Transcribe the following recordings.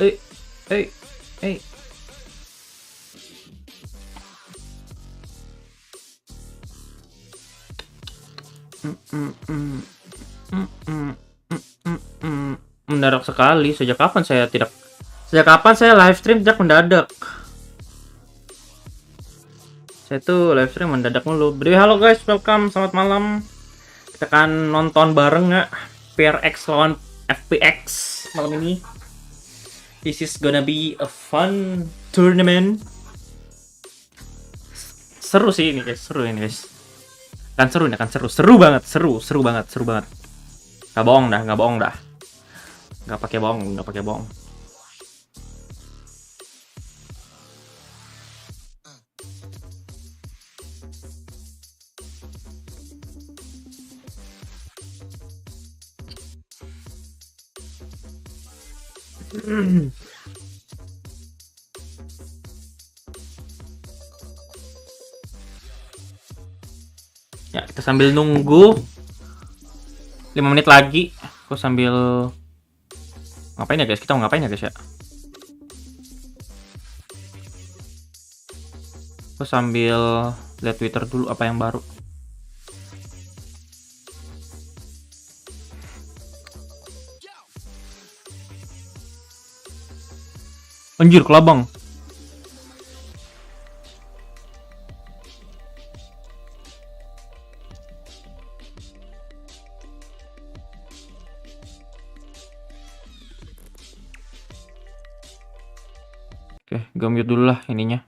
Eh, eh, eh. Mendadak sekali. Sejak kapan saya live stream sejak mendadak? Saya tuh live stream mendadak mulu. Beri halo guys, welcome, selamat malam. Kita akan nonton bareng nggak PRX lawan FPX malam ini. This is gonna be a fun tournament. Seru sih ini guys, seru ini guys. Akan seru banget, seru banget. Gak bohong dah. Gak pakai bohong. Ya, kita sambil nunggu 5 menit lagi. Aku sambil ngapain ya guys? Kita mau ngapain ya guys ya? Aku sambil lihat Twitter dulu apa yang baru. Anjir, kelabang. Oke, gue mute dulu lah ininya.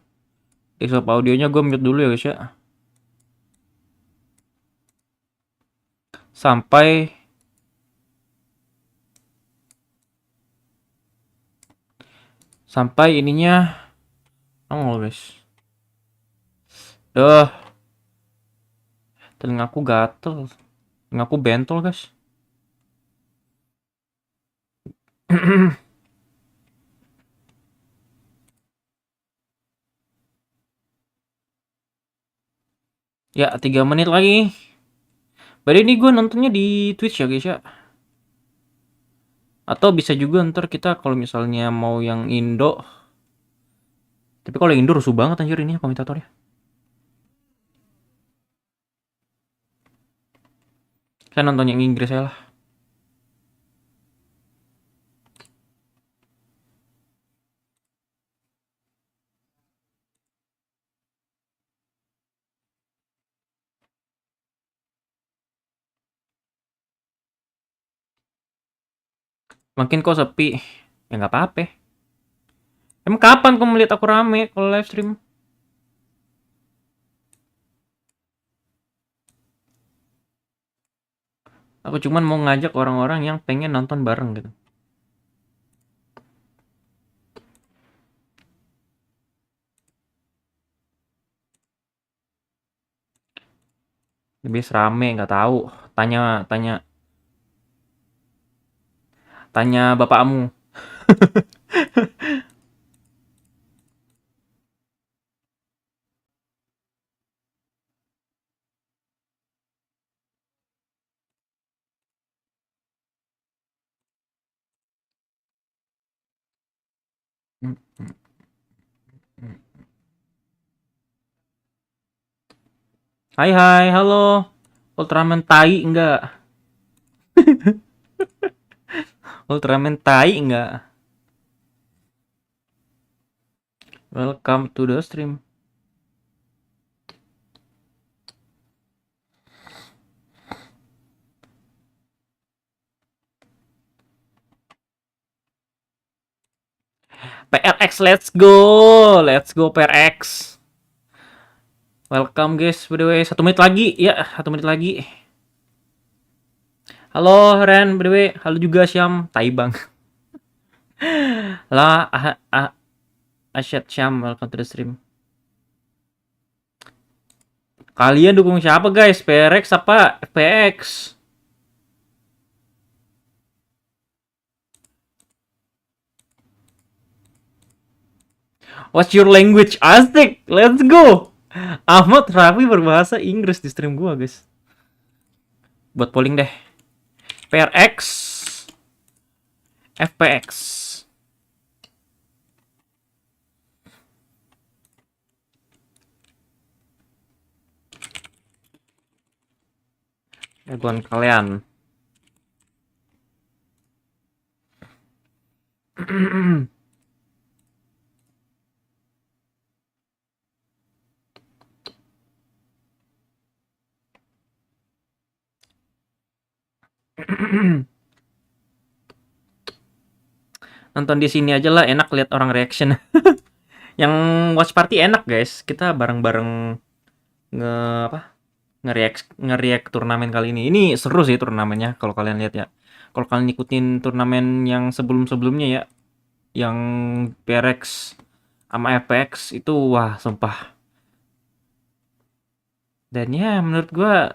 Desktop audionya gue mute dulu ya guys ya. Sampai ininya nongol guys. Telingaku gatel. Telingaku bentol guys. Ya, 3 menit lagi. Berarti ini gue nontonnya di Twitch ya guys ya. Atau bisa juga ntar kita kalau misalnya mau yang Indo. Tapi kalau yang Indo rusuh banget anjir ini komentatornya. Saya nonton yang Inggris ya lah. Makin kok sepi. Ya nggak apa-apa. Emang kapan kamu melihat aku rame kalau live stream? Aku cuman mau ngajak orang-orang yang pengen nonton bareng gitu. Lebih rame nggak tahu. Tanya bapakmu. Hai, halo. Ultraman tai enggak? Ultraman tai enggak? Welcome to the stream. PRX let's go PRX. Welcome guys, by the way, 1 menit lagi ya, 1 menit lagi. Halo Ren, by the way, halo juga Syam, tai bang. Lah, Asyad Syam, welcome to the stream. Kalian dukung siapa guys? PRX apa FPX? What's your language? Asik, let's go. Ahmad Rafi berbahasa Inggris di stream gua guys. Buat polling deh. PRX FPX. Bukan kalian. Nonton di sini aja lah, enak lihat orang reaction. Yang watch party enak guys, kita bareng-bareng nge apa nge-react turnamen kali ini. Ini seru sih turnamennya kalau kalian lihat ya. Kalau kalian ikutin turnamen yang sebelum-sebelumnya ya, yang PRX sama FPX itu wah sumpah. Dan ya menurut gua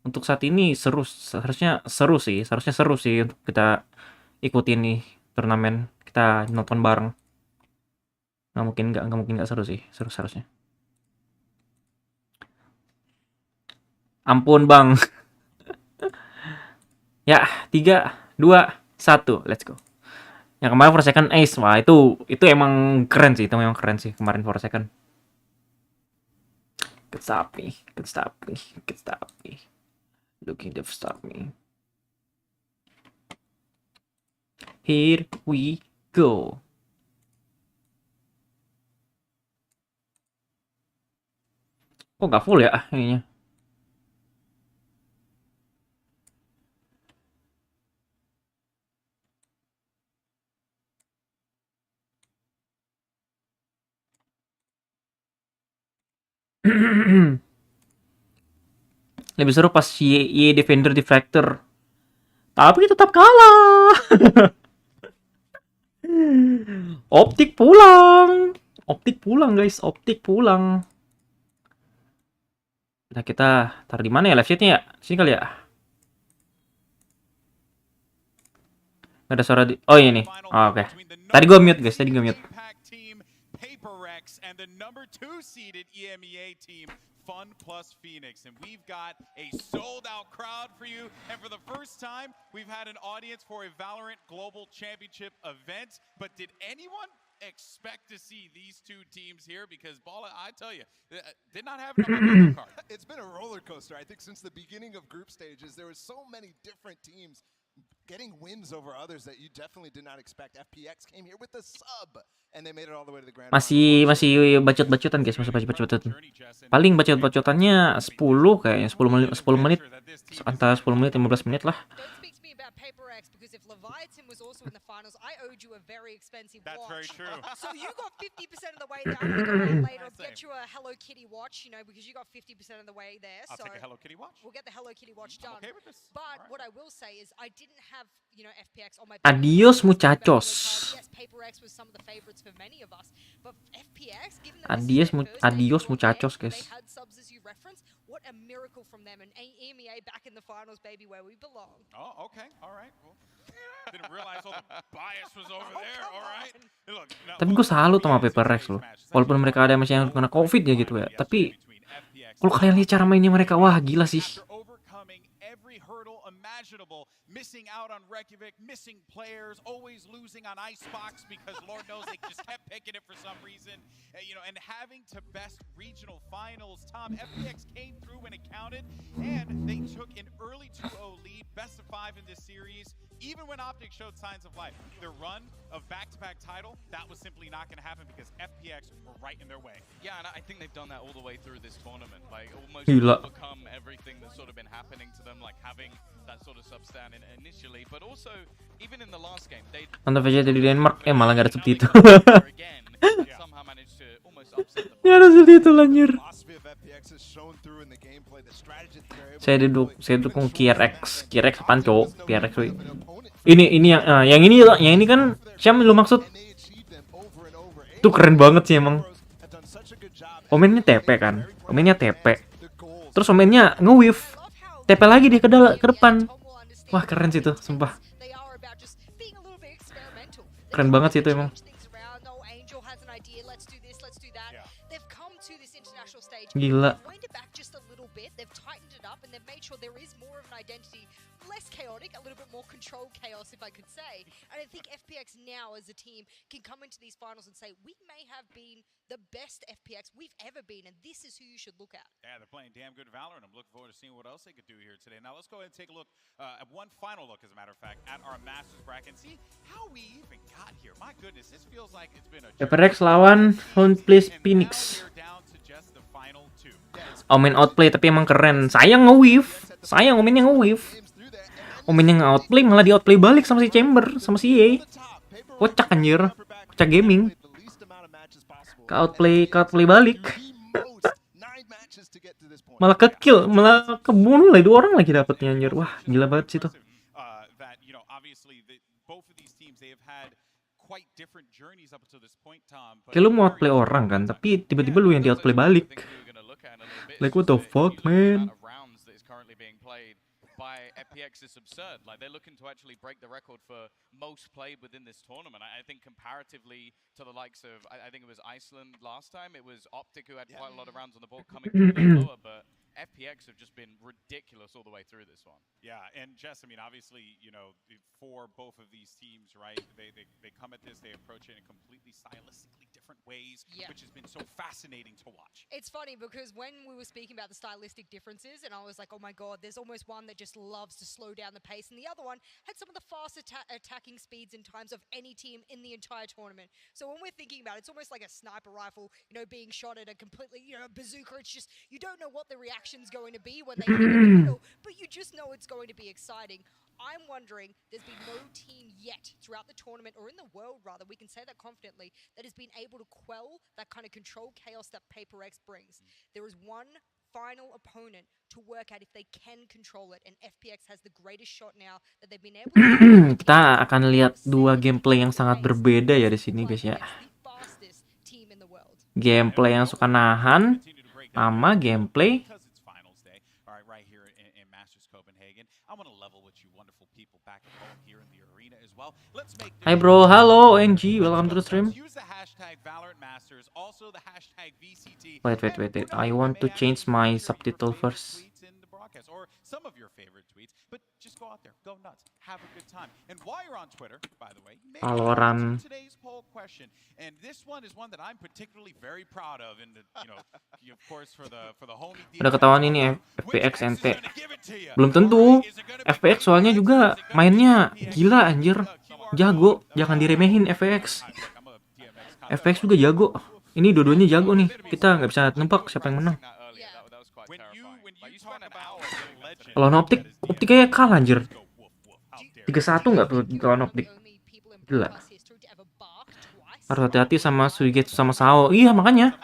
untuk saat ini seharusnya seru sih untuk kita ikutin nih turnamen, kita nonton bareng. Nggak mungkin nggak seru sih, seru seharusnya. Ampun bang. Ya 3, 2, 1, let's go. Yang kemarin for second ace, wah itu emang keren sih, itu memang keren sih kemarin for second. Could stop me, could stop me, could stop me. Looking to stop me. Here we go. Kok nggak full ya ininya? Lebih seru pas Y Defender Deflector. Tapi tetap kalah. Optik pulang. Optik pulang guys, optik pulang. Nah kita taruh di mana ya live chatnya ya? Sini kali ya. Nggak ada suara di. Oh ini. Oh, oke. Tadi gue mute guys, tadi gue mute. PRX and the number 2 seeded EMEA team Fun plus Phoenix, and we've got a sold out crowd for you, and for the first time we've had an audience for a Valorant Global Championship event. But did anyone expect to see these two teams here? Because Bala, I tell you, did not have it on my card. It's been a roller coaster. I think since the beginning of group stages there were so many different teams getting wins over others that you definitely did not expect. FPX came here with a sub and they made it all the way to the grand Masih bacot-bacotan guys, masih bacot-bacotan. Paling bacot-bacotannya 10 kayaknya, 10 menit, 10 menit. Antara 10 menit 15 menit lah. PRX because if Leviathan was also in the finals, I owed you a very expensive watch. That's very true. So you got 50% of the way there. I'm gonna go around later, get you a Hello Kitty watch, you know, because you got 50% of the way there. I'll take a Hello Kitty watch. We'll get the Hello Kitty watch done. Okay with this. But what I will say is I didn't have, you know, FPX on my Adios muchachos. Yes, PRX was some of the favorites for many of us, but FPX, given that Adios muchachos guys. they had subs as you referenced, what a miracle from them, and EMEA back in the finals, baby, where we belong. Oh, okay, all right. Well, didn't realize all the bias was over there. All right. Look, Tapi gue salut sama PRX loh. Walaupun mereka ada masih yang kena COVID ya gitu ya. Tapi kalau kalian lihat cara mainnya mereka, wah gila sih. Every hurdle imaginable, missing out on Reykjavik, missing players, always losing on Icebox because Lord knows they just kept picking it for some reason, you know, and having to best regional finals. Tom, FPX came through when it counted, and they took an early 2-0 lead, best of 5 in this series. Even when Optic showed signs of life, their run of back-to-back title, that was simply not going to happen because FPX were right in their way. Yeah, and I think they've done that all the way through this tournament, like almost Gila. overcome everything that's sort of been happening to them, like having that sort of substand initially, but also even in the last game, they Nonton VJ di Denmark, malah nggak ada subtitle. again somehow managed to almost upset them. Nggak ada subtitle anjir. philosophy of FPX is shown through in the gameplay. The strategy that they're able Saya dukung KynaraAksara. KynaraAksara apaan cowok? KynaraAksara woi. an opponent Ini yang ini kan siapa lu maksud? and they achieve them over and over. Itu keren banget sih emang. Have done such a good job. Komennya TP kan? Komennya TP. The goals. Terus komennya nge-whiff. TP lagi dia ke depan. Wah keren sih tuh, sumpah. Keren banget sih itu emang. Gila. less chaotic, a little bit more controlled chaos, if I could say. And I think FPX now as a team can come into these finals and say, we may have been the best FPX we've ever been, and this is who you should look at. Yeah, they're playing damn good Valorant. I'm looking forward to seeing what else they could do here today. Now let's go ahead and take a look at one final look, as a matter of fact, at our Masters bracket and see how we even got here. My goodness, this feels like it's been a PRX lawan Please Phoenix. Omen outplay tapi emang keren. Sayang nge-weave. Sayang Omennya nge-weave. Omennya nge-outplay malah di-outplay balik sama si Chamber, sama si Ye. Kocak anjir. Kocak gaming. Ke-outplay balik. Malah ke-kill, malah kebunuh lagi 2 orang lagi dapetnya anjir. Wah, gila banget sih tuh. Kayak lu mau outplay orang kan, tapi tiba-tiba lu yang di-outplay balik. Like what the fuck, man? By FPX is absurd. Like they're looking to actually break the record for most played within this tournament. I think comparatively to the likes of, I think it was Iceland last time, it was Optic who had quite a lot of rounds on the board coming through lower, but FPX have just been ridiculous all the way through this one. Yeah, and Jess, I mean, obviously, you know, for both of these teams, right, they come at this, they approach it in completely stylistically different ways, which has been so fascinating to watch. It's funny because when we were speaking about the stylistic differences, and I was like, oh my god, there's almost one that just loves to slow down the pace, and the other one had some of the fastest attacking speeds and times of any team in the entire tournament. So when we're thinking about it, it's almost like a sniper rifle, you know, being shot at a completely, you know, bazooka. It's just, you don't know what the reaction's going to be when they hit it in the middle, but you just know it's going to be exciting. I'm wondering, there's been no team yet throughout the tournament, or in the world rather, we can say that confidently, that has been able to quell that kind of controlled chaos that PRX brings. There is one final opponent to work at if they can control it, and FPX has the greatest shot now that they've been able to. Kita akan lihat 2 gameplay yang sangat berbeda ya di sini guys ya. Gameplay yang suka nahan sama gameplay Hai bro, halo NG, welcome to the stream. Wait, I want to change my subtitle first. Or some of your favorite tweets, but just go out there, go nuts, have a good time. And while you're on Twitter, by the way, make answer today's poll question. And this one is one that I'm particularly very proud of, and you know, of course for the homie. Udah ketahuan ini FPX NT. Belum tentu. FPX soalnya juga mainnya gila anjir. Jago, jangan diremehin FPX. FPX juga jago. Ini dua-duanya jago nih. Kita nggak bisa nebak siapa yang menang. Lawan Optik kayaknya kalah anjir. 3-1 nggak tuh lawan Optik. Gila. Harus hati-hati sama Suigetsu sama Sao. Iya makanya.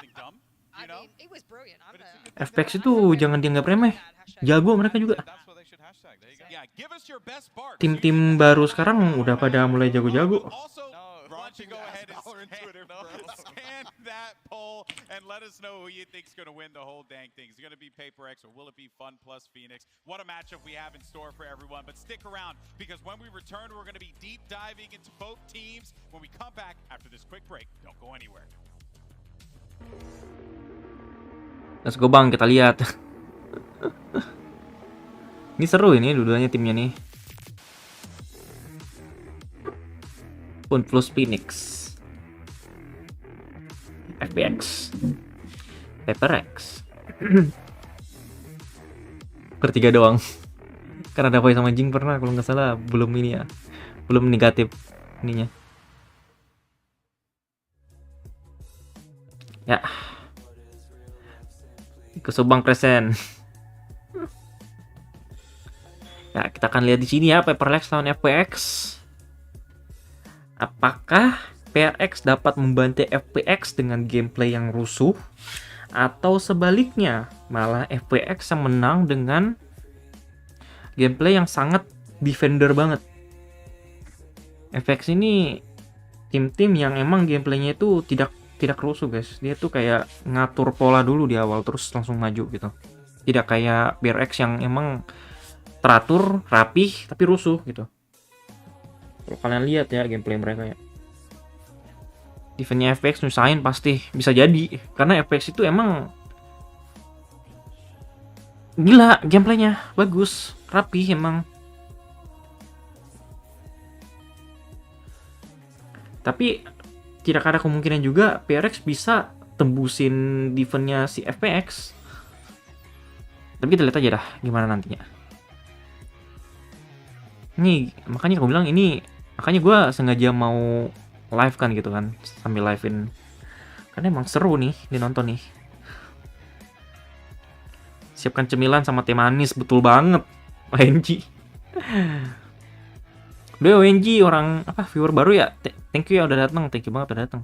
FPX itu jangan dianggap remeh. Jago mereka juga. Tim-tim baru sekarang udah pada mulai jago-jago. And let us know who you think's going to win the whole dang thing. Is it going to be PRX or will it be Fun plus Phoenix? What a matchup we have in store for everyone. But stick around because when we return, we're going to be deep diving into both teams when we come back after this quick break. Don't go anywhere. Let's go bang, kita lihat. Ini seru ini dua-duanya timnya nih. Fun plus Phoenix. FPX PRX bertiga doang. Karena ada Boy sama Jing pernah kalau nggak salah belum ini ya, belum negatif ininya ya. Ke Subang Kresen. Ya kita akan lihat di sini ya PRX lawan FPX. Apakah PRX dapat membantai FPX dengan gameplay yang rusuh, atau sebaliknya malah FPX yang menang dengan gameplay yang sangat defender banget. FPX ini tim-tim yang emang gameplaynya itu tidak rusuh guys. Dia tuh kayak ngatur pola dulu di awal terus langsung maju gitu. Tidak kayak PRX yang emang teratur, rapih tapi rusuh gitu. Kalau kalian lihat ya gameplay mereka ya, defense-nya FPX nyusahin pasti, bisa jadi karena FPX itu emang gila gameplaynya, bagus, rapi emang. Tapi tidak ada kemungkinan juga PRX bisa tembusin defense-nya si FPX. Tapi kita lihat aja dah gimana nantinya. Nih, makanya aku bilang ini, makanya gue sengaja mau live kan gitu kan, sambil live-in. Karena emang seru nih dinonton nih. Siapkan cemilan sama teh manis, betul banget. ONG. Udah ONG orang apa viewer baru ya. Thank you ya udah datang, thank you banget udah datang.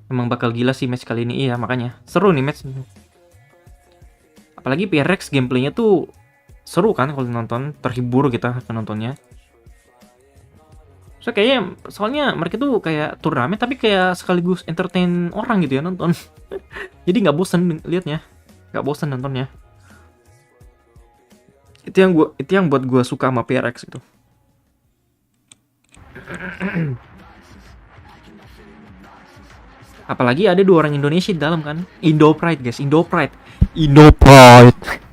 Emang bakal gila sih match kali ini, iya makanya seru nih match. Apalagi PRX gameplaynya tuh seru kan kalau nonton, terhibur kita penontonnya. So kayaknya soalnya mereka tuh kayak turnamen tapi kayak sekaligus entertain orang gitu ya nonton. Jadi nggak bosen liatnya, nggak bosen nontonnya. Itu yang buat gue suka sama PRX itu. Apalagi ada 2 orang Indonesia di dalam kan. Indo Pride guys, Indo Pride. Indo Pride.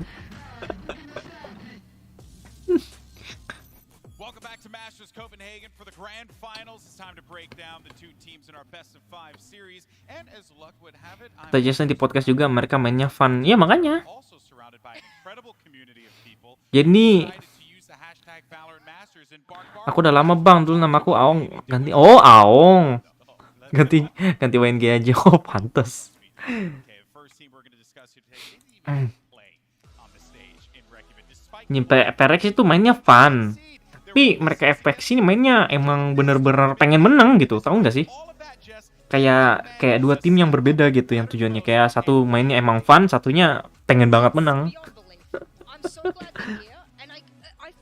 Welcome back to Masters Copenhagen for the grand finals. It's time to break down the two teams in our best of 5 series. And as luck would have it, I'm Kita jelaskan di podcast juga mereka mainnya fun. Ya makanya. also surrounded by an incredible community of people. Jadi Excited to use the hashtag Valorant Masters and Bark Bark. aku udah lama bang, dulu namaku Aong, ganti Aong. Ganti WNG aja. Oh, pantes. Okay, the first team we're going to discuss here today didn't even play on the stage in Reykjavik despite Nyimpe PRX itu mainnya fun. Tapi mereka FPX ini mainnya emang bener-bener pengen menang gitu. Tahu nggak sih? all of that just Kayak 2 tim yang berbeda gitu yang tujuannya. Kayak satu mainnya emang fun, satunya pengen banget menang. Beyond belief. I'm so glad they're here, and I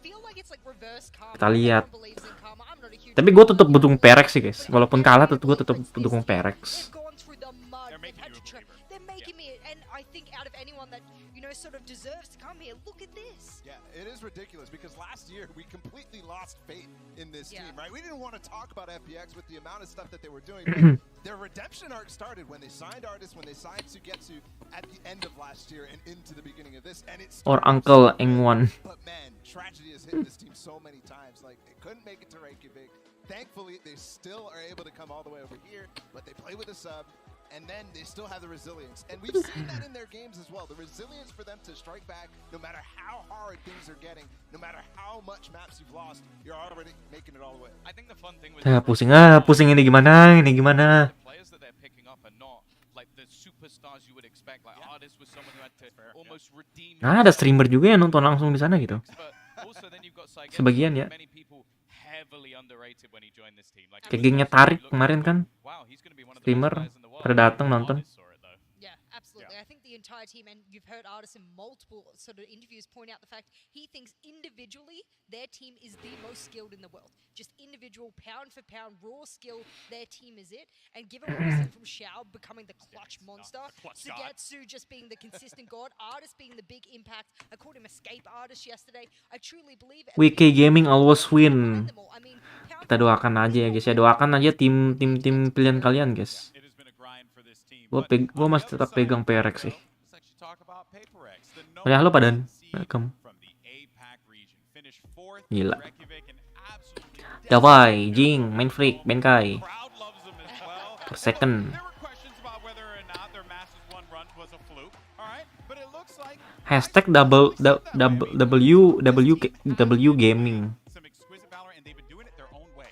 feel like it's like reverse karma. Kita lihat. Everyone believes in karma. I'm not a huge Tapi gue tetap dukung PRX sih guys. Walaupun kalah, gue tetap dukung PRX. They've gone through the mud. They're They've making had you to a believer. They're making me, and I think out of anyone that sort of deserves to come here, look at this. Yeah, it is ridiculous because last year we completely lost faith in this Yeah. team, right? We didn't want to talk about FPX with the amount of stuff that they were doing. But their redemption arc started when they signed artists, when they signed Sugetsu at the end of last year and into the beginning of this. And it's Or Uncle Engwan. But man, tragedy has hit this team so many times. Like they couldn't make it to Reykjavik. Thankfully, they still are able to come all the way over here, but they play with a sub. And then they still have the resilience. And we've seen that in their games as well. The resilience for them to strike back, no matter how hard things are getting, no matter how much maps you've lost, you're already making it all the way. I think the fun thing with Pusing ini gimana? the players that they're picking up are not like the superstars you would expect. Like artists was someone who had to almost redeem. Nah, ada streamer juga yang nonton langsung di sana gitu. But also then you've got Saigeta, Sebagian ya. many people heavily underrated when he joined this team. Like Kayak gengnya Tarik kemarin kan. wow, he's going to be one of the Streamer best players in the world. pada datang nonton. Artists saw it, though. Yeah, absolutely. I think the entire team, and you've heard artists in multiple sort of interviews point out the fact he thinks individually their team is the most skilled in the world. Just individual, pound for pound, raw skill, their team is it. And given what we've seen from Xiao becoming the clutch monster, clutch god. Sugetsu just being the consistent god, artist being the big impact. I called him escape artist yesterday. I truly believe it. WK Gaming always win. Them all. I mean, pound Kita for pound, doakan aja ya guys ya. Doakan aja tim pilihan kalian guys. It has been a grind for this team. Gua But gua on the masih other tetap side, pegang PRX sih. let's actually talk about PRX, the Oh ya, halo number Padan. one seed Welcome. from the APAC region. Finished 4th Gila. in Reykjavik and absolutely Dawai, Jing, main freak, Benkai. crowd loves them as well. Per second. There were questions about whether or not their Masters 1 run was a fluke. All right, but it looks like Hashtag W Gaming. some exquisite valor, and they've been doing it their own way.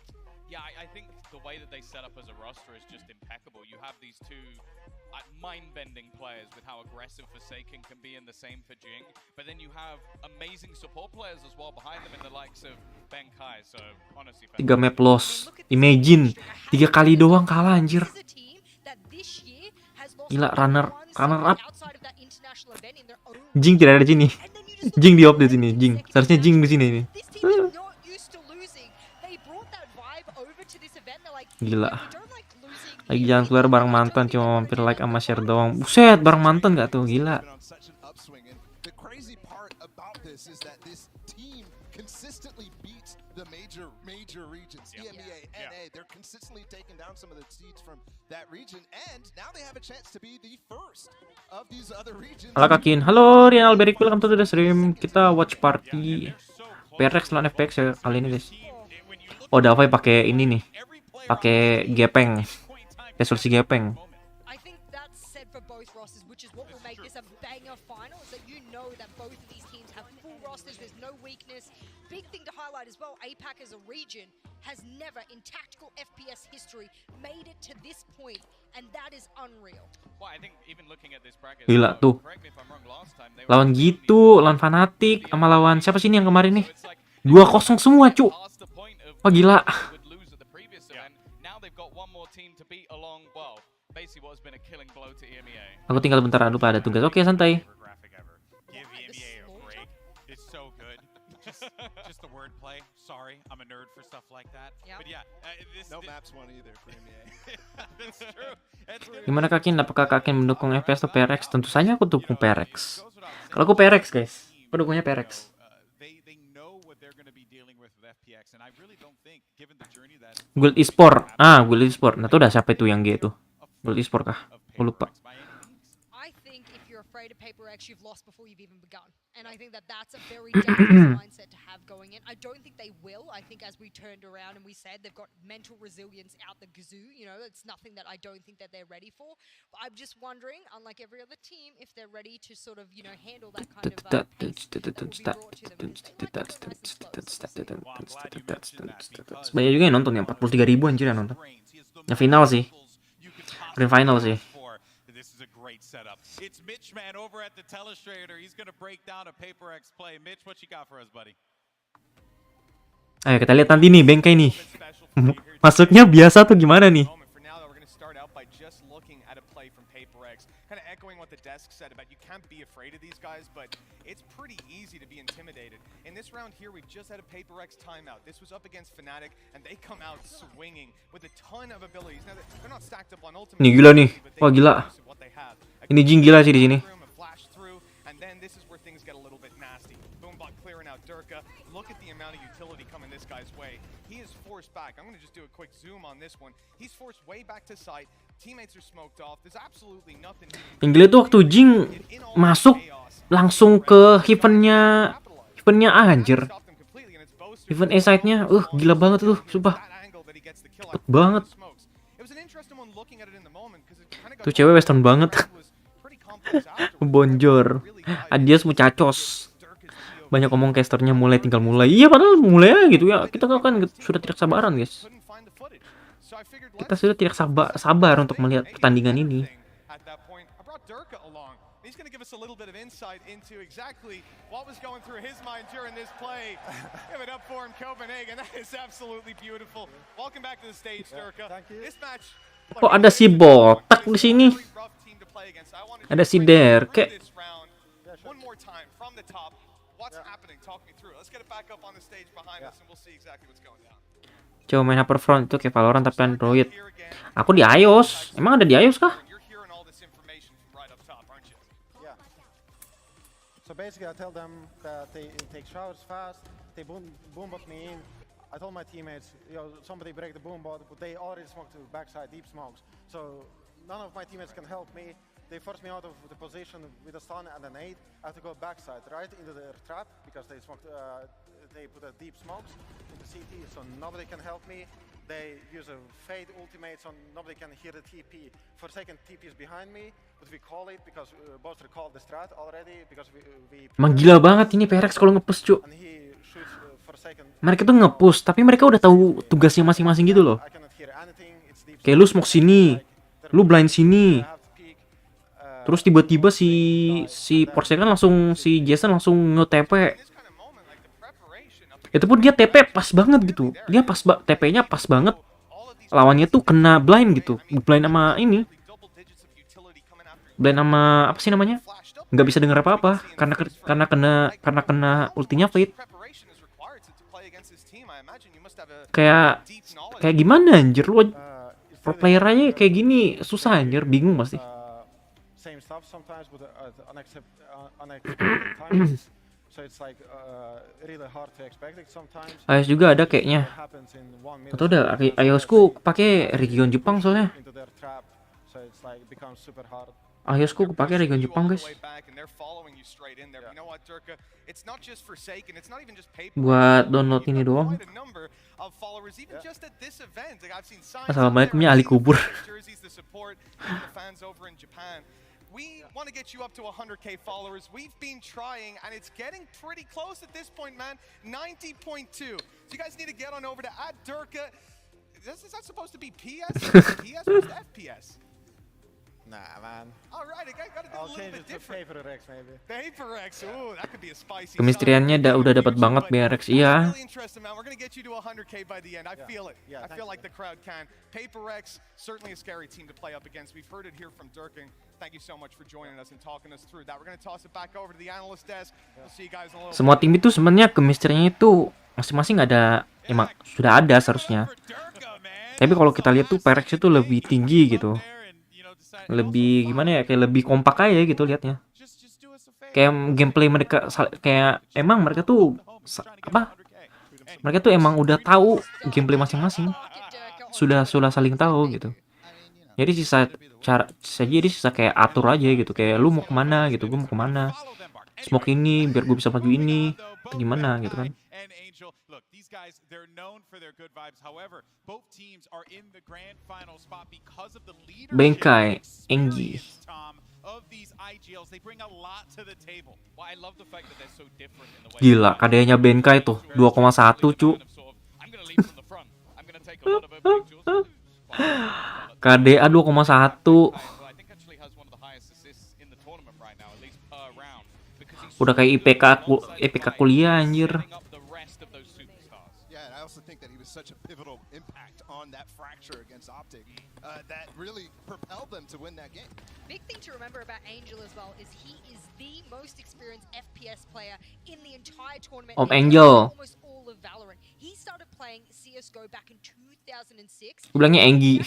Yeah, I think the way that they set up as a roster is just impeccable. You have these two mind-bending players with how aggressive Forsaken can be, and the same for Jing. But then you have amazing support players as well behind them in the likes of Benkai. So honestly, 3 map loss. Imagine 3 kali doang kalah anjir. This is a team that this year has lost Gila, only runner one up. outside of that international event in their own Jing tidak ada di sini. And then you just look Jing at di off di the sini, Jing. second Seharusnya Jing di match. sini nih. This team is not used to losing. They brought that vibe over to this event. They're like, Gila. "Yeah, we don't like losing Lagi here. jalan keluar bareng mantan cuma mampir like sama share doang. Buset, bareng mantan gak tuh, gila. Been on such an upswing, and the crazy part about this is that this team consistently beats the major regions. Yeah. EMEA, Yeah. NA, they're consistently taking down some of the seeds from that region, and now they have a chance to be the first of these other regions. Halo Kakin, halo Rian Alberik, welcome to the stream. Kita watch party. PRX lawan FPX ya kali ini guys. Oh Davai pakai ini nih, pakai gepeng, resolusi gepeng. I think that's said for both rosters, which is what will make this a banger final, is that you know that both of these teams have full rosters, there's no weakness. Big thing to highlight as well, APAC as a region has never in tactical FPS history made it to this point, and that is unreal. Well, I think even looking at this bracket, Gila tuh. correct me if I'm wrong, last time they were Lawan gitu, lawan Fanatik, sama lawan siapa sih ini yang kemarin nih? 2-0 semua, cu. past the point of Wah gila. would lose at the previous event. Now they've got one more team to beat along, well, basically what has been a killing blow to EMEA. Aku tinggal bentar, lupa ada tugas. Oke, santai. graphic ever. Give EMEA a break. It's so good. Just the wordplay. Sorry, I'm a nerd for stuff like that. Yeah. But yeah, this No maps one either for MEA. That's true. That's true. Gimana Kakin? Apakah Kakin mendukung FPS atau PRX? Tentu saja aku dukung PRX. Kalau aku PRX guys, aku dukungnya PRX. They know what they're going to be dealing with FPX, and I really don't think, given the journey that Guild Esport. Guild Esport. Nah, tuh udah siapa itu yang G itu? Guild Esport kah? Aku lupa. by any means. I think if you're afraid of Paper X, you've lost before you've even begun. And I think that that's a very dangerous mindset to have going in. I don't think they will. I think as we turned around and we said they've got mental resilience out the gazoo, you know, it's nothing that I don't think that they're ready for. But I'm just wondering, unlike every other team, if they're ready to sort of, you know, handle that kind of pace that will be brought to them. Because they like to go nice and slow. Banyak juga yang nonton ya, 43.000 anjir yang nonton. Ya final sih. Grand final sih. This is a great setup. It's Mitch, man, over at the Telestrator. He's going to break down a Paper X play. Mitch, what you got for us, buddy? Ayo kita lihat nanti nih bengkai nih. Masuknya biasa tuh gimana nih? For now, we're going to start out by just looking at a play from Paper X, kind of echoing what the desk said about you can't be afraid of these guys, but it's pretty easy to be intimidated. In this round here, we've just had a Paper X timeout. This was up against Fnatic, and they come out swinging with a ton of abilities. Now, they're not stacked up on ultimate. Ini gila nih. Wah gila. Ini Jing gila sih di sini. And then this is where things get a little bit nasty. Boombot clearing out Durka. Look at the amount of utility coming this guy's way. He is forced back. I'm going to just do a quick zoom on this one. He's forced way back to site. Teammates are smoked off. There's absolutely nothing. Yang gila tuh waktu Jing masuk langsung ke heavennya anjir. Heaven A side-nya, gila banget tuh, sumpah. Cepet banget. Tuh cewek western banget. Bonjor. Adios muchachos. Banyak ngomong casternya tinggal mulai. Iya padahal mulai aja gitu ya. Kita kan sudah tidak sabaran guys. Kita sudah tidak sabar untuk melihat pertandingan ini. He's going to give us a little bit of insight into exactly what was going through his mind during this play. Give it up for him, Copenhagen. That is absolutely beautiful. Welcome back to the stage, Durka. This match. Oh, ada si botak di sini. Ada si Derke. One more time from the top. What's happening? Talk me through. Let's get it back up on the stage behind us and we'll see exactly what's going down. Coba main Hyperfront itu kayak Valorant tapi Android. Aku di iOS. Emang ada di iOS kah? So basically, I tell them that they take showers fast, they boombot me in. I told my teammates, somebody break the boombot, but they already smoked to the backside, deep smokes. So none of my teammates can help me. They force me out of the position with a stun and a nade. I have to go backside, right into their trap, because they smoked. They put a deep smokes into CT, so nobody can help me. They use a fade ultimate, so nobody can hear the TP. For a second, TP is behind me, but we call it because both recalled the strat already because we. Emang gila banget ini PRX kalau nge-push, cu. And he shoots for a second. Mereka tuh nge-push, tapi mereka udah tahu tugasnya masing-masing gitu loh. I cannot hear anything. It's deep. Kayak lu smoke sini, lu blind sini. Terus tiba-tiba si Porsche kan langsung, si Jason langsung nge-TP. Itu pun dia TP pas banget gitu. Dia pas TP-nya pas banget. Lawannya tuh kena blind gitu. Blind sama ini. Blind sama apa sih namanya? Nggak bisa denger apa-apa karena kena ultinya Fate. Kayak gimana anjir lu pro player aja kayak gini susah anjir, bingung pasti. Same stuff sometimes with unexpected times. So it's like really hard to expect it sometimes. iOS juga ada kayaknya. Atau udah iOSku pakai region Jepang soalnya. Into their trap, so it's like becomes super hard. Ah, Yosku kepake Regen Jepang, guys. Buat download ini doang. Assalamualaikumnya ahli kubur. We want to get you up to 100K followers. We've been trying, and it's getting pretty close at this point, man. 90.2. So you guys need to get on over to @Durka. Is that supposed to be PS? PS or FPS? Nah, man. All right, I got to do a I'll little change bit it to different. PRX maybe. PRX. Ooh, that could be a spicy. Kemistriannya udah dapat banget PRX. Iya. Really interesting, man. We're gonna get you to 100K by the end. I feel it. Yeah, I feel like the crowd can. PRX, certainly a scary team to play up against. We've heard it here from Durkin. Thank you so much for joining us and talking us through that. We're gonna toss it back over to the analyst desk. We'll see you guys in a little. Semua tim itu sebenarnya kemistriannya itu masing-masing ada, emang sudah ada seharusnya. Tapi kalau kita lihat tuh PRX itu lebih tinggi gitu. Lebih gimana ya, kayak lebih kompak aja gitu liatnya. Kayak gameplay mereka kayak emang mereka tuh apa? Mereka tuh emang udah tahu gameplay masing-masing. Sudah saling tahu gitu. Jadi sisa kayak atur aja gitu. Kayak lu mau kemana gitu, gue mau kemana. Smoke ini biar gue bisa maju ini. Atau gimana gitu kan. Guys, they're known for their good vibes. However, both teams are in the grand final spot because of the leadership Bengkai, Enggi. of these IGLs. They bring a lot to the table. Well, I love the fact that they're so different in the way. Gila, KD-nya Bengkai tuh 2,1 cu. KDA 2,1. Udah kayak IPK kuliah anjir. I also think that he was such a pivotal impact on that fracture against Optic that really propelled them to win that game. Big thing to remember about Angel as well is he is the most experienced FPS player in the entire tournament. Om Angel. Almost all of Valorant. He started playing CS:GO back in 2006. Gue bilangnya Enggi.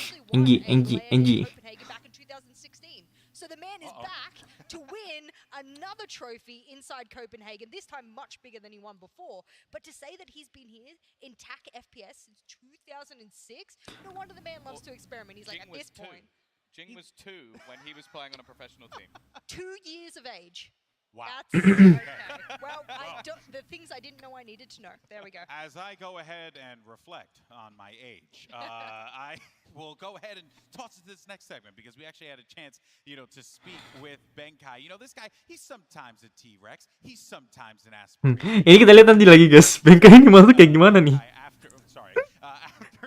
Back in 2016. So the man is back to win another trophy inside Copenhagen, this time much bigger than he won before. But to say that he's been here in TAC FPS since 2006, no wonder the man loves to experiment. He's like, at this point. Jing was 2 when he was playing on a professional team. 2 years of age. Wow. That's okay. Well, the things I didn't know I needed to know. There we go. As I go ahead and reflect on my age, I will go ahead and toss it to this next segment because we actually had a chance, to speak with Bengkai. This guy, he's sometimes a T-Rex, he's sometimes an aspiration. Ini kita lihat nanti lagi guys, Bengkai ini masuk kayak gimana nih?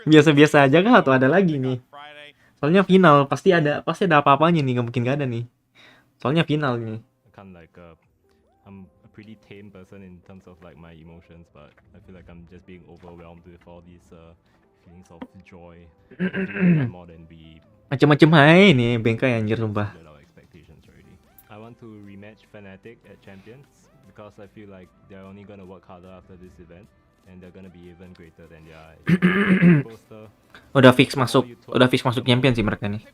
Biasa-biasa aja kah atau ada lagi nih? Soalnya final pasti ada apa-apanya nih, nggak mungkin gak ada nih. Soalnya final nih. I'm a pretty tame person in terms of like my emotions, but I feel like I'm just being overwhelmed with all these feelings of joy. More than we. Macem-macem hai nih Bengkai anjir sumpah. Our expectations already. I want to rematch Fnatic at Champions because I feel like they're only gonna work harder after this event and they're gonna be even greater than their poster. Udah fix masuk champion sih mereka nih.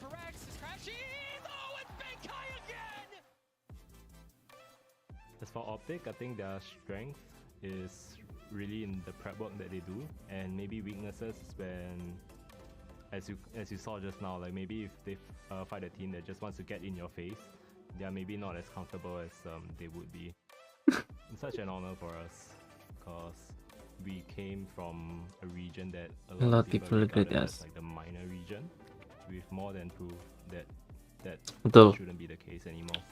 As for Optic, I think their strength is really in the prep work that they do, and maybe weaknesses when, as you saw just now, like maybe if they fight a team that just wants to get in your face, they are maybe not as comfortable as they would be. It's such an honor for us, because we came from a region that a lot of people regard as like the minor region, we've more than proved that shouldn't be the case anymore.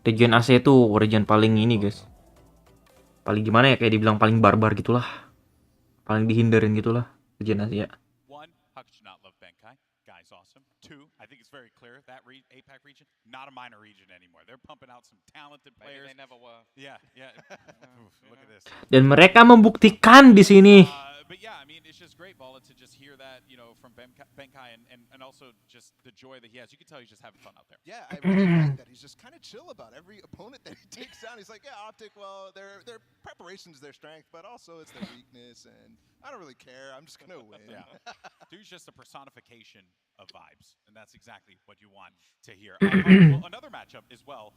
Region AC itu region paling ini guys. Paling gimana ya, kayak dibilang paling barbar gitulah. Paling dihindarin gitulah region Asia. One, how could you not love Bengkai? Guy's awesome. Two, I think it's very clear that APAC region, not a minor region anymore. They're pumping out some talented players. Maybe they never were. Yeah. Look at this. Dan mereka membuktikan di sini. But yeah, I mean, it's just great, Bala, to just hear that, from Bengkai and also just the joy that he has. You can tell he's just having fun out there. Yeah, I really like that. He's just kind of chill about every opponent that he takes down. He's like, yeah, Optic, well, their preparation's their strength, but also it's their weakness, and I don't really care. I'm just going to win. Yeah. Dude's just a personification of vibes, and that's exactly what you want to hear. Well, another matchup as well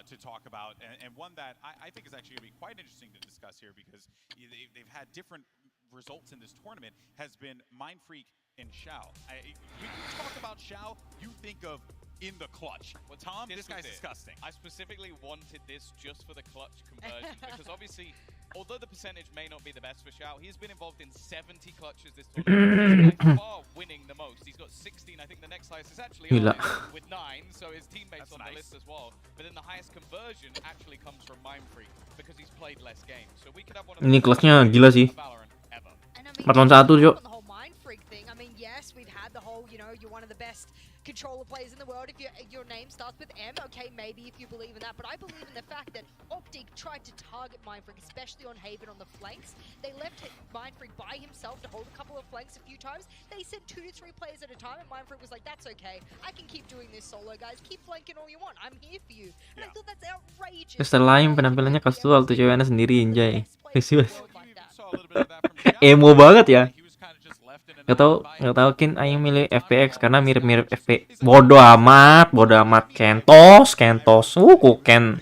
to talk about, and one that I think is actually going to be quite interesting to discuss here because they've had different results in this tournament, has been Mindfreak in Xiao. When you talk about Xiao, you think of in the clutch. Well, Tom, this guy's disgusting. I specifically wanted this just for the clutch conversion because obviously, although the percentage may not be the best for Xiao, he's been involved in 70 clutches this tournament. He's by far winning the most. He's got 16. I think the next highest is actually Gila. with 9, so his teammates on the list as well. But then the highest conversion actually comes from Mindfreak because he's played less games. So we could have one of Ini the kelasnya gila sih. Valorant ever. And I mean, 4 lawan 1, Jo. on the whole mind freak thing. I mean, yes, we've had the whole, you know, you're one of the best controller players in the world. If your name starts with M, okay, maybe if you believe in that. But I believe in the fact that Optic tried to target Mindfreak, especially on Haven on the flanks. They left Mindfreak by himself to hold a couple of flanks a few times. They sent 2 to 3 players at a time, and Mindfreak was like, "That's okay. I can keep doing this solo, guys. Keep flanking all you want. I'm here for you." And I thought that's outrageous. Mister Lain penampilannya kasual tuh ceweknya sendiri, Anjay. Serius. Saw a little bit of that from Xiao. Emo banget ya. He was kind of just left in Nggak tahu Kin Aing milih FPX karena mirip-mirip FP. Bodoh amat kentos. Kuken.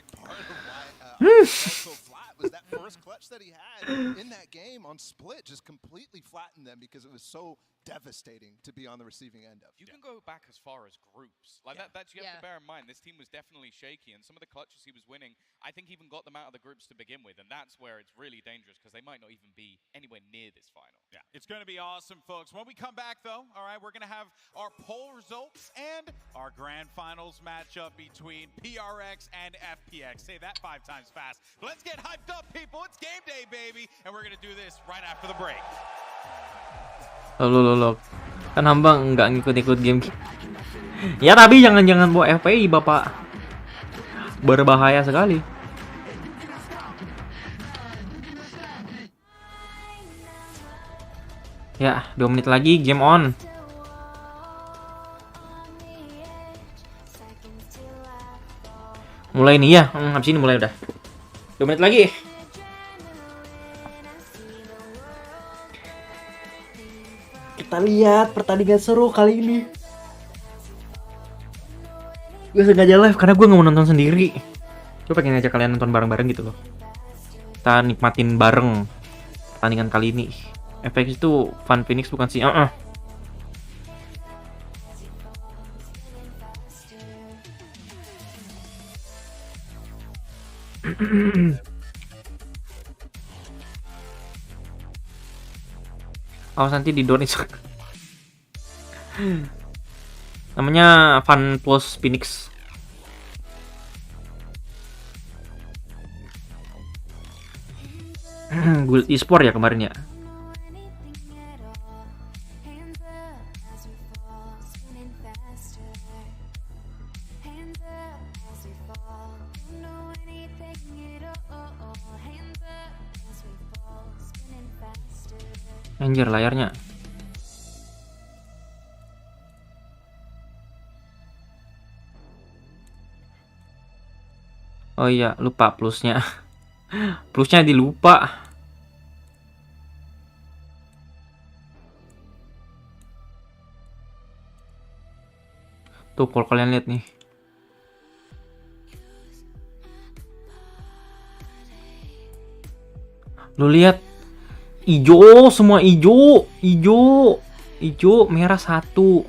So flat was that first clutch that he had in that game on split just completely flattened them because it was so devastating to be on the receiving end of. You can go back as far as groups. Like that's you have to bear in mind. This team was definitely shaky, and some of the clutches he was winning, I think even got them out of the groups to begin with, and that's where it's really dangerous because they might not even be anywhere near this final. Yeah, it's going to be awesome, folks. When we come back, though, all right, we're going to have our poll results and our grand finals matchup between PRX and FPX. Say that 5 times fast. But let's get hyped up, people. It's game day, baby, and we're going to do this right after the break. Loh. Kan hamba nggak ngikut-ngikut game. Ya tapi jangan bawa FPI, Bapak. Berbahaya sekali. Ya, 2 menit lagi game on. Mulai nih ya. Habis ini mulai udah. 2 menit lagi. Kita lihat pertandingan seru kali ini. Gue sengaja live karena gue nggak mau nonton sendiri. Gue pengen ngajak kalian nonton bareng-bareng gitu loh. Kita nikmatin bareng pertandingan kali ini. FX itu Fun Phoenix bukan sih? Awas nanti di down itu. Namanya Fun Plus Phoenix. Guild e-sport ya kemarin ya. Anjir layarnya. Oh iya, lupa plusnya. Plusnya dilupa. Tuh kalau kalian lihat nih. Lu lihat. Ijo, semua ijo, merah 1, 2,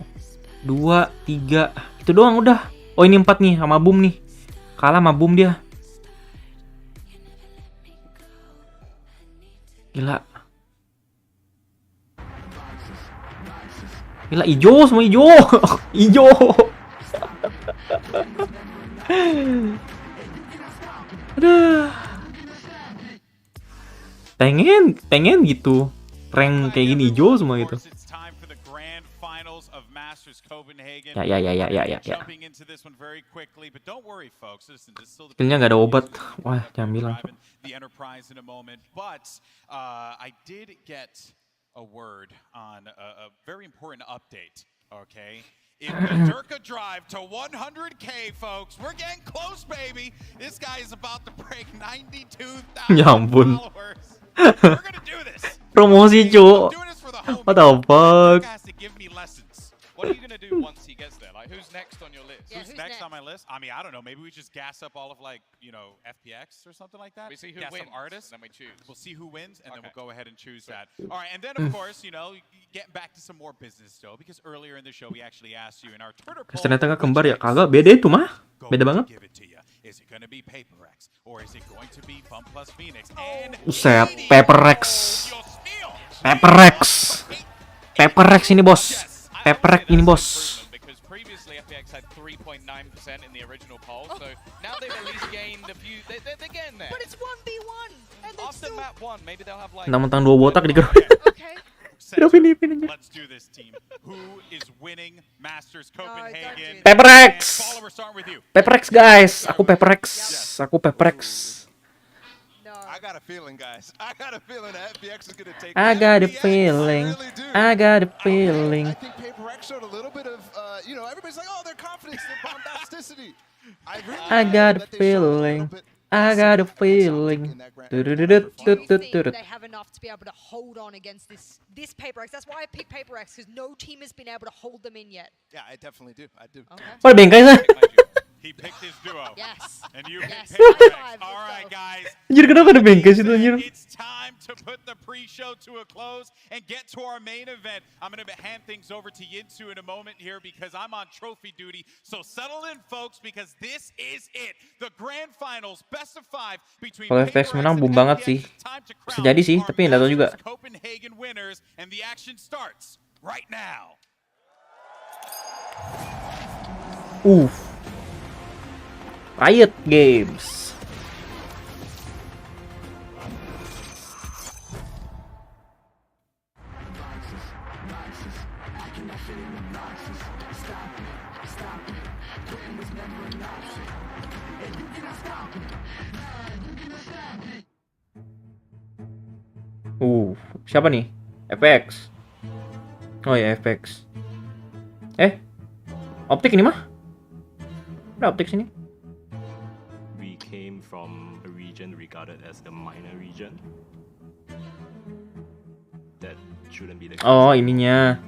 3, itu doang udah. Oh ini 4 nih sama boom nih, kalah sama boom dia. Gila, ijo, semua ijo, ijo. Aduh. Pengen gitu rank kayak gini hijau semua gitu. Ya. Skillnya nggak ada obat. Wah, jangan bilang. I did get a word on a very important update, okay? In the Durka drive to 100K, folks. We're getting close, baby. This guy is about to break 92,000 Ya ampun. followers. We're gonna do this. Promosi, cu. I'm doing this for the home. What the fuck? Has to give me lessons. What are you gonna do once he gets there? Like, Like, who's next on your list? Yeah, Who's next on my list? I mean, I don't know. Maybe we just gas up all of like, you know, FPX or something like that. We see who gas wins, some artists. and then we choose. We'll see who wins, and then Okay. we'll go ahead and choose that. All right, and then of course, you know, getting back to some more business though, because earlier in the show we actually asked you in our Twitter poll. Ternyata nggak kembar ya? Kagak, beda itu mah. Beda banget. Give it to you. Is it going to be PRX or is it going to be Bum Plus Phoenix? And Buset, PRX. you'll steal. PRX. PRX ini bos. PRX ini bos. Because previously FPX had 3.9% in the original poll, so now they've at least gained a few. They're getting there. But it's 1v1, and they're After still... map 1, maybe they'll have like. Mentang-mentang 2 botak di grup. Okay. Let's do this, team. Who is winning Masters don't Copenhagen? do that. PRX. Caller, we're starting with you. PRX guys, aku PRX. Aku PRX. No. I got a feeling, guys. I got a feeling that FPX is going to take I that. got a FPX, feeling. I really do. I got a feeling. I think PRX showed a little bit of, you know, everybody's like, oh, their confidence, their bombasticity. I got a feeling. I got a feeling. Do you think they have enough to be able to hold on against this PRX? That's why I picked PRX, because no team has been able to hold them in yet. Yeah, I definitely do. I do. Okay. Pada bengkai sah. He picked his duo. Yes. And you Yes. picked PRX. High five, All let's right, go. guys. Anjir, kenapa ada bengkai situ anjir? It's time to put the pre-show to a close and get to our main event. I'm going to hand things over to Yinsu in a moment here because I'm on trophy duty. So settle in, folks, because this is it. The grand finals, best of 5 between Kalau FPX PRX menang, and boom banget FPX. sih. Time to Bisa crown jadi sih, our tapi nggak tahu juga. Masters Copenhagen winners, and the action starts right now. Riot Games. Siapa nih? FPX. Oh ya, FPX. Optik ini mah? Ada optik sini. We came from a region regarded as the minor region. That shouldn't be the case. Oh, ininya.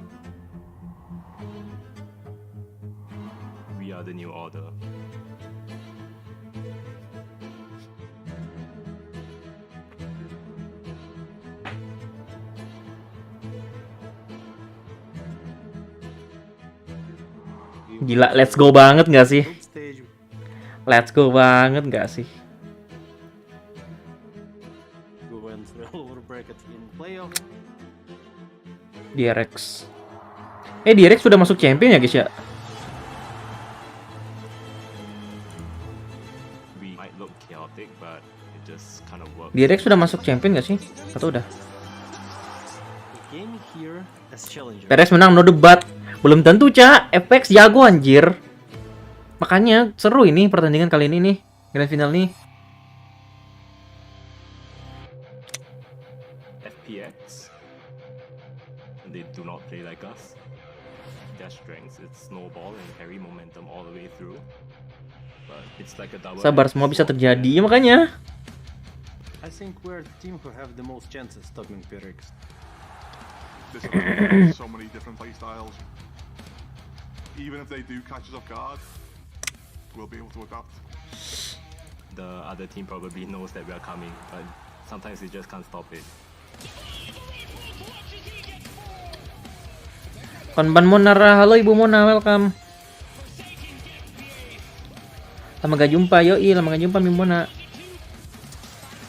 We are the new order. Gila, let's go banget nggak sih? Let's go banget nggak sih? DRX. DRX sudah masuk champion ya guys ya? We might look chaotic, but it just kind of works. DRX sudah masuk champion nggak sih? Atau udah? PRX menang, no debat. Belum tentu, Cak. FPX jago anjir. Makanya seru ini pertandingan kali ini nih, grand final nih. FPX, they do not play like us. Their strengths, it's snowball and carry momentum all the way through. But it's like a double. Sabar, semua bisa terjadi ya makanya. I think we're the team who have the most chances stopping PRX. There's so many different play styles. Even if they do catch us off guard, we'll be able to adapt. The other team probably knows that we are coming, but sometimes they just can't stop it. Konban Monara, halo Ibu Mona, welcome. Lama gak jumpa, yoi, lama gak jumpa Mimona.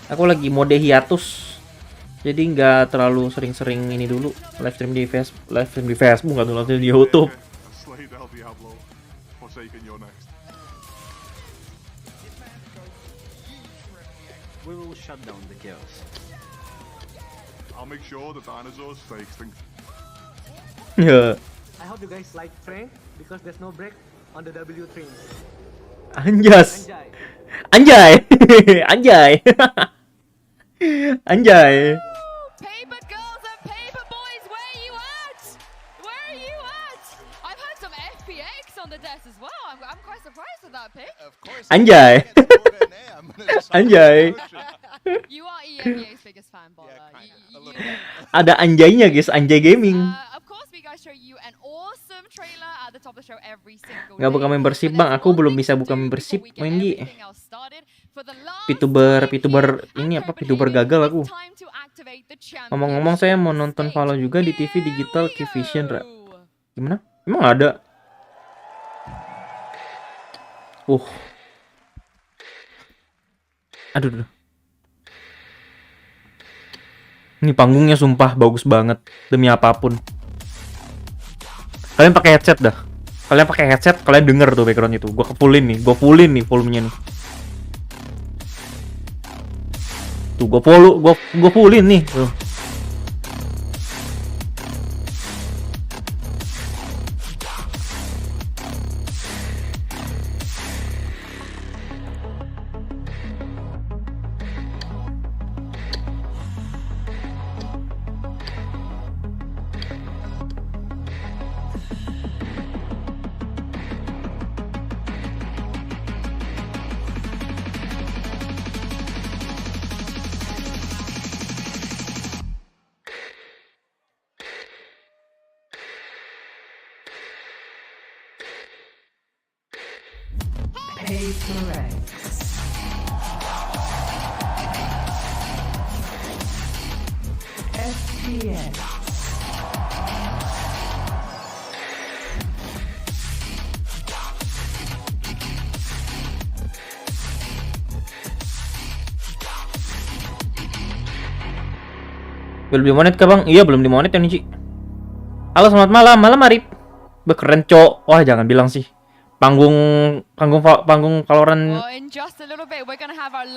Aku lagi mode hiatus, jadi nggak terlalu sering-sering ini dulu live stream di Facebook, nggak tuh live stream di YouTube. Slay Del Diablo. Forsaken, you're next. We will shut down the chaos. I'll make sure the dinosaurs stay extinct. Ya, I hope you guys like Frank because there's no break on the W train. anjas, Anjay. anjay, anjay. Paper girls and paper boys, where you at? Where are you at? I've heard some FPX on the desk as well. I'm quite surprised with that pick. Of course. Anjay. I'm gonna just- Anjay. You are EMEA's biggest fan, Bola. Yeah, kinda. A You- little bit. Ada anjaynya guys, anjay gaming. Of course, we guys show you an awesome trailer at the top of the show every single Nggak buka day. membership But bang, there's aku one belum thing bisa to buka do membership before we get main Gi. everything else started. For the last VTuber time ini here apa at VTuber Copenhagen, gagal aku. it's time to activate the Ngomong-ngomong saya mau championship nonton stage. Valo juga di TV Here digital we Vision, Ra. go. Gimana? Emang ada? Aduh. Ini panggungnya sumpah bagus banget demi apapun. Kalian pakai headset dah. Kalian pakai headset, kalian denger tuh background itu. Gua fullin nih volumenya nih. Tuh gua fullin nih. Tuh. PRX FPX Belum dimonet kah bang? Iya belum dimonet ya nih Ci. Halo selamat malam, Arif. Keren cok. Wah jangan bilang sih. Panggung Valorant.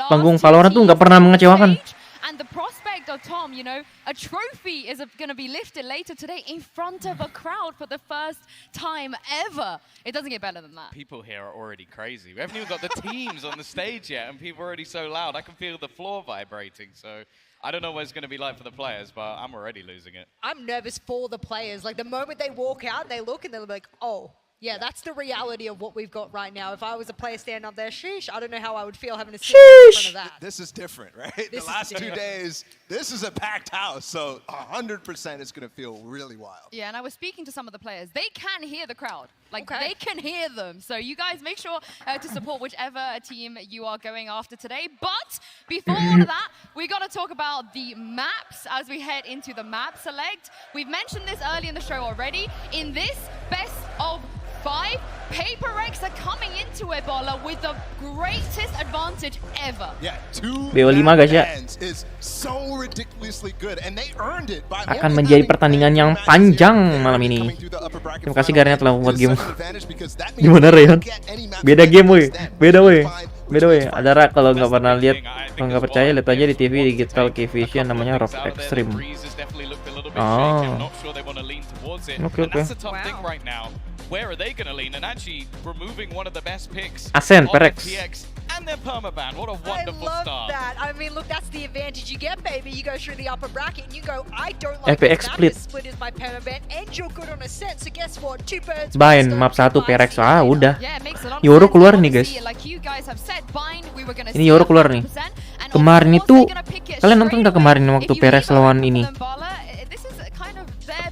Panggung Valorant tuh nggak pernah mengecewakan. And the prospect of Tom, you know, a trophy is going to be lifted later today in front of a crowd for the first time ever. It doesn't get better than that. People here are already crazy. We haven't even got the teams on the stage yet, and people are already so loud. I can feel the floor vibrating. So I don't know what it's going to be like for the players, but I'm already losing it. I'm nervous for the players. Like the moment they walk out, they look and they'll be like, oh. Yeah, that's the reality of what we've got right now. If I was a player standing up there, sheesh, I don't know how I would feel having to sit in front of that. This is different, right? The last 2 days, this is a packed house, so 100% it's going to feel really wild. Yeah, and I was speaking to some of the players. They can hear the crowd. Like, they can hear them. So you guys make sure to support whichever team you are going after today. But before all of that, we got to talk about the maps as we head into the map select. We've mentioned this early in the show already. In this best of 5, PRX are coming into Ebola with the greatest advantage ever. Yeah, 2 BO5 guys ya. is so ridiculously good and they earned it by Akan menjadi pertandingan yang panjang malam ini. Terima kasih Garena telah membuat game. Gimana Ryan? Beda game woi. Beda woi. Ada Ra kalau nggak pernah lihat, kalau nggak percaya lihat aja di TV digital Vision namanya Rock Extreme. Oh. Oke. Where are they going to lean? And actually removing one of the best picks. Ascent, PRX. And their permaban. What a wonderful start. start. That. I mean, look, that's the advantage you get, baby. You go through the upper bracket and you go, I don't like FPX split is my permaban, and you're good on Ascent. So guess what? 2 birds. Bain map 1 PRX. Ah, udah. Yoro keluar nih, guys. Ini Yoro keluar nih. Kemarin itu kalian nonton nggak kemarin waktu PRX lawan ini?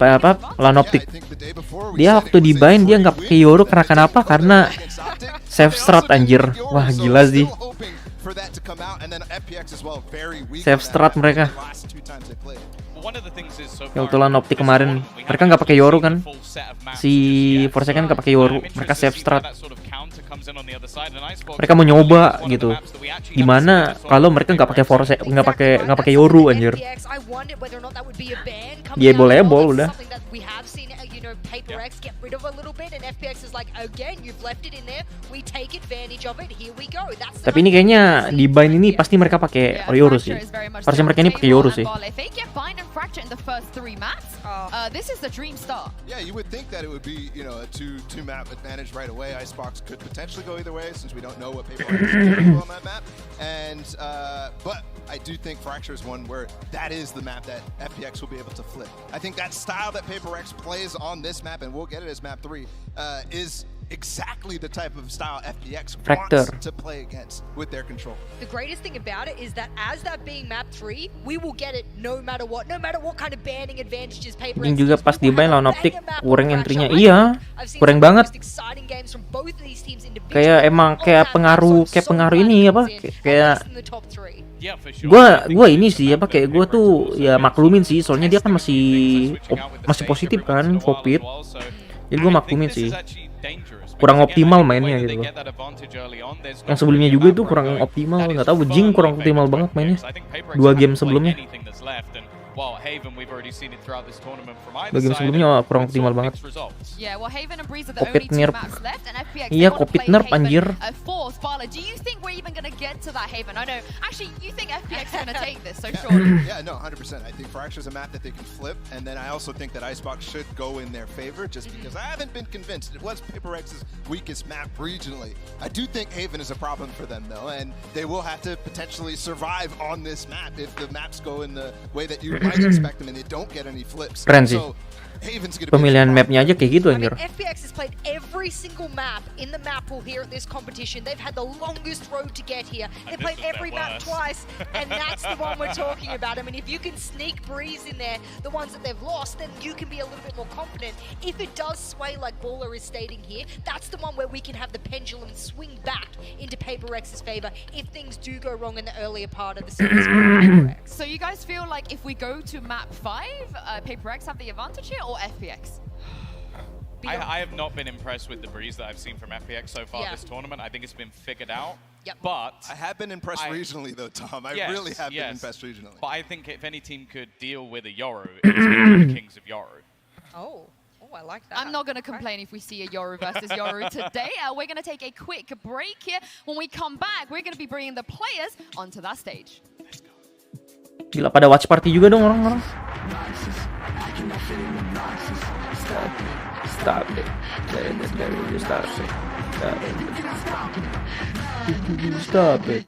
Apa lawan Optik. Dia waktu di Bain dia nggak pakai Yoro karena kenapa? Karena save strat anjir. Wah gila sih. Save strat mereka. Yang waktu lawan Optik kemarin mereka nggak pakai Yoro kan? Si Forsaken kan nggak pakai Yoro, mereka save strat. Mereka mau nyoba gitu. Gimana kalau mereka nggak pakai Forsaken, nggak pakai Yoro anjir? Dia boleh udah. PRX get rid of a little bit and FPX is like, again, you've left it in there, we take advantage of it, here we go. That's Tapi ini kayaknya di Bain ini pasti mereka pakai Yoro sih. Harusnya mereka ini pakai Yoro sih. This is the dream start. Yeah, you would think that it would be, you know, a two map advantage right away. Icebox could potentially go either way since we don't know what PRX is doing on that map. And but I do think Fracture is one where that is the map that FPX will be able to flip. I think that style that PRX plays on this map, and we'll get it as map 3, is exactly the type of style FPX Fractor. wants to play against with their control. The greatest thing about it is that as that being map 3, we will get it no matter what kind of banning advantages PRX. Ini juga pas di ban lawan Optic kurang entry-nya. Iya, kurang banget. Kayak emang kayak pengaruh ini apa? Kayak gua ini sih apa kayak gua tuh ya maklumin sih, soalnya dia kan masih positif kan COVID. Jadi gua maklumin sih. Kurang optimal mainnya gitu. Yang sebelumnya juga itu kurang optimal, nggak tahu Jing kurang optimal banget mainnya. 2 game sebelumnya. 2 game sebelumnya kurang optimal banget. Covid nerf. Iya, Covid nerf anjir. Yeah, no, 100%. I think PRX is a map that they can flip, and then I also think that Icebox should go in their favor, just because I haven't been convinced. It was PRX's weakest map regionally. I do think Haven is a problem for them, though, and they will have to potentially survive on this map if the maps go in the way that you might expect them, and they don't get any flips. Keren sih. Pemilihan mapnya aja kayak gitu anjir. FPX has played every single map in the map pool here at this competition. They've had the longest road to get here. They played every map twice, and that's the one we're talking about. I mean, if you can sneak Breeze in there, the ones that they've lost, then you can be a little bit more confident. If it does sway like Baller is stating here, that's the one where we can have the pendulum swing back into PRX's favor if things do go wrong in the earlier part of the series. So you guys feel like if we go to map 5, PRX have the advantage here, or FPX? I have not been impressed with the breeze that I've seen from FPX so far this tournament. I think it's been figured out. But I have been impressed regionally, though, Tom. I really have been impressed regionally. But I think if any team could deal with a Yoru, it's been the Kings of Yoru. Oh, I like that. I'm not going to complain if we see a Yoru versus Yoru today. We're going to take a quick break here. When we come back, we're going to be bringing the players onto that stage. Let's go. Gila, pada watch party juga dong orang-orang. Stop it. Stop it.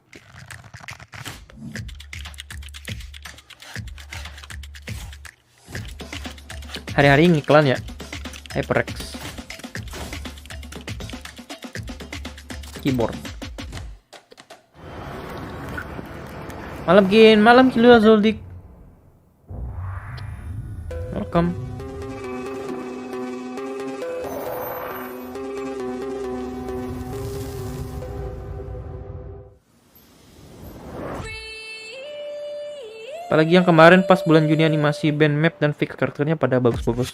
Hari-hari ngiklan ya. HyperX. Keyboard. Malam Kilua Zoldik. Welcome. Apalagi yang kemarin pas bulan Juni animasi band map dan fix karakternya pada bagus-bagus.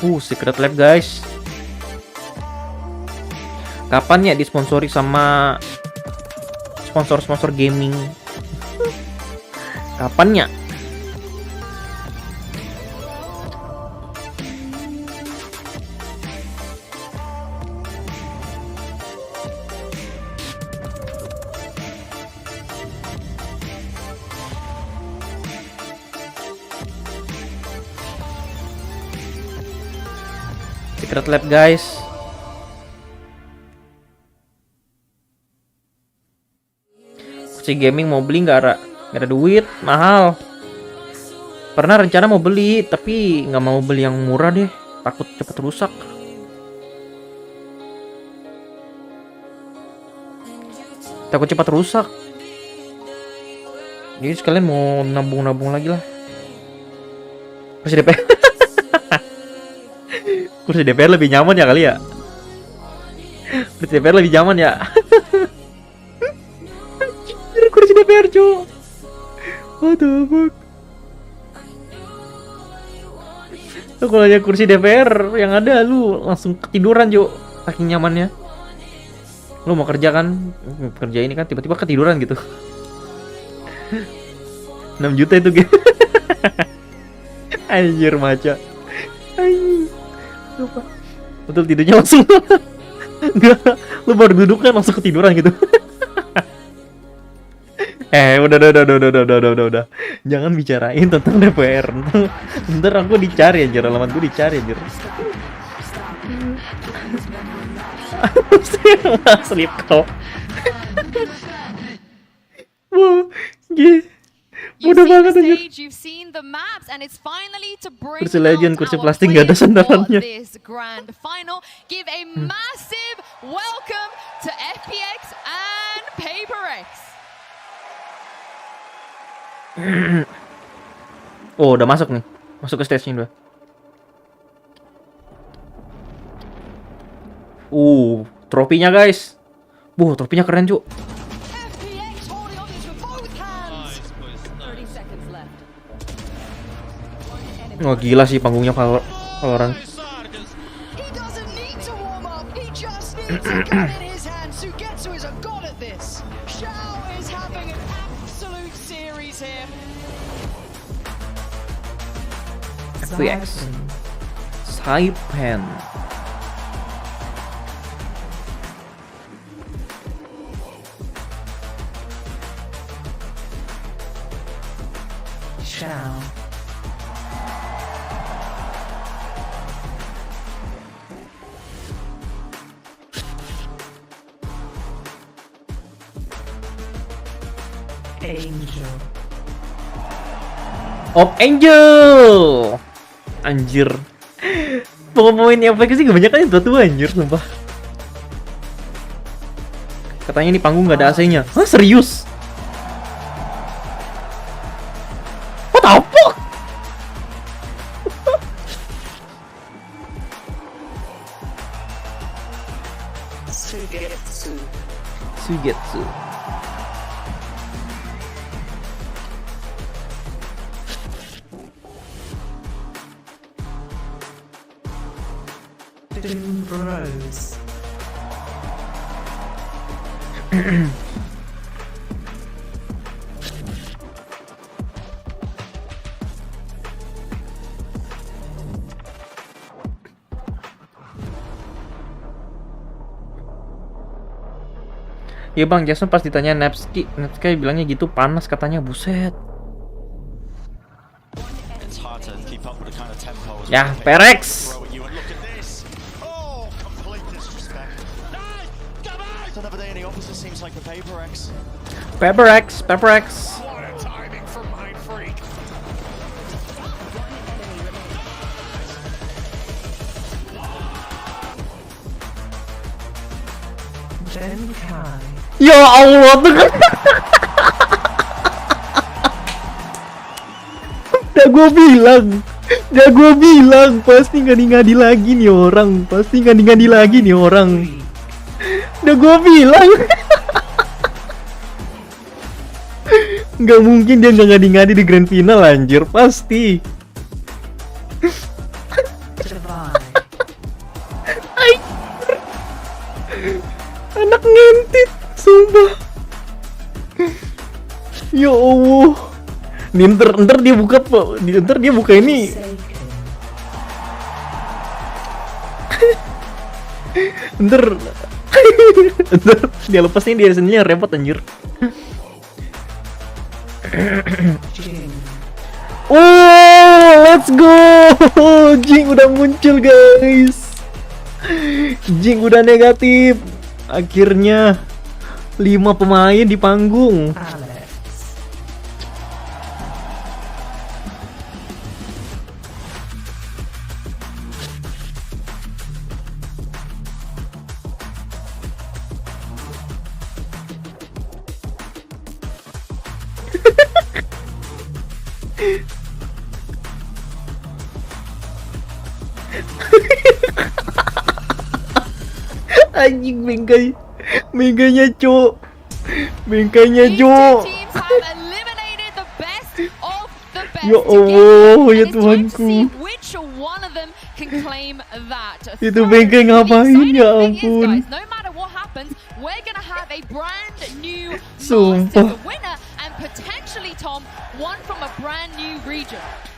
Secret Lab guys. Kapan ya disponsori sama sponsor gaming? Kapan ya? Secret Lab guys. Si gaming mau beli nggak ada duit, mahal. Pernah rencana mau beli tapi nggak mau beli yang murah deh, takut cepet rusak. Jadi sekalian mau nabung lagi lah. Kursi DPR. Kursi DPR lebih nyaman ya kali ya. Kursi DPR lebih nyaman ya. Kursi DPR cuy. What the fuck. Kalau aja kursi DPR yang ada lu langsung ketiduran cuy, saking nyamannya. Lu mau kerja kan, kerja ini kan tiba-tiba ketiduran gitu. 6 juta itu gitu. Anjir maca. Anjir. Betul tidurnya langsung. Enggak, lu baru duduk kan langsung ketiduran gitu. Udah. Jangan bicarain tentang DPR. Ntar aku dicari anjir, alamat gue dicari anjir. Sleep kok. You've Udah seen banget, the anjir. stage, you've seen the maps, and it's finally to bring Kursi legend, out kursi our plastik nggak ada players for sandarannya. this grand final. Give a massive welcome to FPX and PRX. Oh, udah masuk nih. Masuk ke stage-nya udah. Trofinya guys. Trofinya keren, Cuk. FPX holding on this with both hands. 30 seconds left. Oh, gila sih panggungnya Valorant. He doesn't need to warm up. He just needs a gun in his hand. Sugetsu is a god at this. Shao is having an absolute series here. FPX. Saipan. Shao. Angel. Angel. Anjir. Pemain FPX sih kebanyakan itu tua anjir, sumpah. Katanya di panggung nggak ada AC-nya. Hah, serius? What the fuck? Sugetsu. Rose. Ya Bang, Jason pas ditanya Nepsky bilangnya gitu panas katanya, buset. Ya, PRX. PRX. Ya Allah tuh kan. Udah gue bilang pasti ngadi-ngadi lagi nih orang. Udah gue bilang. Nggak mungkin dia nggak ngadi-ngadi di grand final anjir, pasti. Anak ngentit, sumpah. Ya Allah. Nih, ntar dia buka ini. ntar dia lepas nih, dia sendirinya repot anjir. Oh, let's go. Jing udah muncul guys. Jing udah negatif. Akhirnya 5 pemain di panggung. Anjing bengkainya cok. Ya Allah, ya Tuhanku. Itu bengkai ngapain, ya ampun. Sumpah.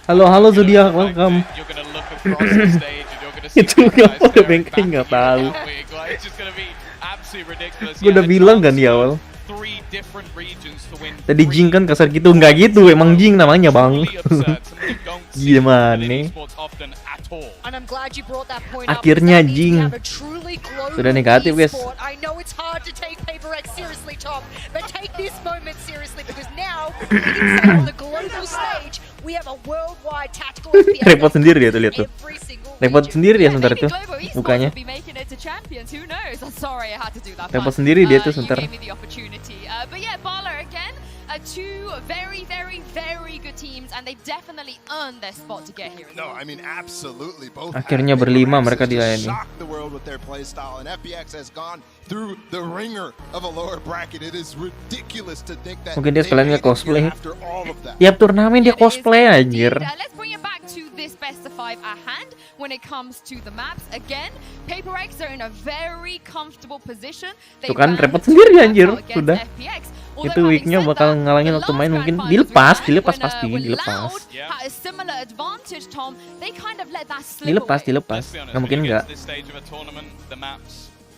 Halo Zodiac, welcome. Itu ngapa ada bengkai, nggak tahu. Gue udah bilang kan di awal. Tadi Jing kan kasar gitu, nggak gitu, emang Jing namanya bang. Gimana? all. And I'm glad you brought that point Akhirnya up. jing. Sudah negatif, guys. I know it's hard to take PRX seriously, Tom, but take this moment seriously because now we can say on the global stage we have a worldwide tactical FPS. Repot sendiri dia tuh, lihat tuh. Repot sendiri dia sebentar tuh mukanya. Repot sendiri dia tuh sebentar. But yeah, Bala again, two very, very, very good teams, and they definitely earned their spot to get here. No, I mean absolutely. Both akhirnya berlima mereka di layani. Shocked the world with their play style, and FPX has gone through the ringer of a lower bracket. It is ridiculous to think that. Mungkin dia sekalian nge-cosplay. Tiap turnamen dia cosplay anjir. Let's bring it back to this best of 5 at hand. When it comes to the maps, again, PRX are in a very comfortable position. Tuh kan repot sendiri anjir, sudah. Itu weaknya bakal ngalangin waktu main, mungkin dilepas pasti, dilepas. Dilepas, nggak mungkin nggak.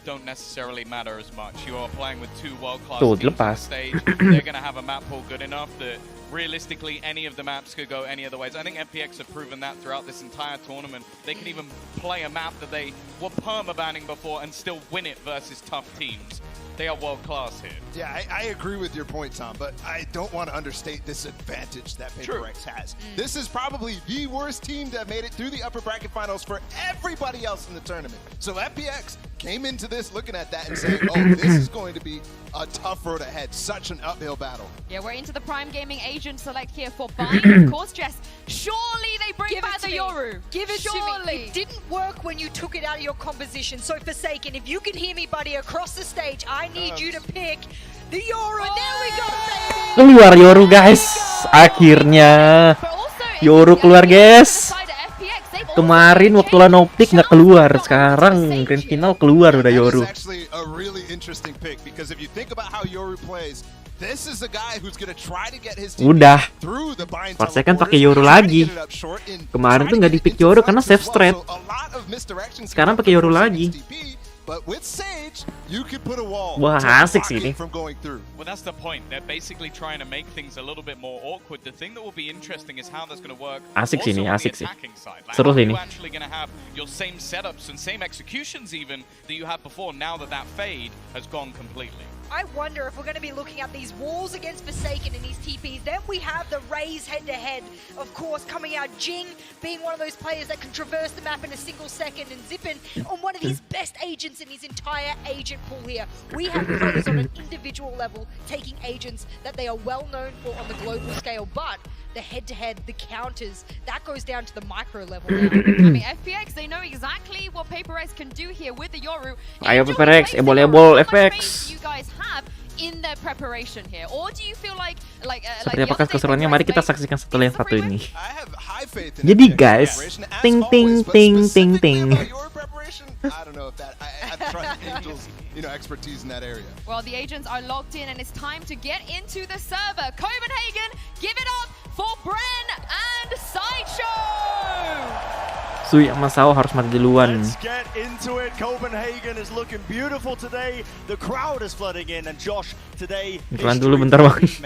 Don't necessarily matter as much. You are playing with two world-class teams on the stage. They're going to have a map pool good enough that realistically any of the maps could go any other ways. I think FPX have proven that throughout this entire tournament. They can even play a map that they were perma-banning before and still win it versus tough teams. They are world-class here. Yeah, I agree with your point, Tom, but I don't want to understate this advantage that PRX has. This is probably the worst team that made it through the upper bracket finals for everybody else in the tournament. So FPX came into this looking at that and saying, oh, this is going to be a tough road ahead, such an uphill battle. Yeah, we're into the Prime Gaming agent select here for bayy. Of course, Jess, surely they bring back the Yoru. Give it to me. It didn't work when you took it out of your composition. So Forsaken, if you can hear me, buddy, across the stage, I need you to pick the Yoru. And there we go, baby. Keluar Yoru, guys. Akhirnya Yoru keluar, guys. Kemarin waktu lawan Optic nggak keluar, sekarang grand final keluar udah Yoru. Udah. Forsaken pakai Yoru lagi. Kemarin tuh nggak di pick Yoru karena safe strat. Sekarang pakai Yoru lagi. Wah, asik sih ini. Well, that's the point. They're basically trying to make things a little bit more awkward. The thing that will be interesting is how that's going to work. Asik sih ini, asik sih. Like, seru sih ini. You're actually going to have your same setups and same executions even that you had before. Now that fade has gone completely. I wonder if we're going to be looking at these walls against Forsaken in these TPs. Then we have the Raze head-to-head, of course, coming out. Jing being one of those players that can traverse the map in a single second, and Zippin on one of his best agents in his entire agent pool here. We have players on an individual level taking agents that they are well known for on the global scale, but the head-to-head, the counters, that goes down to the micro level now. I mean, FPX, they know exactly what PRX can do here with the Yoru. Ayo PRX, ebol-ebol FPX. You guys have in their preparation here, or do you feel like seperti apakah keseruannya? Mari kita saksikan satu yang satu ini. Jadi guys, ting ting ting ting ting. I don't know if that. I trust Angel's, expertise in that area. Well, the agents are locked in, and it's time to get into the server. Copenhagen, give it up for Bren and Sideshow. Sui sama Sao harus mati duluan. Let's get into it. Copenhagen is looking beautiful today. The crowd is flooding in, and Josh, today iklan dulu bentar banget.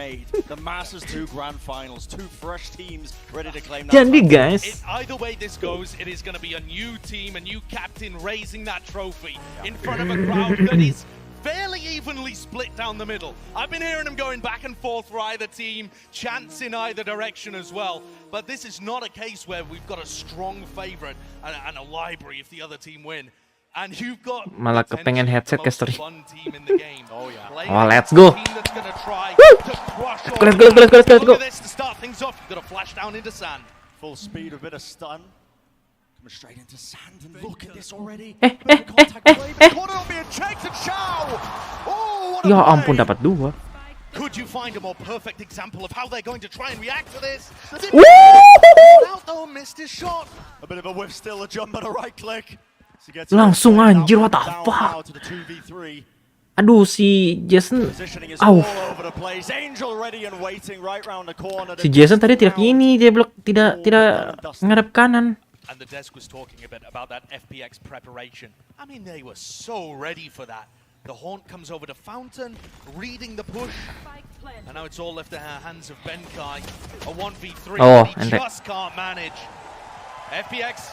The Masters 2 Grand Finals, two fresh teams ready to claim that. Jadi guys, either way this goes, it is going to be a new team, a new captain raising that trophy in front of a crowd that is fairly evenly split down the middle. I've been hearing them going back and forth for either team, chants in either direction as well. But this is not a case where we've got a strong favorite and a library if the other team win. And you've got malah kepengen headset caster. Oh, let's go. Let's go. To start things off, you've got a flash down into sand. Full speed, a bit of stun. Coming straight into sand, and look at this already. Ya ampun, dapat 2. Could you find a more perfect example of how they're going to try and react to this? Out though, missed his shot. A bit of a whiff still, a jump and a right click. Langsung anjir, what the fuck? Aduh, si Jason. Si Jason tadi tidak ini, dia blok tidak ngadap kanan. And the desk was talking a bit about that FPX preparation. I mean, they were so ready for that. The Haunt comes over to Fountain, reading the push. And now it's all left in the hands of Benkai. A 1v3, he just can't manage. FPX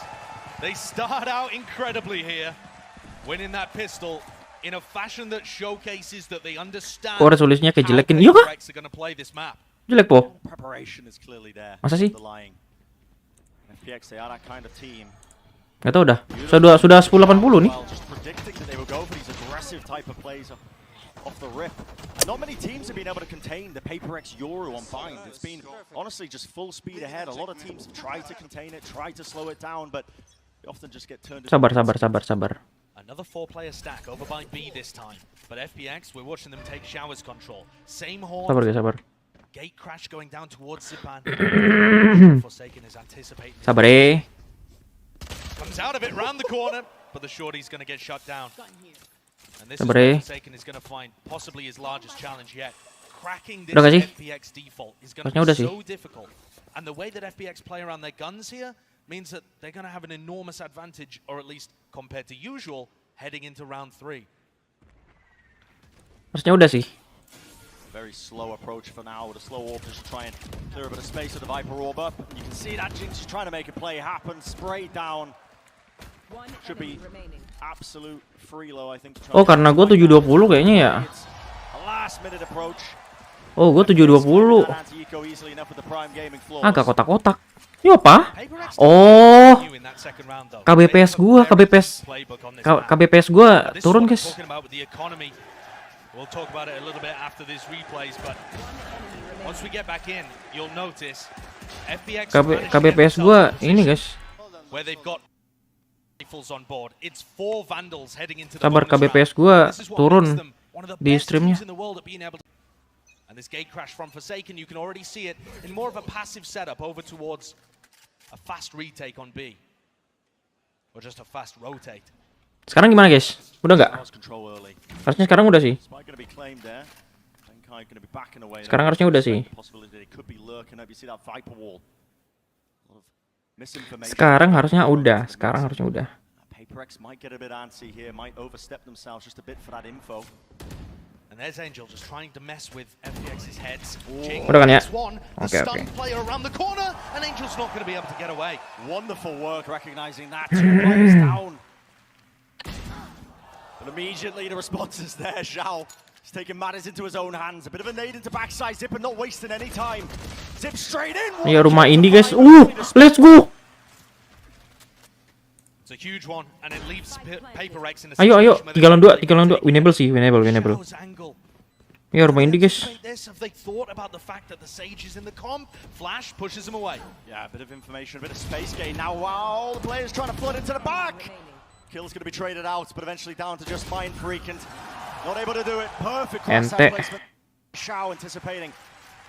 They start out incredibly here, winning that pistol in a fashion that showcases that they understand. Kok resolusinya kayak jelekin? Iya kah? Jelek po. Masa sih? Gak tau dah. Sudah 1080 nih. Off the rip. Not many teams have been able to contain the PRX Yoru on bind. It's been honestly just full speed ahead. A lot of teams have tried to contain it, tried to slow it down, but they often just get turned. Sabar. Another 4-player stack over by B this time, but FPX, we're watching them take showers control. Same horn. Sabar. Gate crash going down towards Zipan. Forsaken is anticipating. Sabar. Comes out of it round the corner, but the shorty's going to get shut down. And this Sabar. is what Forsaken is going to find possibly his largest challenge yet. Cracking this FPX default is going to be so difficult. And the way that FPX play around their guns here means that they're going to have an enormous advantage, or at least compared to usual, heading into round 3. Harusnya udah sih. Very slow approach for now with a slow orb just to try and clear a bit of space with the Viper orb up. You can see that Jinx is trying to make a play happen, spray down. Should be absolute free low, I think. Oh, karena gue 720 kayaknya ya. Oh, gue 720. Agak kotak-kotak. Ini apa? Oh, KBPS gua turun, guys. KBPS gua ini, guys. Sabar, KBPS gua turun di streamnya. And this gate crash from Forsaken, you can already see it in more of a passive setup over towards a fast retake on B. Or just a fast rotate. Sekarang gimana, guys? Udah nggak? Harusnya sekarang udah sih. Sekarang harusnya udah sih. Sekarang harusnya udah. PRX might get a bit antsy here, might overstep themselves just a bit for that info. And there's Angel just trying to mess with FPX's heads. Udah kan ya? Oke. Player around the corner, and Angel's not going to be able to get away. Wonderful work recognizing that. 2 players down. But immediately the response is there. Xiao is taking matters into his own hands. A bit of a nade into backside Zip and not wasting any time. Zip straight in. Ya rumah indie, guys. Let's go. It's a huge one, and it leaves PRX in a Ayo, 3 lawan 2, winnable sih, winnable. Ya rumah indie, guys. Have they thought about the fact that the Sage is in the comp? Flash pushes him away. Yeah, a bit of information, a bit of space gain. Now, wow, the player's trying to flood into the back. Kill's going to be traded out, but eventually down to just Mind Freak, and not able to do it. Perfect cross-side placement. Xiao anticipating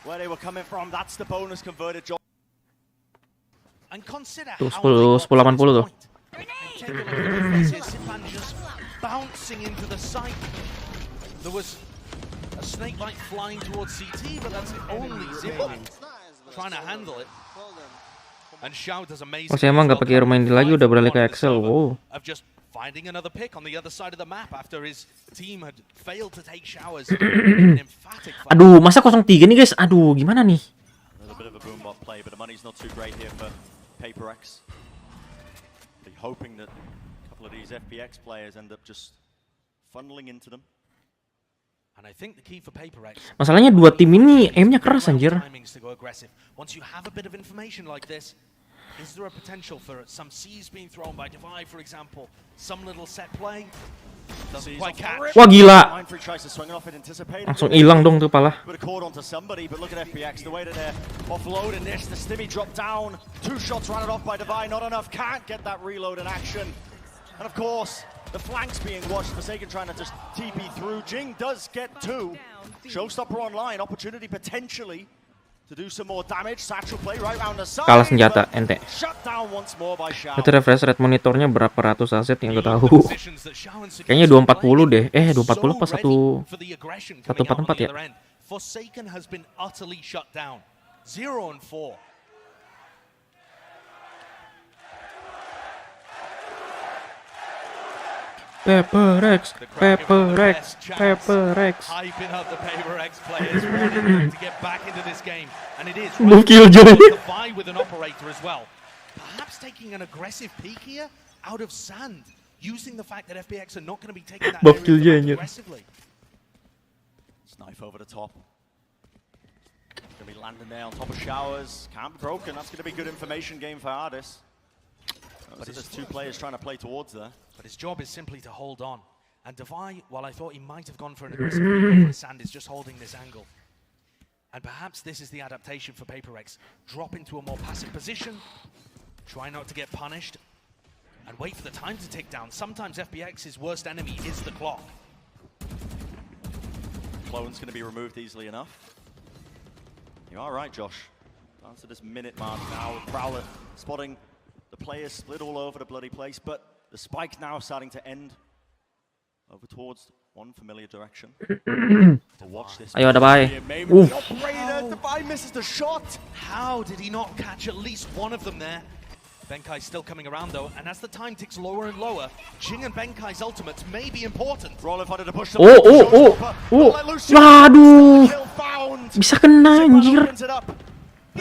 where they were coming from. That's the bonus converted job. And consider tuh 1080 tuh. Take a look at the faces. Zipan just bouncing into the site. There was a snake-like flying towards CT, but that's only Zipan trying to handle it. And Xiao does amazing. Saya emang nggak pakai rumah indie lagi, udah beralih ke Excel. Wow. Of just finding another pick on the other side of the map after his team had failed to take showers. Aduh, masa 0-3 nih, guys. Aduh, gimana nih? A little bit of a boombot play, but the money's not too great here for PRX. Hoping that a couple of these FPX players end up just funneling into them. And I think the key for PRX. Masalahnya dua tim ini aimnya keras, anjir. Once you have a bit of information like this, is there a potential for some C's being thrown by Divide, for example? Some little set play. Wah, gila. Langsung hilang dong tuh pala. And of course, the flanks being watched. Forsaken trying to just TP through. Jing does get 2. Showstopper online. Opportunity potentially to do some more damage. Satchel play right around the side. Kalah senjata, ente. Shut down once more by Xiao. Itu refresh rate monitornya berapa ratus aset yang gue tahu. Kayaknya 240 deh. 240 pas 144 ya. Forsaken has been utterly shut down. 0-4. PRX. Hyping up the PRX players, wanting them to get back into this game, and it is Killjoy with an operator as well. perhaps taking an aggressive peek here out of sand, using the fact that FPX are not going to be taking that area aggressively. Knife over the top. Going to be landing there on top of showers. Can't be broken. That's going to be good information game for Ardis. But there's two players trying to play towards there. But his job is simply to hold on. And Devy, while I thought he might have gone for an aggressive over the sand, is just holding this angle. And perhaps this is the adaptation for PRX. Drop into a more passive position. Try not to get punished. And wait for the time to tick down. Sometimes FPX's worst enemy is the clock. Clone's going to be removed easily enough. You are right, Josh. Down to this minute mark now with Prowler spotting the players split all over the bloody place, but the spike now starting to end over towards one familiar direction. Watch this. Ayo, Devy. Devy misses the shot. How did he not catch at least one of them there? Benkai's still coming around though, and as the time ticks lower and lower, Jing and Benkai's ultimates may be important. Waduh. Bisa kena anjir.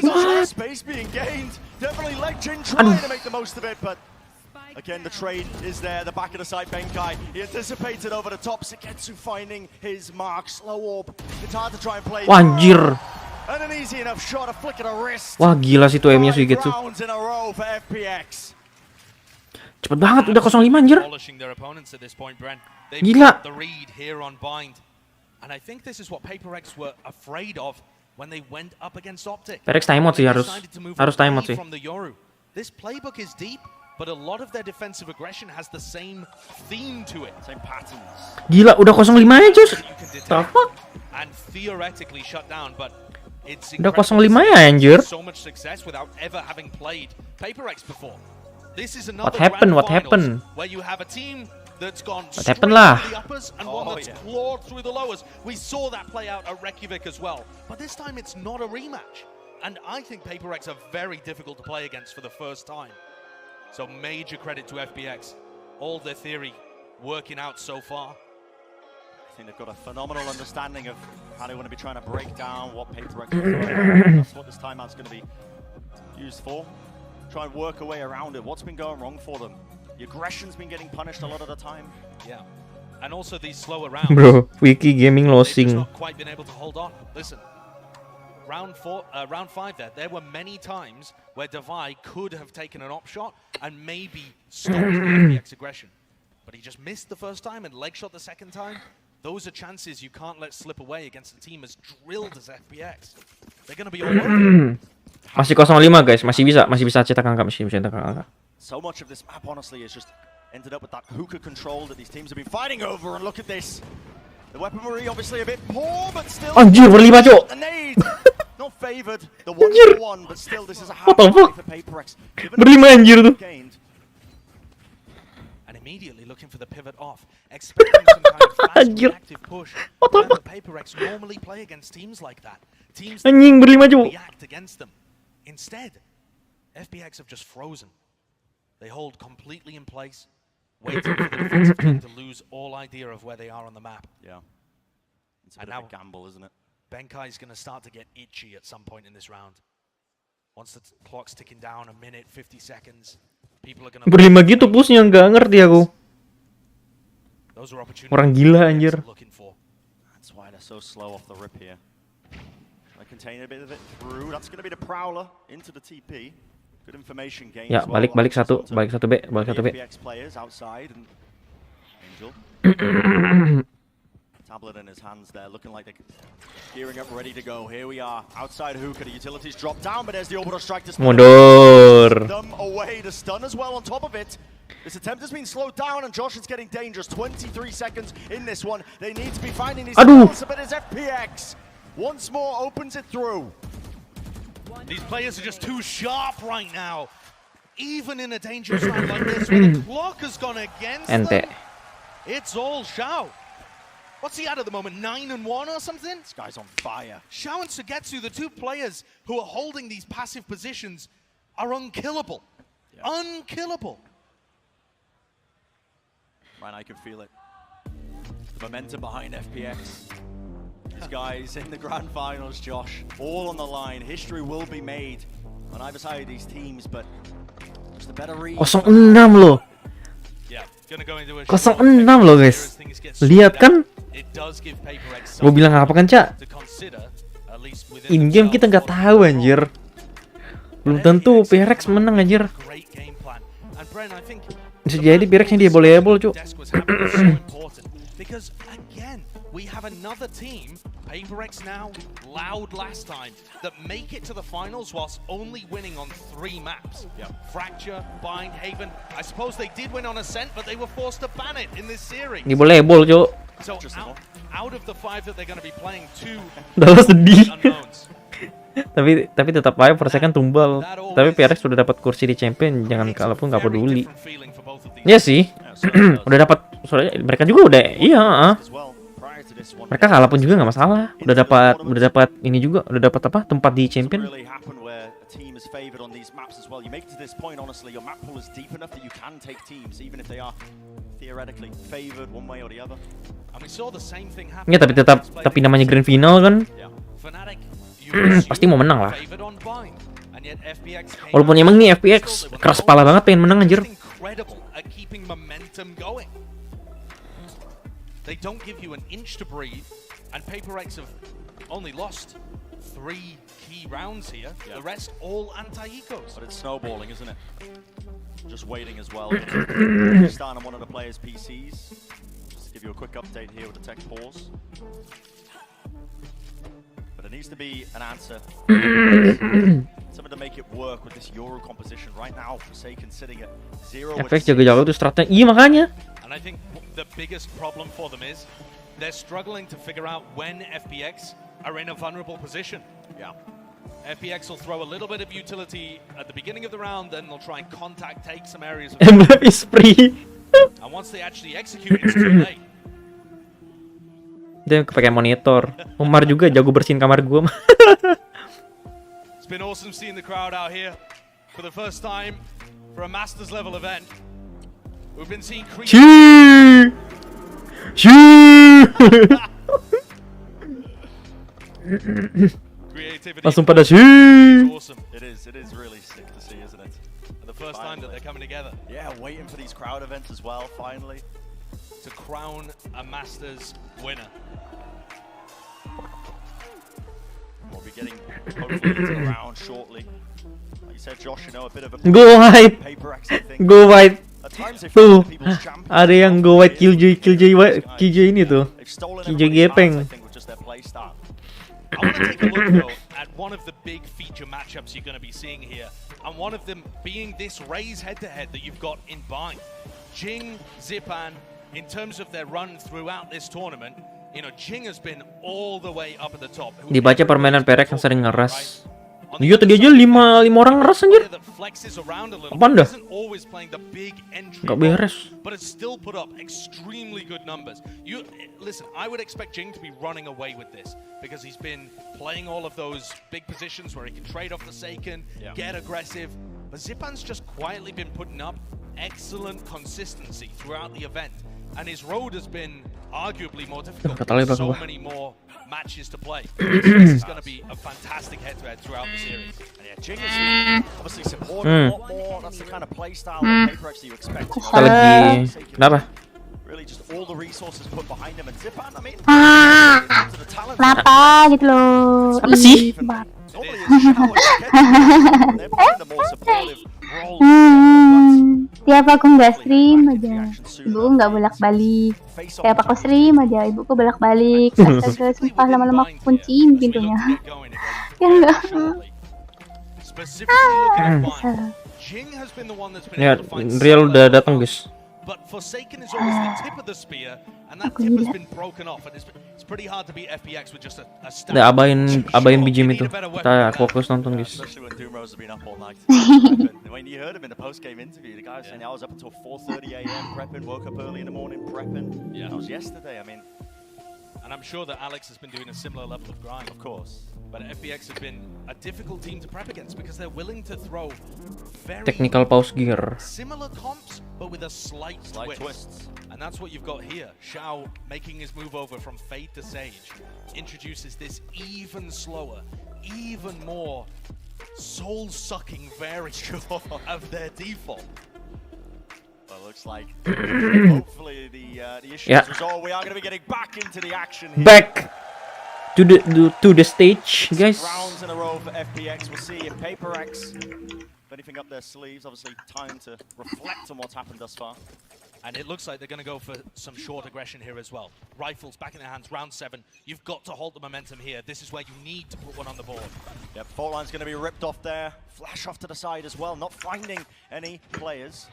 What? Space being gained. Definitely let Jing try to make the most of it, but again, the trade is there, the back of the side, Benkai. He anticipated over the top, Seketsu finding his mark, slow orb. It's hard to try and play. Wah, anjir. And an easy enough shot, a flick of the wrist. Wah, gila sih tuh aimnya Suigetsu. Cepet banget, udah 0-5 anjir. Gila. And I think this is what PRX were afraid of when they went up against Optic. PRX time out sih harus time out sih. This playbook is deep, but a lot of their defensive aggression has the same theme to it. Same patterns. Gila, udah 0-5 ya, Cus. Apa? And theoretically shut down, but it's udah 0-5 ya, anjir. So much success without ever having played PRX before. This is What happened? What happened? Where you have a team that's gone What happened lah? the uppers and one that's clawed through the lowers. We saw that play out at Reykjavik as well. But this time it's not a rematch. And I think PRX are very difficult to play against for the first time. So major credit to FPX. All their theory working out so far. I think they've got a phenomenal understanding of how they want to be trying to break down what PRX is doing. That's what this timeout's going to be used for. Try and work a way around it. What's been going wrong for them? The aggression's been getting punished a lot of the time. Yeah. And also these slower rounds. Bro, Wiki Gaming losing. Not quite been able to hold on. Listen. Round 5 there were many times where Devy could have taken an op shot and maybe stopped the FPX aggression. But he just missed the first time and leg shot the second time. Those are chances you can't let slip away against a team as drilled as FPX. They're going to be all over. Masih 0-5 guys, masih bisa cetak angka, masih bisa cetak angka. So much of this map honestly is just ended up with that hookah control that these teams have been fighting over, and look at this. The weaponry obviously a bit poor, but still. Anjir, berlima, Cok. The nade, not favored. The 1-1, but still this is a hard fight for PRX. Berlima anjir tuh. And immediately looking for the pivot off, expecting some kind of fast reactive push. Where the PRX normally play against teams like that. Teams that react against them. Instead, FPX have just frozen. They hold completely in place, waiting for the defensive team to lose all idea of where they are on the map. Yeah. It's a bit of a gamble, isn't it? Benkai's going to start to get itchy at some point in this round. Once the clock's ticking down, a minute, 50 seconds, people are going to... Berlima gitu pushnya, nggak ngerti aku. Orang gila anjir. That's why they're so slow off the rip here. I contain a bit of it through. That's going to be the Prowler into the TP. Good information gain. Ya, balik satu B, balik satu B. FPX players outside and Angel. Tablet in his hands there, looking like they're gearing up, ready to go. Here we are, outside hookah. The utilities drop down, but there's the orbital strike to mundur. Them away, the stun as well on top of it. This attempt has been slowed down, and Josh is getting dangerous. 23 seconds in this one. They need to be finding these balls, but it's FPX. Once more opens it through. These players are just too sharp right now. Even in a dangerous round like this, where the clock has gone against them, it's all Xiao. What's he at the moment, 9-1 or something? This guy's on fire. Xiao and Sugetsu, the two players who are holding these passive positions, are unkillable. Yeah. Unkillable. Man, I can feel it. The momentum behind FPX. These guys in the grand finals, Josh, all on the line. History will be made on either side of these teams, but 0-6 loh. 0-6 loh guys. Lihat kan? Gue bilang apa kan, Cak? In game kita nggak tahu anjir. Belum tentu PRX menang anjir. Bisa jadi PRX-nya dia boleh-boleh, Cuk. Because again, we have another team, PRX now, loud last time, that make it to the finals whilst only winning on 3 maps. Fracture, Bind, Haven. I suppose they did win on Ascent, but they were forced to ban it in this series. Ini boleh-boleh, Cuk. So out of the 5 that they're going to be playing, 2 udah sedih. tapi tetap aja persekan tumbal. Tapi PRX sudah dapat kursi di champion, jangan kalaupun nggak peduli. Iya sih. Udah dapat, mereka juga udah, iya. Mereka kalah pun juga nggak masalah. Udah dapat ini juga, udah dapat apa? Tempat di champion. Ya tapi namanya grand final kan. Pasti mau menang lah. Walaupun emang nih FPX keras kepala banget pengen menang anjir. They don't give you an inch to breathe, and PRX have only lost 3 key rounds here. The rest all anti-ecos. But it's snowballing, isn't it? Just waiting as well. Starting on one of the players' PCs. Just to give you a quick update here with the tech pause. But there needs to be an answer. Something to make it work with this Euro composition right now. Forsaken sitting at 0. FPX jaga-jaga tuh stratnya. Iya makanya. And I think the biggest problem for them is they're struggling to figure out when FPX are in a vulnerable position. FPX will throw a little bit of utility at the beginning of the round, then they'll try and take some areas of MLF is free. And once they actually execute, it's too late. Dia pakai monitor. Umar juga jago bersihin kamar gua. It's been awesome seeing the crowd out here for the first time for a Masters level event. We've been seeing langsung pada Awesome. It is really sick to see, isn't it? The first time that they're coming together. Yeah, waiting for these crowd events as well, finally. To crown a Masters winner. We'll be getting hopefully into the round shortly. Like you said, Josh, you know, a bit of a go white. PRX, I think. Go white. Tuh, ada yang go white killjoy ini tuh. Killjoy gepeng. I want to take a look though at one of the big feature matchups you're going to be seeing here, and one of them being this Raze head-to-head that you've got in Bind. Jing, Zipan, in terms of their run throughout this tournament, you know, Jing has been all the way up at the top. Dibaca permainan PRX yang sering ngeras. Iya tadi aja 5 orang ngeras anjir. Apaan dah? Gak beres. But it's still put up extremely good numbers. Listen, I would expect Jing to be running away with this because he's been playing all of those big positions where he can trade off the Seiken, get aggressive. But Zipan's just quietly been putting up excellent consistency throughout the event. And his road has been arguably more difficult. So many more matches to play. This is going to be a fantastic head-to-head throughout the series. And yeah, Jing is obviously supporting a lot more. That's the kind of play style that PRX you expect. Kenapa? Really just all the resources put behind him, and Zipan, I mean, kenapa gitu loh? Apa sih? Tiap aku nggak stream aja, ibu nggak bolak-balik. Tiap aku stream aja, ibuku bolak-balik. Astaga, sumpah lama-lama aku kunciin pintunya. Ya enggak. Ya, Real udah datang guys. But Forsaken is always the tip of the spear, and that tip has been broken off, and it's pretty hard to beat FPX with just a Udah abain BGM itu. Kita fokus nonton guys. Especially when Doomrose has been up all night. When you heard him in the post-game interview, the guy was saying I was up until 4:30 a.m. prepping, woke up early in the morning prepping. Yeah. That was yesterday. I mean, and I'm sure that Alex has been doing a similar level of grind. Of course. But FPX have been a difficult team to prep against because they're willing to throw very technical pause gear. Similar comps, but with a slight twist. And that's what you've got here. Xiao making his move over from Fade to Sage introduces this even slower, even more soul-sucking variant of their default. Well, looks like hopefully the issue is resolved. We are going to be getting back into the action here. Back to the stage, guys. Rounds in a row for FPX. We'll see if PRX anything up their sleeves. Obviously, time to reflect on what's happened thus far. And it looks like they're going to go for some short aggression here as well. Rifles back in their hands, round 7. You've got to hold the momentum here. This is where you need to put one on the board. Yep, fault line's going to be ripped off there. Flash off to the side as well, not finding any players.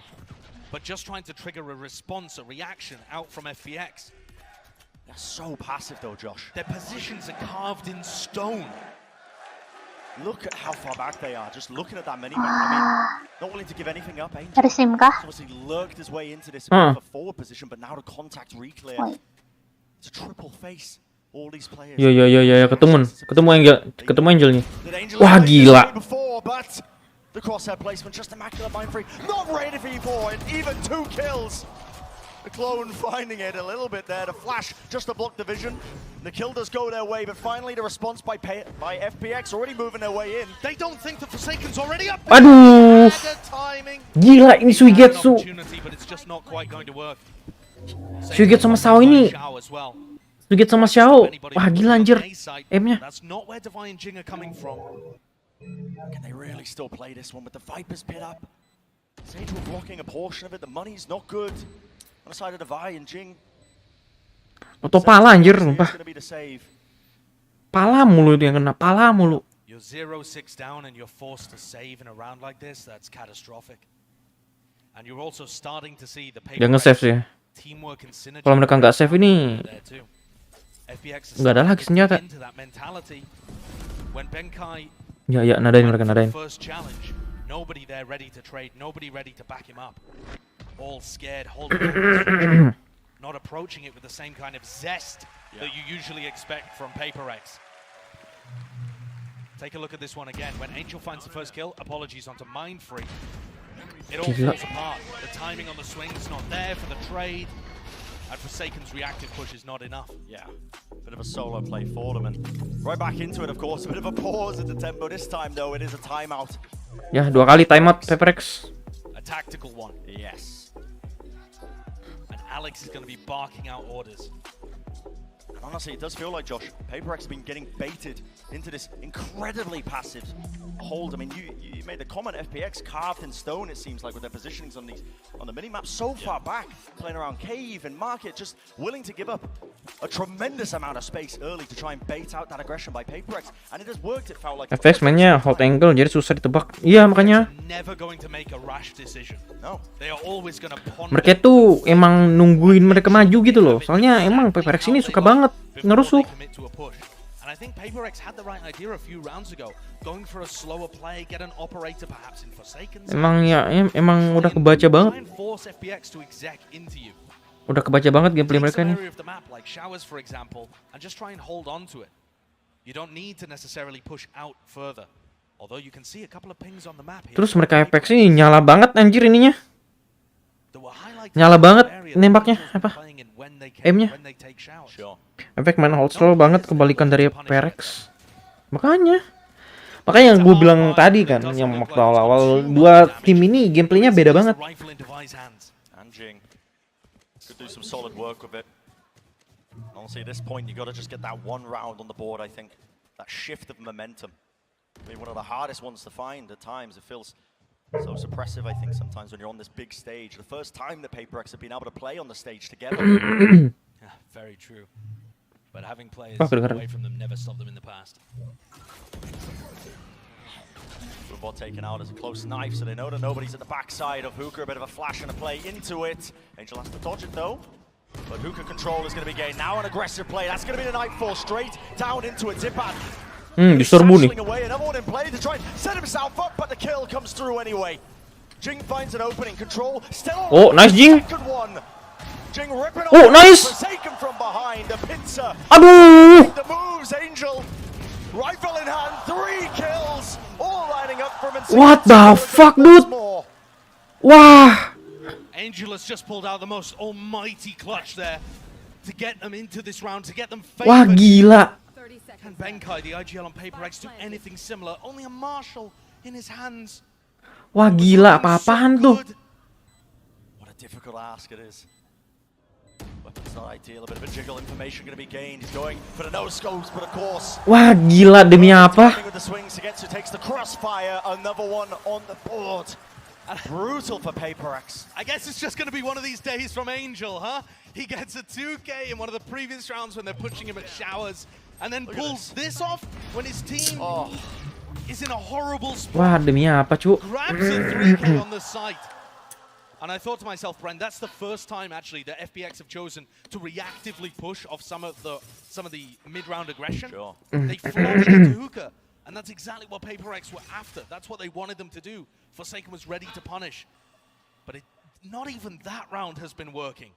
But just trying to trigger a response, a reaction out from FPX. They're so passive though, Josh. Their positions are carved in stone. Look at how far back they are, just looking at that minimap. I mean, not willing to give anything up, Angel. Ada SIM kah? Obviously lurked his way into this bit of a forward position, but now to contact reclear. It's a triple face. All these players. Ya, ketemu Angel nih. Wah, gila. But the crosshair placement just immaculate mind free. Not ready for E4 and even 2 kills. The clone finding it a little bit there. The flash just to block the vision. The kill does go their way, but finally the response by FPX already moving their way in. They don't think the Forsaken's already up. Aduh. Gila ini Suigetsu. Suigetsu sama Xiao ini. Suigetsu sama Xiao. Wah, gila anjir. Aimnya. That's not where Divine and Jing are coming from. Can they really still play this one with the Vipers pit up? Sage were blocking a portion of it. The money's not good. On the side of Divine and Jing. Atau pala anjir, sumpah. Pala mulu itu yang kena, pala mulu. You're 0-6 down and you're forced to save in a round like this. That's catastrophic. And you're also starting to see the Gak nge-save sih. Kalau mereka nggak save ini, nggak ada lagi senjata. Ya, nadain mereka, nadain. Nobody there ready to trade, nobody ready to back him up. All scared, holding not approaching it with the same kind of zest that you usually expect from PRX. Take a look at this one again. When Angel finds the first kill, apologies onto Mindfree. It all falls apart. The timing on the swing is not there for the trade. And Forsaken's reactive push is not enough. Yeah, bit of a solo play for them. And right back into it, of course. A bit of a pause at the tempo. This time, though, it is a timeout. Ya, 2 kali timeout PRX. A tactical one. Yes. And Alex is going to be barking out orders. And honestly, it does feel like, Josh, PRX has been getting baited into this incredibly passive hold. I mean, you made the comment, FPX carved in stone, it seems like, with their positionings on the minimap so far back, playing around cave and market, just willing to give up a tremendous amount of space early to try and bait out that aggression by PRX, and it has worked. It felt like FPX mainnya hot angle, jadi susah ditebak. Iya, makanya. Mereka tuh emang nungguin mereka maju gitu loh. Soalnya emang PRX ini suka banget ngerusuh. And I think PRX had the right idea a few rounds ago, going for a slower play, get an operator perhaps in Forsaken. Emang ya, emang udah kebaca banget. Udah kebaca banget gameplay mereka nih. Like showers, for example, and just try and hold on to it. You don't need to necessarily push out further. Although you can see a couple of pings on the map here. Terus mereka FPX ini nyala banget anjir ininya. Nyala banget nembaknya apa? Aimnya. Efek main hold slow banget, kebalikan dari PRX. Makanya yang gue bilang tadi kan, yang waktu awal-awal dua tim ini gameplaynya beda banget. Could do some solid work with it. Honestly, at this point, you got to just get that one round on the board, I think. That shift of momentum. I mean, one of the hardest ones to find at times. It feels so suppressive, I think, sometimes when you're on this big stage. The first time that PRX have been able to play on the stage together. Yeah, very true. But having players away from them never stopped them in the past. Football taken out as a close knife, so they know that nobody's at the backside of Hookah. A bit of a flash and a play into it. Angel has to dodge it though. But Hookah control is going to be gained. Now an aggressive play. That's going to be the Nightfall straight down into a Tipat. Diserbu nih. Another one in play to try and set himself up, but the kill comes through anyway. Jing finds an opening. Control still on. Oh, nice Jing. Jing ripping oh, nice. Forsaken from behind. The pincer. Aduh. The moves, Angel. Rifle in hand, 3 kills. All lining up from inside. What the fuck, dude? Wah. Angel has just pulled out the most almighty clutch there to get them into this round, to get them favored. Wah, gila. Can Benkai, the IGL on PRX, do anything similar? Only a Marshall in his hands. Wah gila, apa-apaan tuh? What a difficult ask it is. Weapon's not ideal, a bit of a jiggle information going to be gained. He's going for the no scopes, but of course. Wah gila, demi apa? With the swing, Sugetsu takes the crossfire, another one on the board. Brutal for PRX. I guess it's just going to be one of these days from Angel, huh? He gets a 2K in one of the previous rounds when they're pushing him at showers, and then pulls this off when his team is in a horrible spot. Wah demi apa, cu? Grabs a 3K on the site. And I thought to myself, Brent, that's the first time actually that FPX have chosen to reactively push off some of the mid-round aggression. Sure. They flooded into hookah, and that's exactly what PRX were after. That's what they wanted them to do. Forsaken was ready to punish, but not even that round has been working.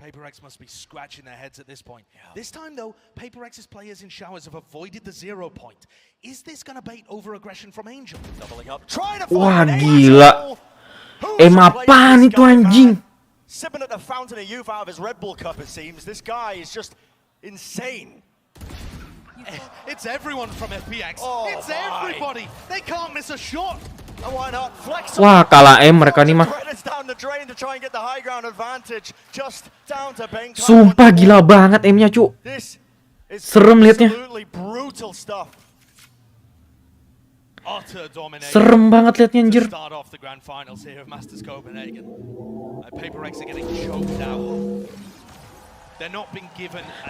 PRX must be scratching their heads at this point. Yeah. This time though, PRX's players in showers have avoided the 0 point. Is this gonna bait over aggression from Angel? Doubling up, trying to Wah find gila. Apaan itu anjing? Sipping at the fountain of youth out of his Red Bull cup, it seems. This guy is just insane. It's everyone from FPX. Oh it's everybody. They can't miss a shot. And why not flex? Wah kalah mereka nih mah. Sumpah gila banget M-nya, cu. Serem liatnya. Serem banget liatnya anjir.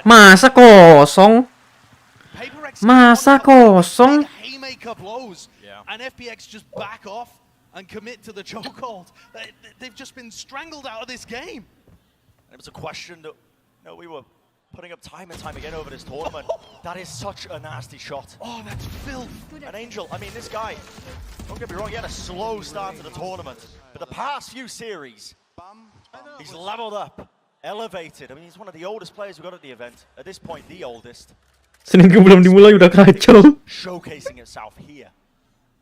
Masa kosong? Masa kosong? And FPX just back off and commit to the chokehold. They've just been strangled out of this game. It was a question that we were putting up time and time again over this tournament. That is such a nasty shot. Oh, that's filth. And Angel, I mean, this guy, don't get me wrong, he had a slow start to the tournament. But the past few series, he's leveled up, elevated. I mean, he's one of the oldest players we got at the event. At this point, the oldest. Seminggu belum dimulai udah kacau. Showcasing itself here.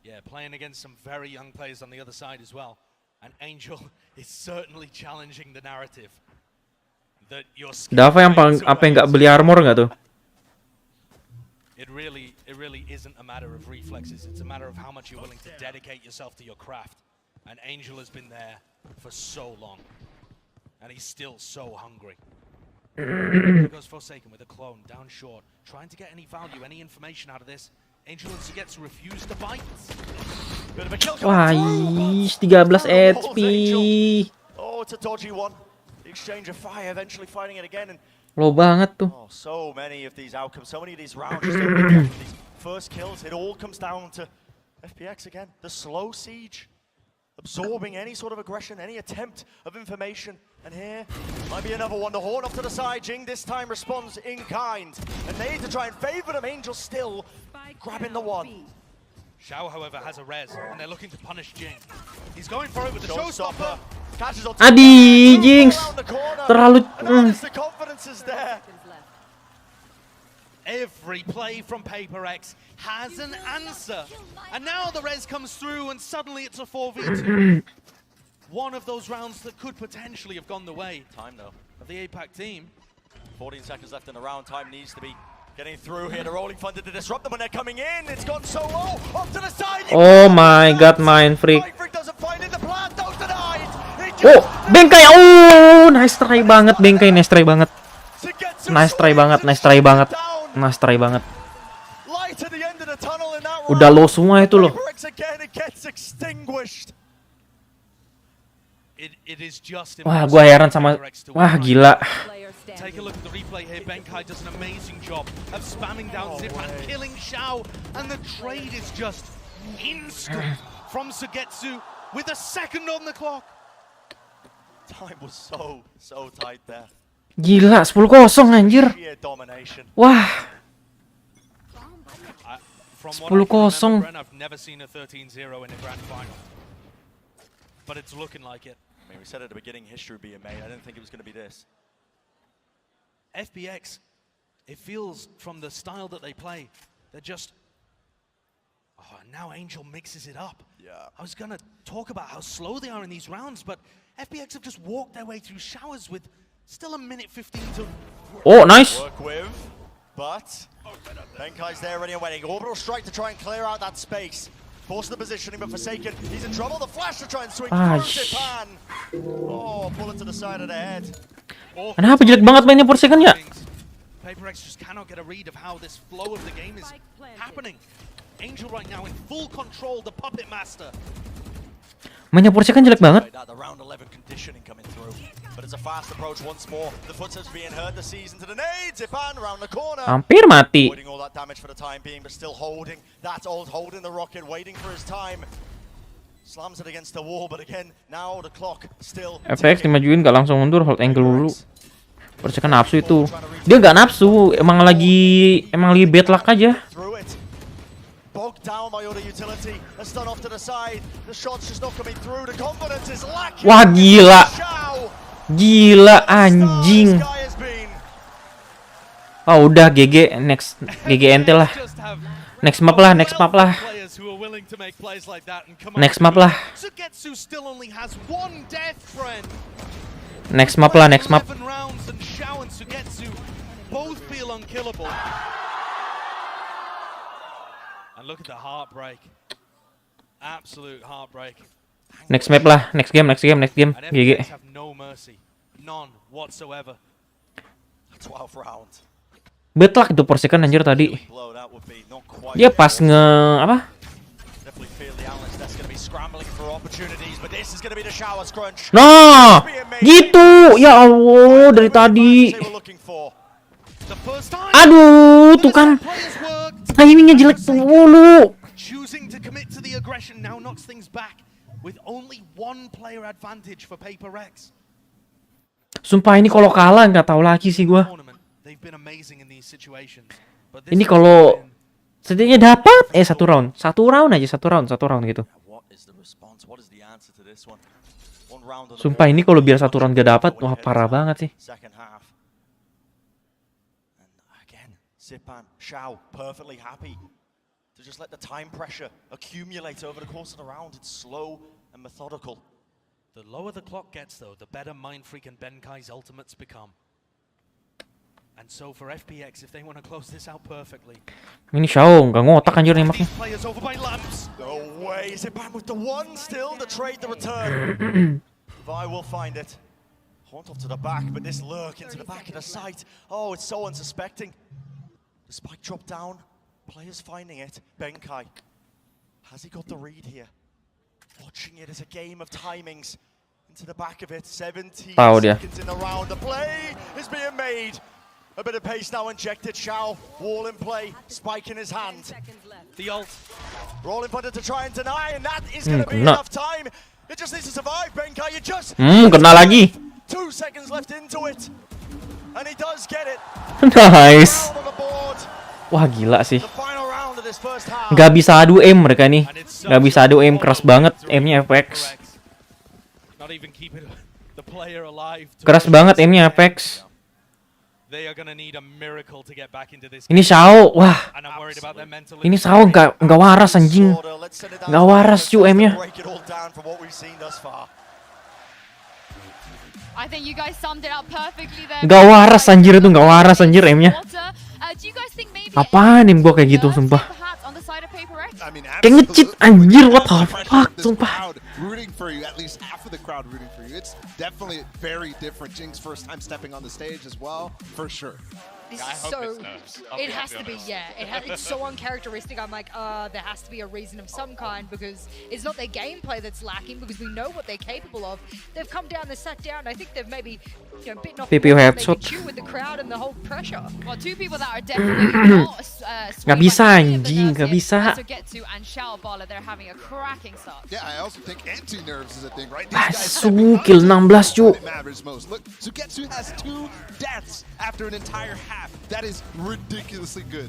Yeah, playing against some very young players on the other side as well. And Angel is certainly challenging the narrative. Dava yang paling apa yang nggak beli armor nggak tuh? It really isn't a matter of reflexes. It's a matter of how much you're willing to dedicate yourself to your craft. And Angel has been there for so long, and he's still so hungry. Here goes Forsaken with a clone down short, trying to get any value, any information out of this. Angel and Sugetsu refuse to bite. Wah, 13 HP. Oh, it's a dodgy one. The exchange of fire, eventually fighting it again. And low banget tuh. Oh, so many of these outcomes, so many of these rounds, just these first kills. It all comes down to FPX again. The slow siege, absorbing any sort of aggression, any attempt of information. And here might be another one. The horn off to the side. Jing this time responds in kind. And they need to try and favor them. Angel still grabbing the one. Shao, however, has a res, and they're looking to punish Jing. He's going for it with the showstopper. Adi, Jinx. Terlalu. The confidence is there. Every play from PRX has an answer. And now the res comes through, and suddenly it's a 4v2. One of those rounds that could potentially have gone the way of the APAC team. 14 seconds left in the round. Time needs to be getting through here. The rolling thunder to disrupt them when they're coming in. It's gone so low. Off to the side. Oh my god, Mind Freak. Doesn't find it. The plan goes denied. Oh, Bengkai. Oh, nice try banget Bengkai. Nice try banget. Nice try banget. Nice try banget. Nice try banget. Udah low semua itu loh. Wah, gua heran sama. Wah, gila. Take a look at the replay here. Benkai does an amazing job of spamming down Zip and killing Shao, and the trade is just instant from Sugetsu with a second on the clock. Time was so tight there. Gila, 10-0 anjir. Wah. 10-0. I've never seen a 13-0 in a grand final. But it's looking like it. I mean, we said at the beginning history being made. I didn't think it was going to be this. FPX, it feels from the style that they play, they're just... Oh, now Angel mixes it up. Yeah. I was going to talk about how slow they are in these rounds, but FPX have just walked their way through showers with still a minute 15 to... Oh, nice. Work with. But Benkai's there ready and waiting. Orbital strike to try and clear out that space. Force the positioning, but Forsaken, he's in trouble. The flash to try and swing through Zipan. Oh, bullet to the side of the head. Kenapa jelek banget mainnya Forsaken ya? PaperX just cannot get a read of how this flow of the game is happening. Angel right now in full control, the puppet master. Mainnya Forsaken jelek banget. The round 11 conditioning coming through. But it's a fast approach once more. The footsteps being heard, the season to the nade. Zipan around the corner. Hampir mati. Avoiding all that damage for the time being, but still holding that ult, holding the rocket, waiting for his time. Slams it against the wall, but again, now the clock still. FPX dimajuin gak langsung mundur, hold angle dulu. Forsaken nafsu itu. Dia gak nafsu, emang lagi bad luck aja. Bogged down by other utility. A stun off to the side. The shot's just not coming through. The confidence is lacking. Wah gila. Gila anjing. Oh udah GG next GG ente lah. Next map lah, next map lah. Next map lah. Next map lah, next map. And look at the heartbreak. Absolute heartbreak. Next map lah, next game. GG. Have no mercy. None whatsoever. 12 round. Betlak itu Forsaken anjir tadi. Dia pas apa? Nah, gitu. Ya Allah, dari tadi. Aduh, tuh kan. Timingnya jelek mulu. Choosing to commit to the aggression now knocks things back with only one player advantage for PaperX. Sumpah ini kalau kalah nggak tahu lagi sih gua. Ini kalau setidaknya dapat satu round gitu. Sumpah ini kalau biar satu round gak dapat, wah parah banget sih. Zipan, Xiao, perfectly happy to just let the time pressure accumulate over the course of the round. It's slow and methodical. The lower the clock gets, though, the better Mind Freak and Benkai's ultimates become. And so for FPX, if they want to close this out perfectly. Ini Xiao nggak ngotak anjir nembaknya. No way, Zipan with the one still to trade the return. Vi will find it. Haunt off to the back, but this lurk into the back of the site. Oh, it's so unsuspecting. The spike dropped down, players finding it. Benkai, has he got the read here? Watching it as a game of timings. Into the back of it, 17 seconds in the round. The play is being made. A bit of pace now injected. Xiao, wall in play, spike in his hand. The ult. Rolling punter to try and deny, and that is going to be enough time. It just needs to survive, Benkai. You just kena lagi. 2 seconds left into it. And he does get it. Nice. Wah gila sih. Gak bisa adu aim mereka nih. Gak bisa adu aim, keras banget aimnya FPX. Keras banget aimnya FPX. Ini Xiao, wah. Ini Xiao nggak waras anjing. Nggak waras cu aimnya. I think you guys summed it up perfectly there. Gak waras anjir itu, gak waras anjir aimnya. Apaan aim gua kayak gitu sumpah. Kayak nge-cheat anjir, what the fuck sumpah. Rooting for you, at least half of the crowd rooting for you. It's definitely very different. Jing's first time stepping on the stage as well, for sure. So it has to be, yeah. It's so uncharacteristic. I'm like, there has to be a reason of some kind because it's not their gameplay that's lacking because we know what they're capable of. They've come down, they sat down. I think they've maybe bitten off PPO headshot with the crowd and the whole pressure. Well, two people that are definitely not nggak bisa anjing, nggak bisa. And Xiao Bala, they're having a cracking start. Yeah, I also think anti-nerves is a thing, right? Asu, kill 16 cu. Look, Sugetsu has 2 deaths after an entire half. That is ridiculously good.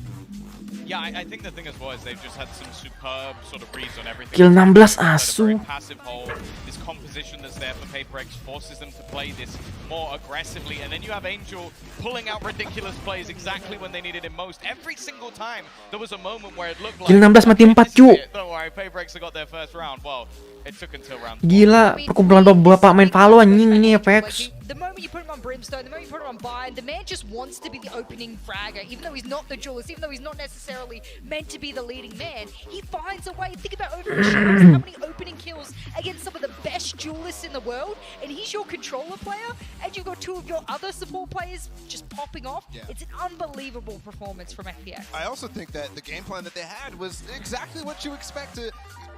Yeah, I think the thing as well is they've just had some superb sort of reads on everything. Kill 16 asu. Passive hold, this composition competition that's there for PRX forces them to play this more aggressively, and then you have Angel pulling out ridiculous plays exactly when they needed it most. Every single time there was a moment where it looked like 16 mati 4, cu. don't worry, PRX got their first round. Well, it took until round 4. Gila, perkumpulan bapak main Valo anjing ini FPX. The moment you put him on Brimstone, the moment you put him on Bayy, the man just wants to be the opening fragger, even though he's not the duelist, even though he's not necessarily meant to be the leading man. He finds a way. Think about opening shots, how many opening kills against some of the best duelists in the world, and he's your controller player, and you've got 2 of your other support players just popping off. Yeah. It's an unbelievable performance from FPX. I also think that the game plan that they had was exactly what you expect to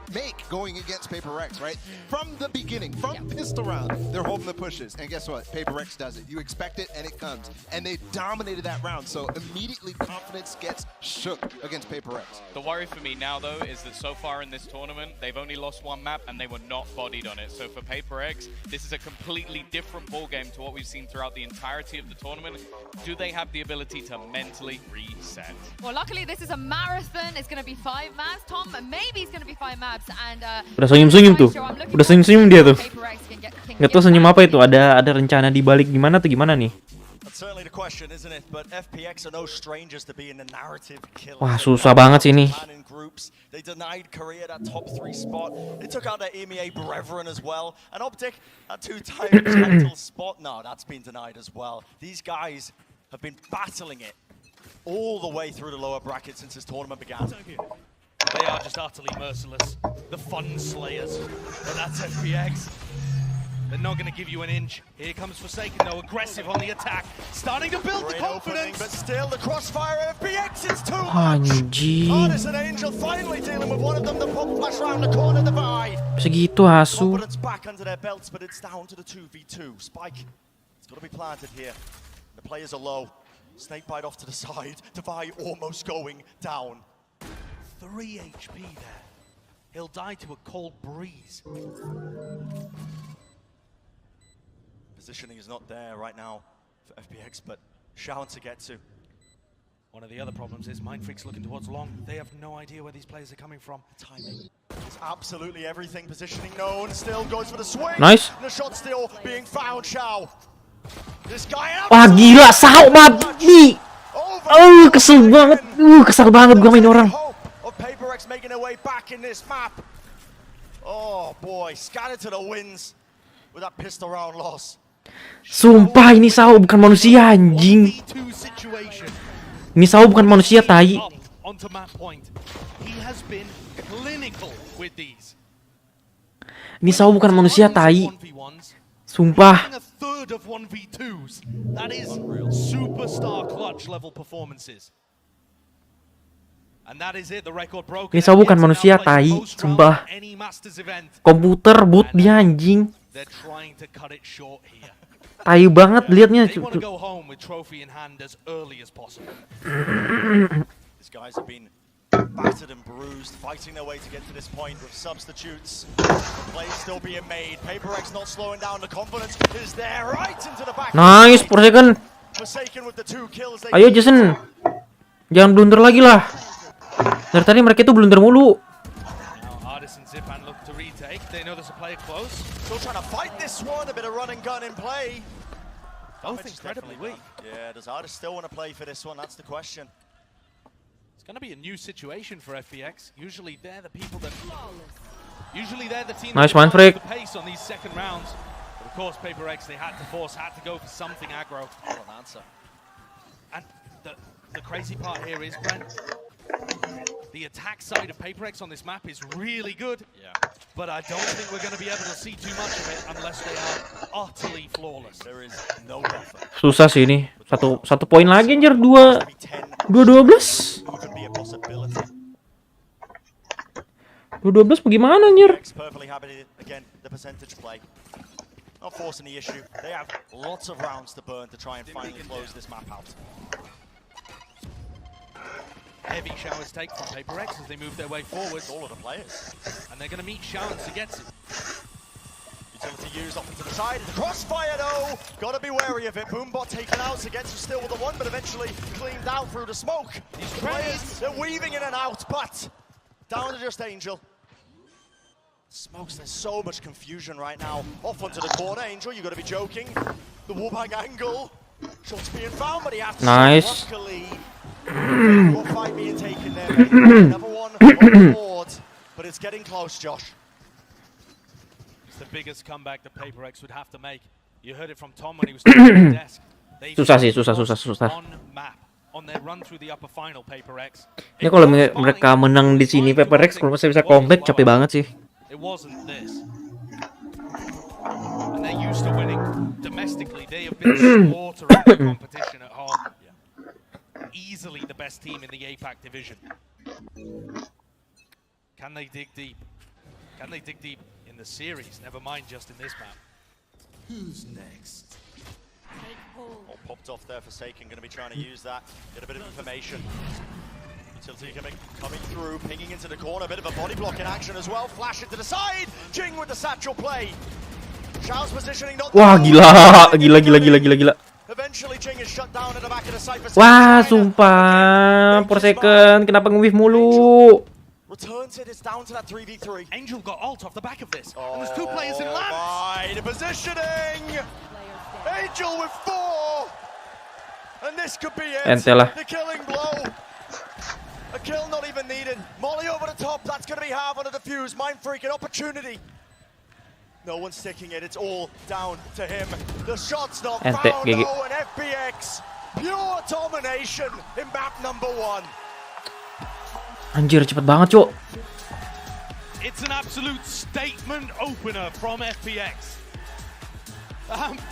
make going against PRX, right? From the beginning, from pistol round, they're holding the pushes, and guess what? PRX does it. You expect it, and it comes. And they dominated that round, so immediately confidence gets shook against PRX. The worry for me now, though, is that so far in this tournament, they've only lost 1 map, and they were not bodied on it. So for PRX, this is a completely different ballgame to what we've seen throughout the entirety of the tournament. Do they have the ability to mentally reset? Well, luckily, this is a marathon. It's going to be 5 maps. Tom, maybe it's going to be 5 maps. And, udah senyum-senyum tuh. Udah senyum-senyum dia tuh. Nggak tahu senyum apa itu. Ada rencana di balik gimana tuh, gimana nih? Wah, susah banget sih ini. They denied Korea that top 3 spot. They took out their EMEA brethren as well. And Optic, that 2-time title spot, no, that's been denied as well. These guys have been battling it all the way through the lower bracket since this tournament began. They are just utterly merciless. The fun slayers. But that's FPX. They're not going to give you an inch. Here comes Forsaken, though, aggressive on the attack. Starting to build the confidence. But still, the crossfire FPX, it's too much. Artis and Angel finally dealing with one of them. The pop flash round the corner, the Bayy. Segitu asu. Confidence back under their belts, but it's down to the 2v2. Spike, it's got to be planted here. The players are low. Snakebite off to the side. The Bayy almost going down. 3 HP there. He'll die to a cold breeze. Positioning is not there right now for FPX, but Shaun to get to. One of the other problems is Mindfreak's looking towards long. They have no idea where these players are coming from. Timing is absolutely everything. Positioning known, still goes for the swing. Nice. And the shot still being found, Shao. This guy. Wah, gila, Shao mati. Kesel banget. Kesel banget gua main orang. PRX making their way back in this map. Oh boy, scattered to the winds with that pistol round loss. Sumpah ini Shao bukan manusia anjing. Ini Shao bukan manusia tai. Onto map point. He has been clinical with these. Ini Shao bukan manusia tai. Sumpah. A third of 1v2s. That is superstar clutch level performances. Ini Shao bukan manusia tai, sumpah. Komputer boot dia anjing. Tai banget liatnya. These guys have been battered and bruised, fighting their way to get to this point with substitutes. Plays still being made. PRX not slowing down. The confidence is there, right into the back. Nice, Forsaken. Forsaken with the 2 kills. Ayo Jason, jangan blunder lagi lah. Dari tadi mereka itu blunder mulu. Artis and Zipan look to retake. They know there's a player close. Still trying to fight this one. A bit of run and gun in play. Both incredibly weak. Yeah, does Artis still want to play for this one? That's the question. It's going to be a new situation for FPX. Usually they're the people that. Usually they're the team nice that Mindfreak. The pace on these second rounds. But of course, PRX they had to go for something aggro. What an answer. And the crazy part here is, Brent, the attack side of PRX on this map is really good. Yeah. But I don't think we're going to be able to see too much of it unless they are utterly flawless. There is no buffer. Susah sih ini. Satu poin lagi anjir, 2-12. 2-12 bagaimana anjir? Perfectly happy again the percentage play. Not forcing the issue. They have lots of rounds to burn to try and finally close this map out. Heavy showers take from PRX as they move their way forward. All of the players. And they're going to meet Shaun to get to. Utility used off into the side. The crossfire though! Gotta be wary of it. Boombot taken out. Against still with the 1, but eventually cleaned out through the smoke. These players, they're weaving in and out, but down to just Angel. Smokes, there's so much confusion right now. Off onto the corner, Angel, you got to be joking. The wallbang angle. Shots being found, but he had to. Nice. Luckily, one fight being taken there. Another one on the board, but it's getting close, Josh. It's the biggest comeback the PRX would have to make. You heard it from Tom when he was talking at the desk. Susah sih, susah. On their run through the upper final, PRX. Ini kalau mereka menang di sini PRX, kalau saya bisa comeback capek banget sih. It wasn't this. And they're used to winning domestically. They have been slaughtering the competition at home. Easily the best team in the APAC division. Can they dig deep? Can they dig deep in the series? Never mind just in this map. Who's next? Oh, popped off there. Forsaken going to be trying to use that. Get a bit of information. Utility coming through, pinging into the corner. A bit of a body block in action as well. Flash it to the side. Jing with the satchel play. Shao's positioning not. Wah, gila. Eventually Jing is shut down at the back of the site. Wah, sumpah. Per second, kenapa nge-whiff mulu? Returns it, it's down to that 3v3. Angel got ult off the back of this. And there's two players in lamps. Right, the positioning. Angel with 4. And this could be it. The killing blow. A kill not even needed. Molly over the top, that's going to be half on the defuse. Mind freaking opportunity. No one's sticking it, it's all down to him. The shot's not found, no, and FPX. Pure domination in map number 1. Anjir, cepet banget, Cuk. It's an absolute statement opener from FPX.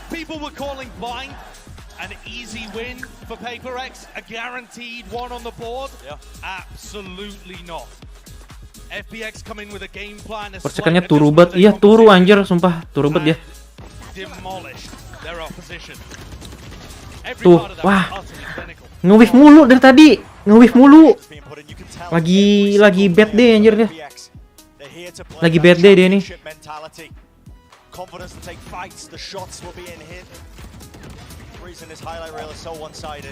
People were calling blind an easy win for PRX, a guaranteed one on the board. Absolutely not. FPX coming with a game plan. Persekannya turu banget. Iya, turu anjir, sumpah. Turu banget dia. Demolished their opposition. Tuh, wah. Nge-whiff mulu dari tadi. Nge-whiff mulu. Lagi bad day anjir dia. Lagi bad day dia nih.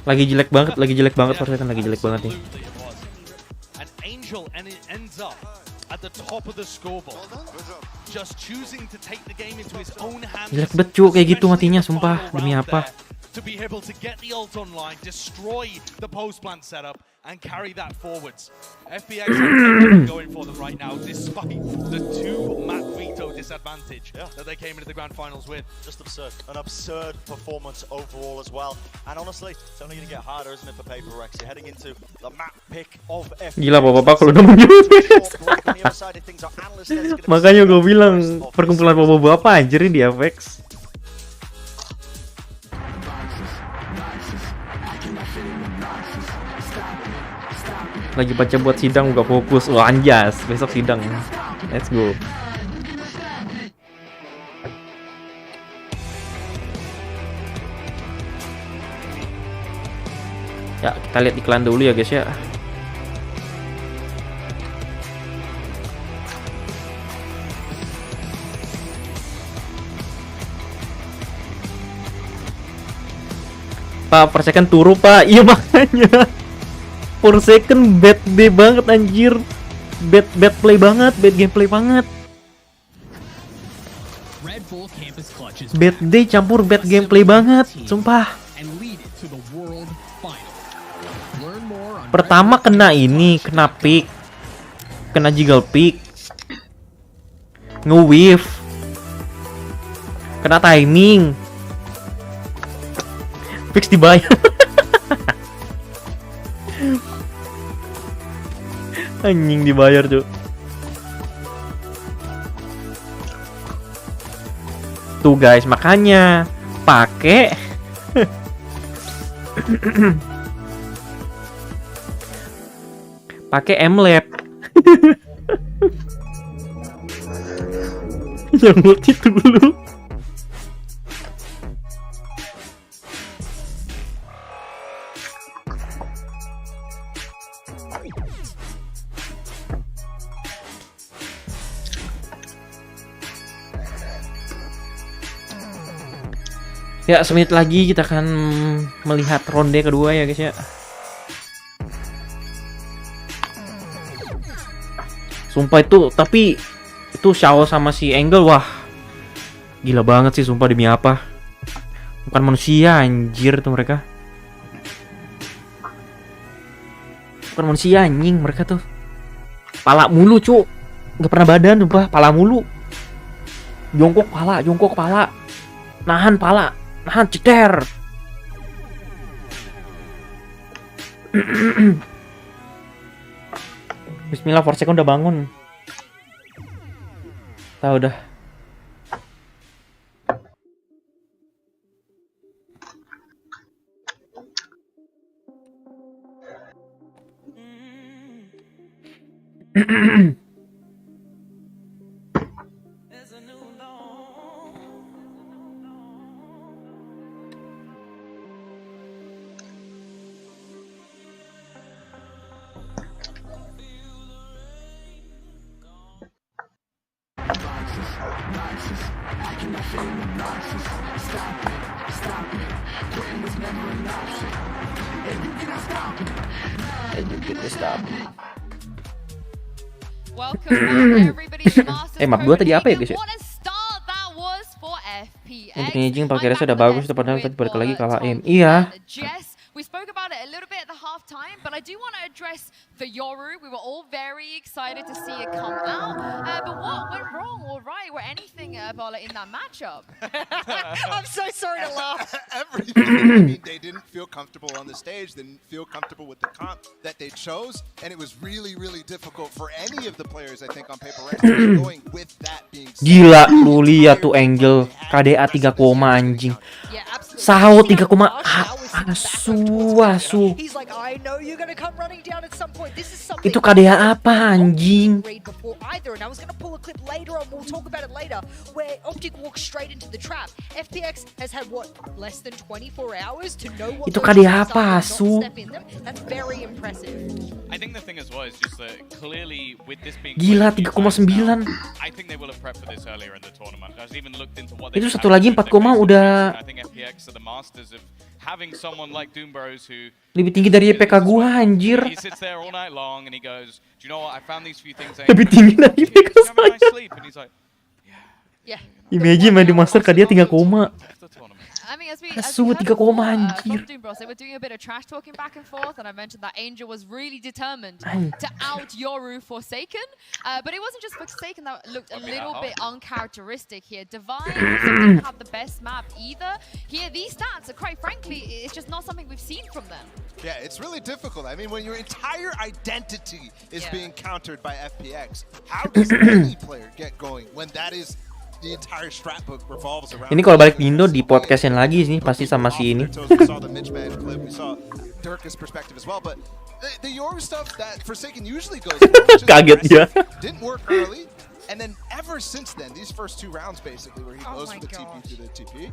Lagi jelek banget Persekan, lagi jelek banget nih. And Angel ends up at the top of the scoreboard. Just choosing to take the game into his own hands. Jelek banget, Cuk, kayak gitu matinya, sumpah. Demi apa? To be able to get the ult online, destroy the post plant setup, and carry that forwards. FPX are going for them right now, despite the 2 map veto disadvantage that they came into the grand finals with. Just absurd. An absurd performance overall as well. And honestly, it's only going to get harder, isn't it, for PRX? You're heading into the map pick of FPX. Gila, bapak-bapak kalau udah menyebut. Makanya gue bilang, perkumpulan bapak-bapak anjir di FX. Lagi baca buat sidang, gak fokus. Wah, anjas, besok sidang. Let's go. Ya, kita lihat iklan dulu ya guys ya. Pak, per second turu, Pak. Iya, makanya. Per second bad day banget anjir. Bad play banget, bad gameplay banget. Bad day campur bad gameplay banget, sumpah. Pertama kena ini, kena pick. Kena jiggle pick. Nge-whiff. Kena timing. Fix dibayar. Anjing dibayar, Cuk. Tuh guys, makanya pakai pakai M-Lab. Yang multi dulu. Ya, semenit lagi kita akan melihat ronde kedua ya guys ya. Sumpah itu, tapi Itu Xiao sama si Angle, wah gila banget sih sumpah, demi apa? Bukan manusia anjir tuh mereka. Bukan manusia anjing mereka tuh. Pala mulu cuk, nggak pernah badan sumpah, pala mulu. Jongkok pala, nahan pala, nahan ceter. Bismillah, Forseka udah bangun. Tahu dah. Map 2 tadi apa ya guys ya? Untuk ngijing pakai rasa udah bagus tuh, padahal tadi balik lagi kalah aim. Iya. We spoke about it a little bit at the halftime, but I do want to address the Yoru. We were all very excited to see it come out. But what went wrong or right or anything, Bala, in that matchup? I'm so sorry to laugh. Everything. I mean, they didn't feel comfortable on the stage. They didn't feel comfortable with the comp that they chose, and it was really, really difficult for any of the players, I think, on PRX going with that being. Gila, lu lihat tuh Angel KDA 3, anjing. Sao 3, asu. Itu KDA apa anjing? Itu KDA apa asu? Gila 3,9. Itu satu lagi 4, udah lebih tinggi dari IPK gua anjir. Lebih tinggi dari IPK saya. Imagine main di Master dia 3, I mean, as we Asu 3, anjir. They were doing a bit of trash talking back and forth, and I mentioned that Angel was really determined to out Yoru Forsaken, but it wasn't just Forsaken that looked a little bit uncharacteristic here. Divine didn't have the best map either. Here, these stats are quite frankly, it's just not something we've seen from them. Yeah, it's really difficult. I mean, when your entire identity is being countered by FPX, how does any player get going when that is the entire scrapbook revolves around? Ini kalau balik di Indo di podcastin lagi sih pasti sama si ini. Kaget dia. Didn't work early, and then ever since then, these first 2 rounds basically where he goes for the TP through the TP.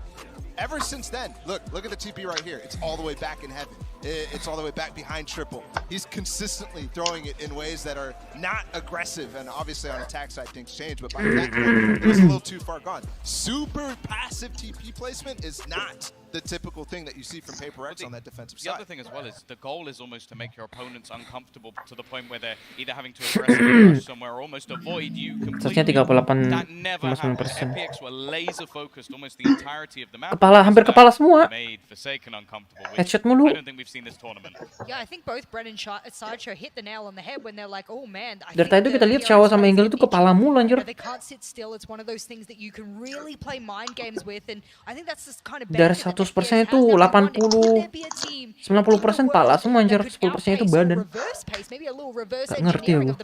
Ever since then, look at the TP right here. It's all the way back in heaven. It's all the way back behind triple. He's consistently throwing it in ways that are not aggressive, and obviously on attack side things change, but by that point, it was a little too far gone. Super passive TP placement is not the typical thing that you see from PRX on that defensive side. The other thing as well is the goal is almost to make your opponents uncomfortable to the point where they're either having to aggressively rush somewhere or almost avoid you completely. That never happened. FPX were laser focused almost the entirety of the map. Hampir kepala semua. Made Forsaken uncomfortable. Headshot mulu. I don't think we've seen this tournament. Yeah, I think both Bren and Sideshow hit the nail on the head when they're like, oh man. Dari tadi kita lihat Xiao sama Angle itu kepala mulu anjir. They can't sit still. It's one of those things that you can really play mind games with, and I think that's the kind of dari 100% itu 80, 90% pala semua anjir, 10% itu badan. Gak ngerti aku.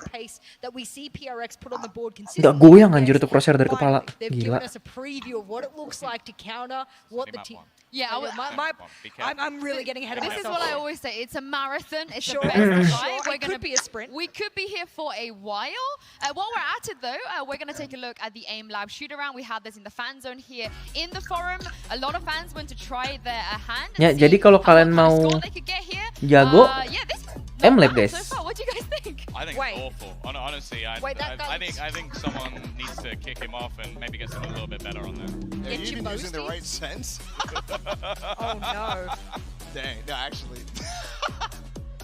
Gak goyang anjir itu crosshair dari kepala. Gila. Yeah, I'm really getting ahead of myself. This is what I always say. It's a marathon. It's a best fight. It could be a sprint. We could be here for a while. While we're at it, though, we're going to take a look at the AIM Lab shoot around. We had this in the fan zone here in the forum. A lot of fans went to try their hand. Ya, jadi kalau kalian mau jago, AIM Lab guys. So far, what do you guys think? I think it's awful. Honestly, I think someone needs to kick him off and maybe get someone a little bit better on that. Are you even using the right sense? Oh no. Dang, no, actually.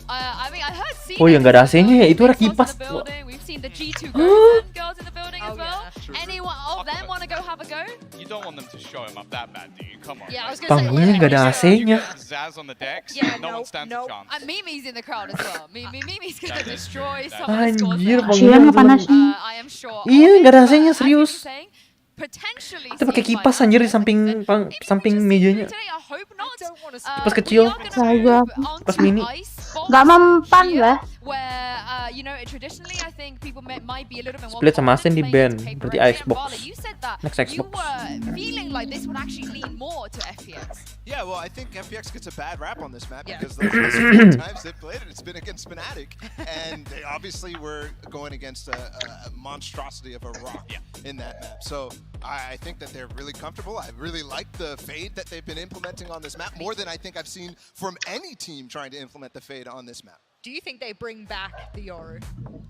I mean, I heard oh ya nggak ada AC-nya ya, itu ada kipas. We've seen the G2 girls in the building. as well. Anyone of them want to go have a go? You don't want them to show him up that bad, do you? Come on. Yeah, I was gonna say, Panggungnya nggak ada AC-nya. Zaz on the decks, Yeah, no one stands a chance. And Mimi's in the crowd as well. Mimi's gonna destroy some of the scores. Anjir, Cia nggak panas nih. I am sure. Iya, nggak ada AC-nya, serius. Potentially. Kita pakai kipas anjir di samping mejanya. Today, I hope not. Kipas kecil. Kipas mini. Gak mempan lah. Where you know, traditionally I think people might be a little bit more Split sama Asen di ban, berarti Xbox. You said that Next Xbox. you were feeling like this would actually lean more to FPX. Yeah, well, I think FPX gets a bad rap on this map because the last few times they've played it, it's been against Fnatic, and they obviously were going against a monstrosity of a rock in that map. So I think that they're really comfortable. I really like the fade that they've been implementing on this map, more than I think I've seen from any team trying to implement the fade on this map. Do you think they bring back the Yoru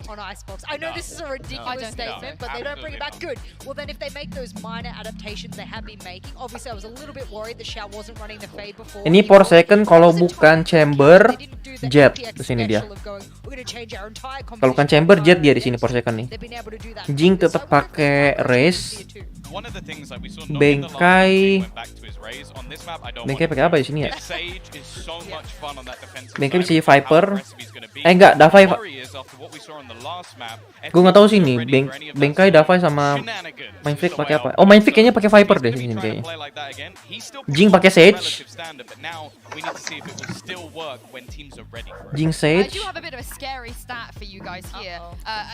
on Icebox? I know this is a ridiculous statement, but they don't bring it back. Good. Well, then if they make those minor adaptations they have been making, obviously I was a little bit worried that Xiao wasn't running the fade before. Ini for second kalau bukan chamber, Jet di sini dia. Kalau bukan chamber, Jet dia di sini for second nih. Jing tetap pakai race. Bengkai pakai apa di sini ya? Bengkai bisa jadi Viper. Enggak, Davai. Gue nggak tahu sih nih. Bengkai, Davai sama Mindfreak pakai apa? Oh, Mindfreak kayaknya pakai Viper deh sini kayaknya. Jing pakai Sage. Jing Sage. I do have a bit of a scary stat for you guys here.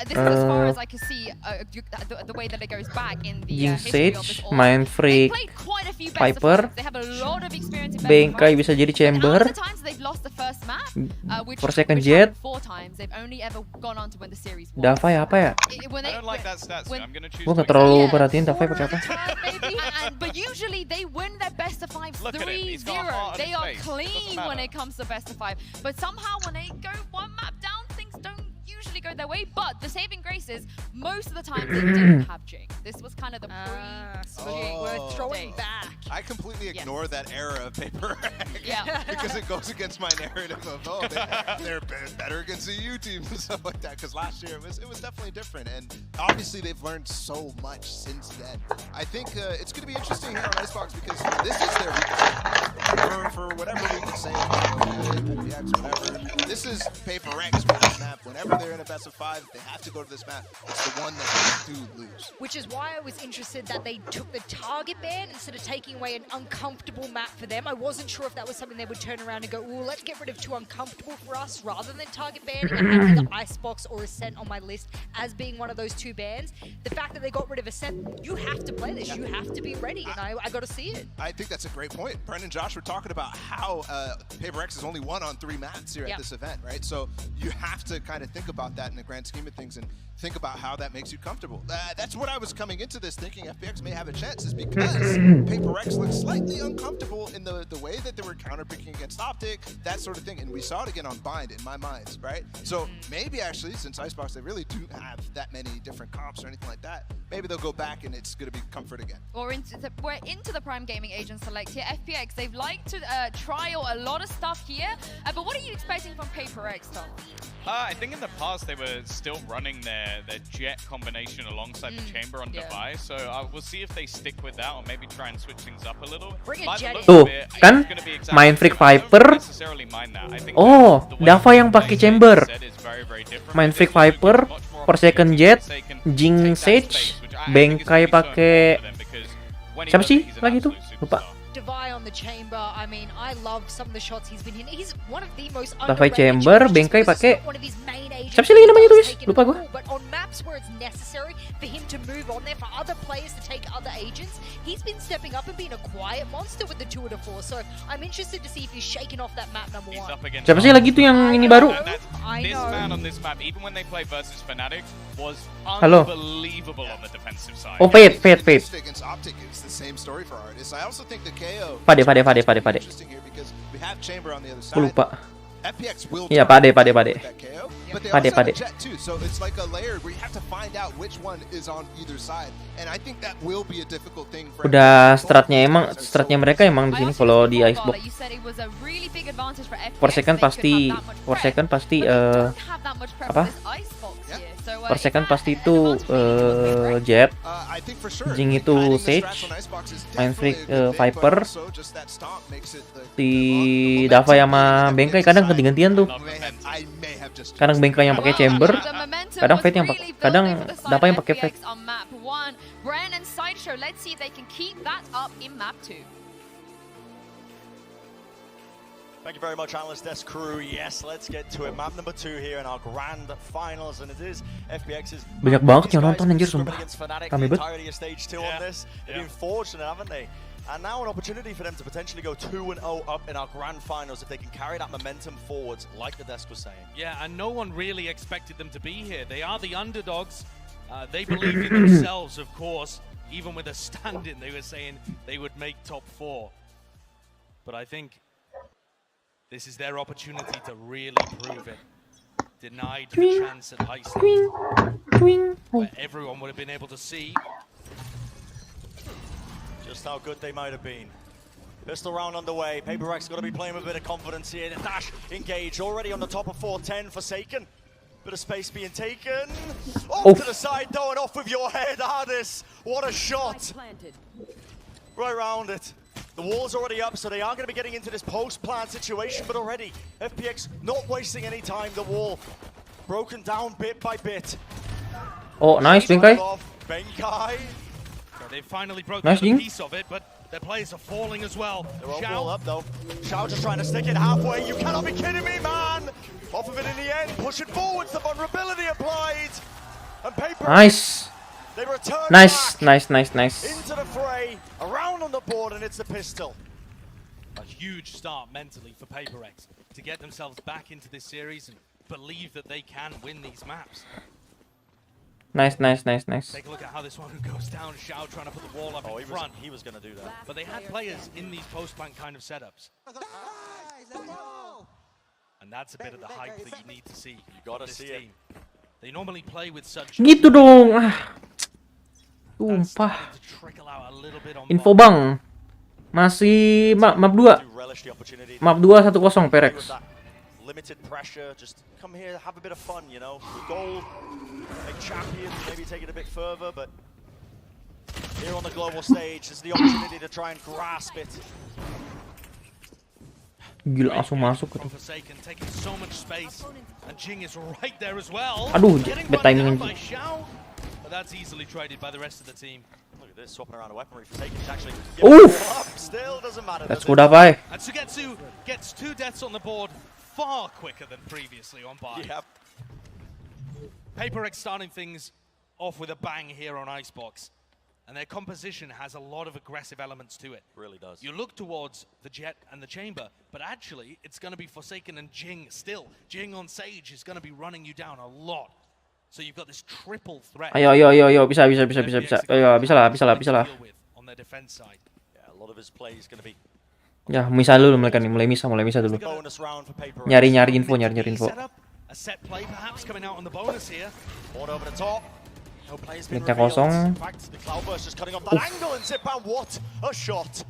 This is as far as I can see the way that it goes back in the Jing history of Sage, this all. Mindfreak, They played quite a few best of Viper. fives. They have a lot of experience in best of Bengkai fives. bisa jadi But chamber. out of the times they've lost the first map, which For second which Jet. happened 4 times, they've only ever gone on to win the series once. Davai apa ya? When they, I don't like that stat, so I'm gonna choose. Gue nggak terlalu perhatiin Davai pakai apa. but usually they win their best of 5 Look at him, he's got a 3-0. heart on They his are face. clean Doesn't when matter. it comes to best of 5. But somehow when they go one map down, things don't usually go their way. But the saving grace is most of the time they didn't have Jing. This was kind of the We're throwing back. I completely ignore that era of Paper Yeah. because it goes against my narrative of they're better against the EU teams and stuff like that. Because last year it was definitely different, and obviously they've learned so much since then. I think it's going to be interesting here on Icebox because this is their weakness. For whatever we can say, PX, whatever. This is Paper X for this map. Whenever they're in a best of 5, they have to go to this map. It's the one that they do lose. Which is why I was interested that they took the target ban instead of taking away an uncomfortable map for them. I wasn't sure if that was something they would turn around and go, ooh, let's get rid of too uncomfortable for us rather than target banning and have either Icebox or Ascent on my list as being one of those 2 bans. The fact that they got rid of Ascent, you have to play this. You have to be ready, and I got to see it. I think that's a great point. Brendan and Josh were talking about how Paper X is only 1 on 3 maps here at this event, right? So you have to kind of think about that in the grand scheme of things and think about how that makes you comfortable. That's what I was coming into this thinking FPX may have a chance, is because Paper X looked slightly uncomfortable in the way that they were counterpicking against Optic, that sort of thing. And we saw it again on Bind in my mind, right? So maybe actually, since Icebox, they really do have that many different comps or anything like that, maybe they'll go back and it's going to be comfort again. We're into the Prime Gaming Agent Select here. FPX, they've liked to trial a lot of stuff here. But what are you expecting from Paper X, Tom? I think in the past they were still running their Jet combination alongside the Chamber on device, so we'll see if they stick with that or maybe try and switch things up a little. Tuh, kan Mindfreak Viper. Oh, Dava yang pakai Chamber. Mindfreak Viper, per second Jet, Jing Sage, Bengkai pakai siapa sih lagi tuh? Lupa. Davai on the chamber. I mean, I love some of the shots he's been hitting. He's one of the most Davai chamber, Bengkai pakai one of his main agents. siapa sih lagi namanya tulis? Lupa gua. But on maps where it's necessary for him to move on there, for other players to take other agents, he's been stepping up and being a quiet monster with the 2 to 4. So I'm interested to see if he's shaking off that map number 1. Siapa sih lagi tuh yang ini baru? This man on this map, even when they play versus Fnatic, was Halo. unbelievable on the defensive side. Oh, Fade. Against Optic is the same story for Artis. I also think the KO Pade. interesting here because we have Chamber on the other side. Lupa. FPX will Iya, try Pade. that KO, but they also have a Jet too, so it's like a layer where you have to find out which one is on either side, and I think that will be a difficult thing for. Udah stratnya mereka emang di sini kalau di Icebox. For second pasti apa? per second pasti itu Jet, Jing itu Sage, main Freak Viper, si Dava sama Bengkai kadang ganti-gantian tuh. Kadang Bengkai yang pakai Chamber, kadang Fate yang pakai, kadang Dava yang pakai Fate. Thank you very much, Analyst Desk crew. Yes, let's get to it. Map number 2 here in our grand finals, and it is FPX's. Banyak banget yang nonton anjir, sumpah. Rame banget. Stage 2 on this. They've been fortunate, haven't they? And now an opportunity for them to potentially go 2-0 up in our grand finals if they can carry that momentum forwards, like the desk was saying. Yeah, and no one really expected them to be here. They are the underdogs. They believe in themselves, of course. Even with a stand-in, they were saying they would make top 4. But I think this is their opportunity to really prove it. Denied the chance at Iceland, where everyone would have been able to see just how good they might have been. Pistol round underway. PRX got to be playing with a bit of confidence here. The dash engaged already on the top of 410. Forsaken. Bit of space being taken. Oh, to the side though, and off with your head, Hardis. What a shot. Right round it. The wall's already up, so they are going to be getting into this post-plant situation, but already FPX not wasting any time. The wall broken down bit by bit. Oh, nice, Bengkai. Bengkai. So they finally broke a piece of it, but their players are falling as well. They're all up though. Xiao just trying to stick it halfway. You cannot be kidding me, man! Off of it in the end, push it forwards. The vulnerability applied. And paper. Nice. They return Nice. into the fray, around on the board, and it's the pistol. A huge start mentally for PRX to get themselves back into this series and believe that they can win these maps. Nice. Take a look at how this one goes down. Xiao trying to put the wall up in front. He was going to do that. But they had players in these post-plant kind of setups. And that's a bit of the hype that you need to see. You got to see it. They normally play with such. Gitu dong. Sumpah. Info bang. Masih map 2. Map 2 1-0 PRX. Limited pressure, just come here, have a bit of fun, you know. The goal, make champions, maybe take it a bit further, but here on the global stage is the opportunity to try and grasp it. Gila, langsung masuk ke tuh. So much space, and Jing is right there as well. Aduh, bad timing anjing. But that's easily traded by the rest of the team. Look at this, swapping around a weaponry. Forsaken's actually still doesn't matter. Let's go, Davai. And Sugetsu gets 2 deaths on the board far quicker than previously on Bayy. Yep. PRX starting things off with a bang here on Icebox. And their composition has a lot of aggressive elements to it. Really does. You look towards the Jet and the Chamber, but actually it's going to be Forsaken and Jing still. Jing on Sage is going to be running you down a lot. So you've got this triple threat. Ayo, bisa. Ayo, bisa lah. On their defense side. Yeah, a lot of his play is going to be. Ya, misal dulu mereka nih, mulai misa dulu. Nyari info. A set play perhaps coming out on the bonus here. Over the top. Midnya kosong. What a shot.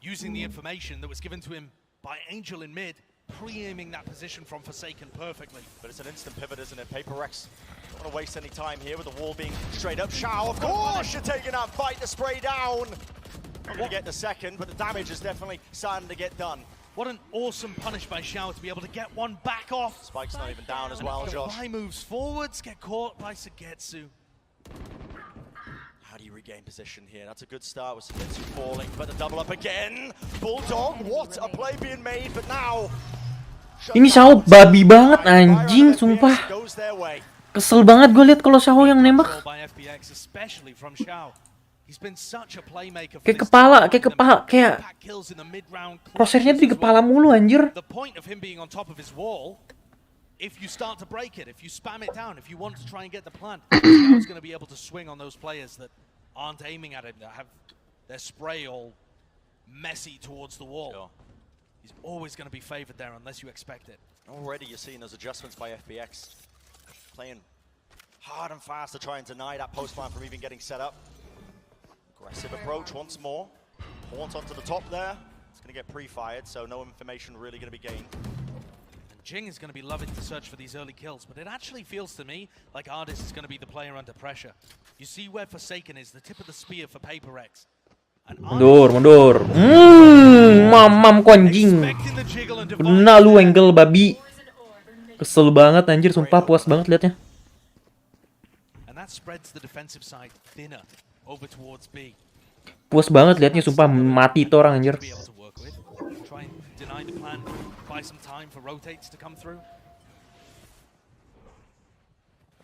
Using the information that was given to him by Angel in mid, pre-aiming that position from Forsaken perfectly. But it's an instant pivot, isn't it? PRX don't want to waste any time here with the wall being straight up. Xiao, of course, you're taking that fight to spray down. Not going to get the second, but the damage is definitely starting to get done. What an awesome punish by Xiao to be able to get one back off. Spike's not even down as well, Josh. Bayy moves forwards, get caught by Sugetsu. How do you regain position here? That's a good start with Sugetsu falling, but the double up again. Bulldog, what a play being made, but now. Ini Xiao babi banget anjing, sumpah. Kesel banget gue liat kalau Xiao yang nembak. Kayak kepala, kayak crosshairnya tuh di kepala mulu anjir. If you start to break it, if you spam it down, if you want to try and get the plant, Xiao's going to be able to swing on those players that aren't aiming at him, that have their spray all messy towards the wall. Sure. He's always going to be favored there unless you expect it. Already you're seeing those adjustments by FPX. Playing hard and fast to try and deny that post plant from even getting set up. Aggressive approach once more. Haunt onto the top there. It's going to get pre-fired, so no information really going to be gained. Jing is going to be loving to search for these early kills, but it actually feels to me like Ardis is going to be the player under pressure. You see where Forsaken is, the tip of the spear for PRX. Mundur. Mamam konjing. Kena lu angle babi. Kesel banget anjir, sumpah puas banget liatnya. Puas banget liatnya, sumpah mati itu orang anjir.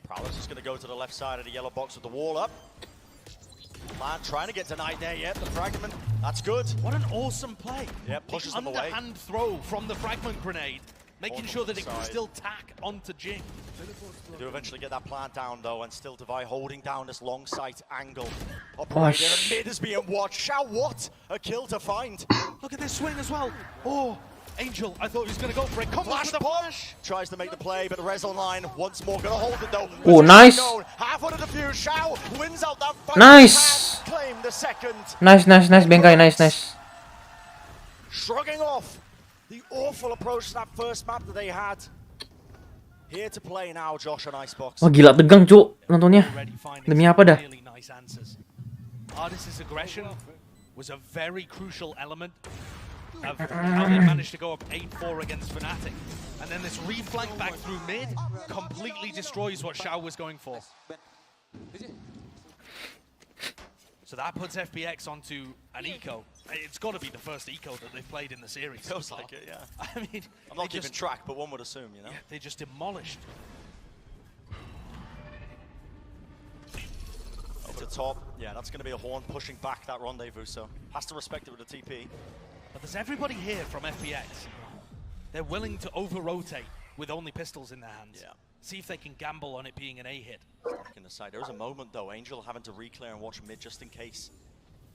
Prowler's just going to go to the left side of the yellow box with the wall up. Plan trying to get denied there, yep, the fragment, that's good. What an awesome play. Yeah, pushes them away. Underhand throw from the fragment grenade, making sure that it can still tack onto Jing. They do eventually get that plant down though, and still Devi holding down this long sight angle. Operator, mid is being watched. Shao, what a kill to find. Look at this swing as well. Oh, Angel, I thought he was going to go for it. Flash push! Tries to make the play, but the res online once more going to hold it though. Oh, nice! Half of the defuse, Shao wins out that fight. Nice! Claim the second. Nice, Benkai, nice. Shrugging off the awful approach to that first map that they had. Here to play now, Josh on Icebox. Wah gila tegang cuk nontonnya. Demi apa dah? Ardis' aggression was a very crucial element of how they managed to go up 8-4 against Fnatic. And then this reflank back through mid completely destroys what Shao was going for. So that puts FPX onto an eco. It's got to be the first eco that they've played in the series. Feels like it, yeah. I mean, I'm not keeping track, but one would assume, you know? Yeah, they just demolished. Over the top, yeah, that's going to be a horn pushing back that rendezvous, so has to respect it with a TP. But there's everybody here from FPX. They're willing to over-rotate with only pistols in their hands. Yeah. See if they can gamble on it being an A hit. Back in the side. There was a moment though, Angel having to re-clear and watch mid just in case.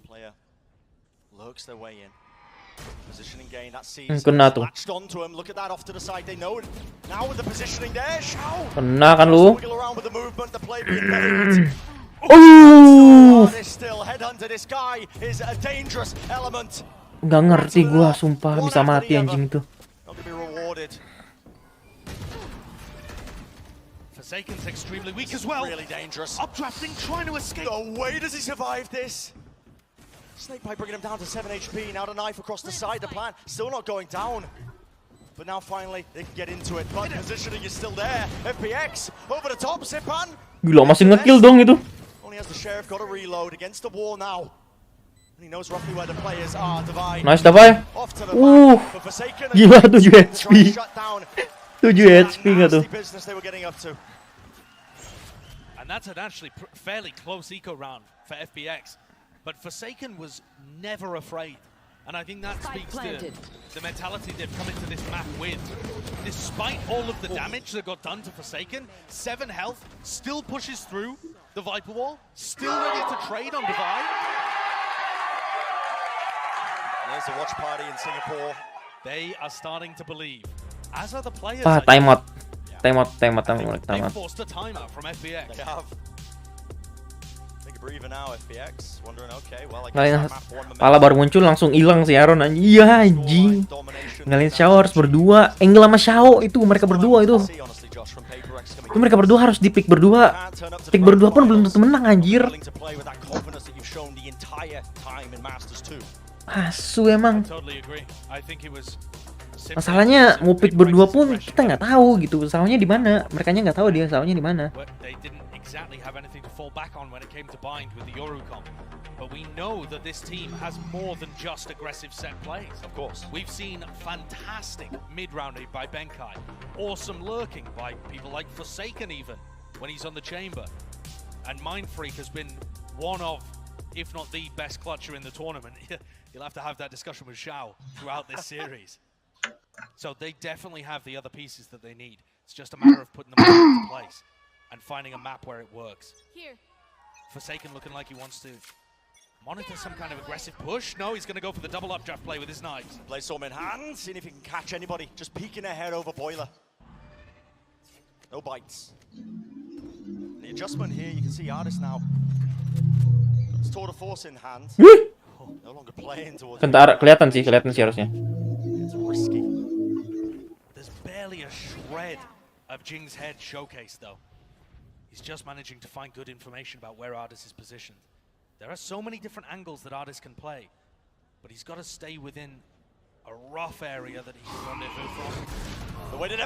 Player lurks their way in. Positioning gain, that sees latched onto him. Look at that off to the side. They know it. Now with the positioning there, Shao. Kena kan lu. Wiggle around with the movement, the play being made. Still headhunter, this guy is a dangerous element. Nggak ngerti gua, sumpah bisa mati anjing itu. Not to be rewarded. Forsaken's extremely weak as well. Really dangerous. Updrafting, trying to escape. No way does he survive this. Snakepipe bringing him down to 7 HP. Now the knife across the side. The plan still not going down. But now finally they can get into it. But positioning is still there. FPX over the top. Sipan. Gila masih ngekill dong itu. Only has the sheriff got a reload against the wall now. And he knows roughly where the players are. Devi. Nice Devi. Off to the back. For Forsaken. Gila 7 HP. 7 HP nggak tuh? Business they were getting up to. And that's an actually fairly close eco round for FPX. But Forsaken was never afraid. And I think that speaks to the mentality they've come into this map with. Despite all of the damage that got done to Forsaken, 7 health, still pushes through the Viper Wall, still ready to trade on Divide. There's the watch party in Singapore. They are starting to believe. As are the players. Timeout. They forced a timeout from FPX. They have. Take a breather now, FPX. Wondering, okay, well, I guess that map Pala baru muncul langsung hilang si Aaron anjing. Iya anjing. Ngeliat Shao harus berdua. Engel sama Shao itu mereka berdua itu. Itu mereka berdua harus di pick berdua. Pick berdua pun belum tentu menang anjir. Asu emang. Masalahnya mau pick berdua pun kita nggak tahu gitu. Salahnya di mana? Mereka nggak tahu dia salahnya di mana. Exactly have anything to fall back on when it came to bind with the Yorucom. But we know that this team has more than just aggressive set plays. Of course. We've seen fantastic mid-round by Benkai. Awesome lurking by people like Forsaken even, when he's on the chamber. And Mindfreak has been one of, if not the best clutcher in the tournament. You'll have to have that discussion with Shao throughout this series. So they definitely have the other pieces that they need. It's just a matter of putting them into place and finding a map where it works. Here. Forsaken looking like he wants to monitor some kind of aggressive push. No, he's going to go for the double updraft play with his knives. Play some in hand, seeing if he can catch anybody. Just peeking ahead over Boiler. No bites. The adjustment here, you can see Ardis now. It's tour de force in hand. No longer playing towards. Kelihatan sih harusnya. It's risky. There's barely a thread of Jing's head showcased, though. He's just managing to find good information about where Ardis is positioned. There are so many different angles that Ardis can play, but he's got to stay within a rough area that he can rendezvous from.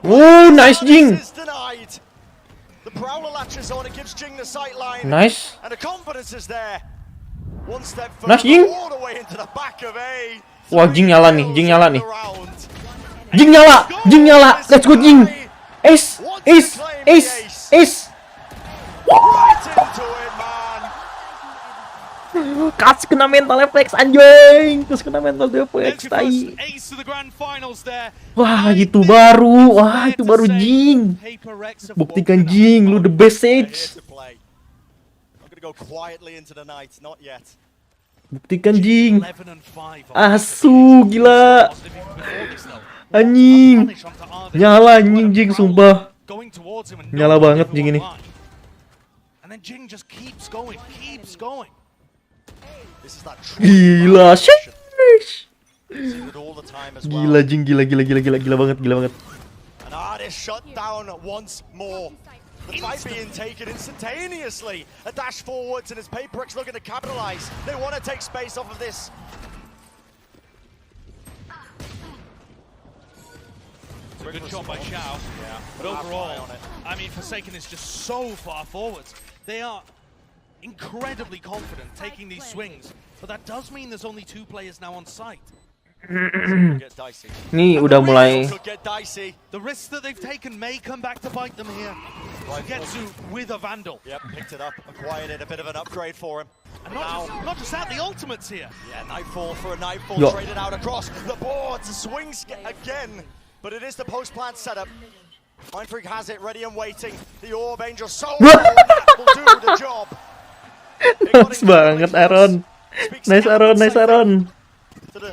Oh, nice Jing! The Prowler latches on, it gives Jing the sight line. Nice. And the confidence is there. One step Nice, further, Jing. all the way into the back of A. Wah, Jing nyala nih, Jing nyala nih. Jing nyala, let's go Jing. Ace. Kas kena mental FPX anjing, kas kena mental FPX tai. Wah, itu baru Jing. Buktikan Jing, lu the best Sage. Buktikan Jing. Asu, gila. Anjing. Nyala anjing Jing, sumpah. Nyala banget Jing ini. Gila, sheesh. Gila Jing, gila banget. And Ardis shut down once more. The fight being taken instantaneously. A dash forwards and his PRX looking to capitalize. They want to take space off of this. It's a good shot by Xiao, but overall, I mean, Forsaken is just so far forwards. They are incredibly confident taking these swings, but that does mean there's only 2 players now on site. Nih udah mulai. The risks that they've taken may come back to bite them here. Getsu with a Vandal. Yep, picked it up, acquired it, a bit of an upgrade for him. And not just that, the ultimate's here. Yeah, Nightfall for a Nightfall, traded out across the boards, swings again. But it is the post-plant setup. Mindfreak has it ready and waiting. The Orb Angel so that will do the job. Nice banget Aaron. Nice Aaron. The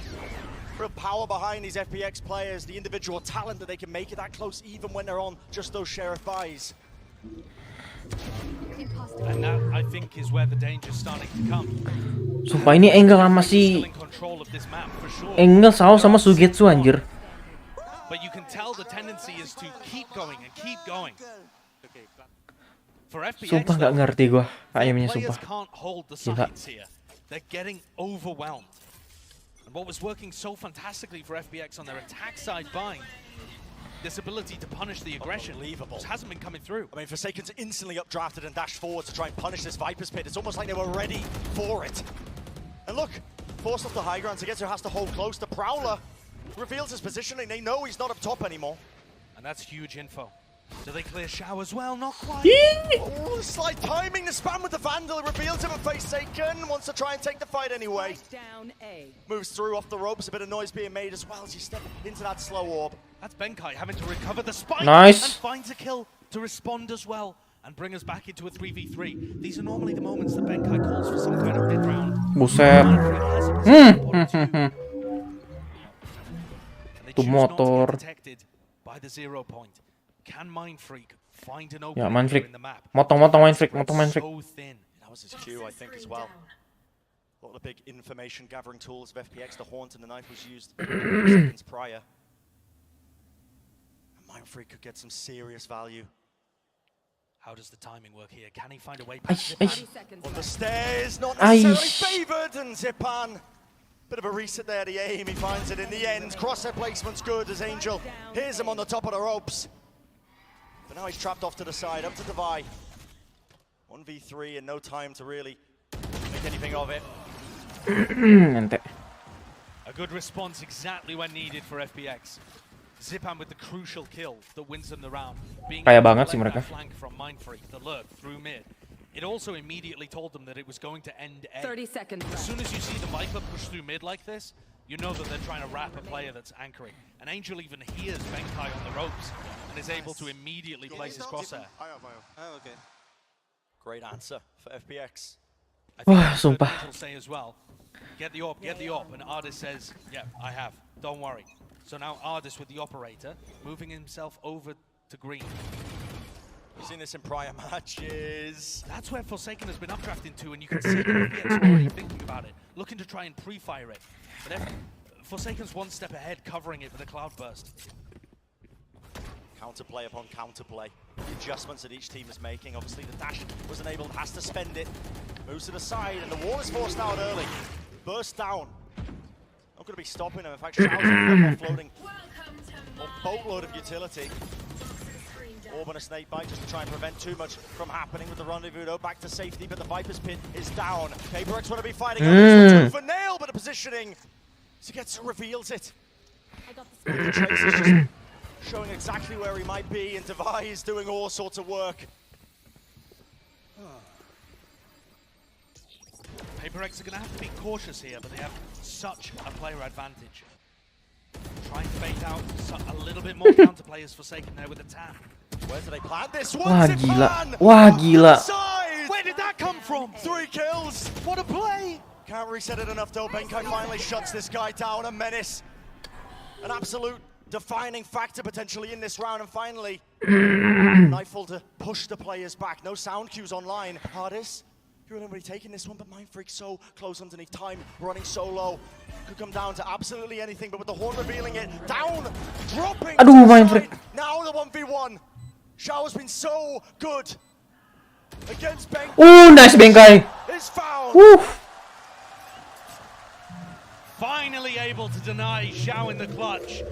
real power behind these FPX players, the individual talent that they can make it that close even when they're on just those Sheriff buys. And that, I think, is where the danger's starting to come. Sumpah ini angle sama si Engel sama Sugetsu anjir. But you can tell the tendency is to keep going and keep going. For FPX, Sumpah nggak ngerti gua ayamnya sumpah. Can't hold the sides here. They're getting overwhelmed. And what was working so fantastically for FPX on their attack side bind, this ability to punish the aggression, just hasn't been coming through. I mean, Forsaken's instantly updrafted and dashed forward to try and punish this Viper's Pit. It's almost like they were ready for it. And look, forced off the high ground, Sugetsu has to hold close. The Prowler reveals his positioning. They know he's not up top anymore. And that's huge info. Do they clear Xiao as well? Not quite. Oh, slight timing. The spam with the Vandal reveals him and Forsaken wants to try and take the fight anyway. Moves through off the ropes. A bit of noise being made as well as you step into that slow orb. That's Benkai having to recover the spike. Nice. And finds a kill to respond as well and bring us back into a 3v3. These are normally the moments that Benkai calls for some kind of mid round. Buset. Tuh motor. By the 0 point. Can Mindfreak find an Ya, opening Mindfreak. in the map? Motong Mindfreak. So thin. That was his cue, I think, as well. A lot of big information gathering tools of FPX. The Haunt and the Knife was used seconds prior. Mindfreak could get some serious value. How does the timing work here? Can he find a way Ay, past ay. Zipan? On the stairs, not Ay. necessarily favoured, and Zipan. Bit of a reset there, the aim, he finds it in the end. Crosshair placement's good as Angel hears him on the top of the ropes. But now he's trapped off to the side, up to Devi. 1v3 and no time to really make anything of it. A good response exactly when needed for FPX. Zipan with the crucial kill that wins them the round. Being Kaya able to banget sih let that mereka. flank from Mindfreak, the lurk through mid. It also immediately told them that it was going to end A. 30 seconds As soon as you see the Viper push through mid like this, you know that they're trying to wrap a player that's anchoring. And Angel even hears Benkai on the ropes and is able to immediately place his crosshair. Oh, okay. Great answer for FPX. I think Wah, that's what sumpah. Angel say as well. Get the AWP, and Ardis says, yeah, I have, don't worry. So now Ardis with the operator, moving himself over to green. We've seen this in prior matches. That's where Forsaken has been updrafted to, and you can see FPX already thinking about it, looking to try and pre-fire it. But Forsaken's one step ahead, covering it with a cloud burst. Counterplay upon counterplay. The adjustments that each team is making. Obviously, the dash was enabled, has to spend it. Moves to the side, and the wall is forced out early. Burst down. Not going to be stopping him. In fact, Show's offloading a boatload of utility. Orb and a snake bite just to try and prevent too much from happening with the rendezvous. Though back to safety, but the Viper's pit is down. PRX want to be fighting for nail, but the positioning. Sugetsu reveals it. The Trace is just showing exactly where he might be, and Device doing all sorts of work. PRX are going to have to be cautious here, but they have such a player advantage. Try and fade out a little bit more counterplay is forsaken there with a tap. Where do they plant this? Wah gila, wah gila. Where did that come from? 3 kills. What a play! Can't reset it enough though. Benkai finally shuts this guy down. A menace, an absolute defining factor potentially in this round. And finally, Nightfall to push the players back. No sound cues online. Hardest. You're already taking this one, but Mindfreak so close underneath. Time running so low. Could come down to absolutely anything, but with the horn revealing it, down, dropping. Aduh, Mindfreak. Now the 1v1. Shao has been so good against Benkai. Nice Benkai. Is found. Finally able to deny Shao in the clutch.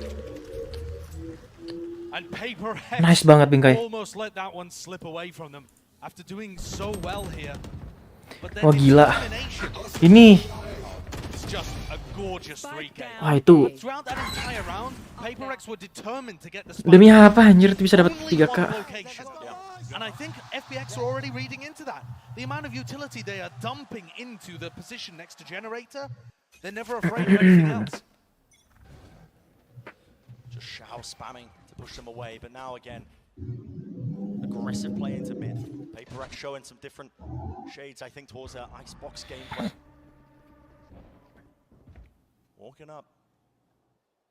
And PRX Nice banget Benkai. almost let that one slip away from them after doing so well here. Wah gila. Ini. It's just a gorgeous 3K. Wah itu. Throughout that entire round, PRX were determined to get the spike. Demi apa anjir bisa dapat 3K? And I think FPX are already reading into that. The amount of utility they are dumping into the position next to Generator, they're never afraid of anything else. Just Shao spamming to push them away, but now again, aggressive play into mid. PRX showing some different shades, I think, towards their icebox gameplay. Walking up.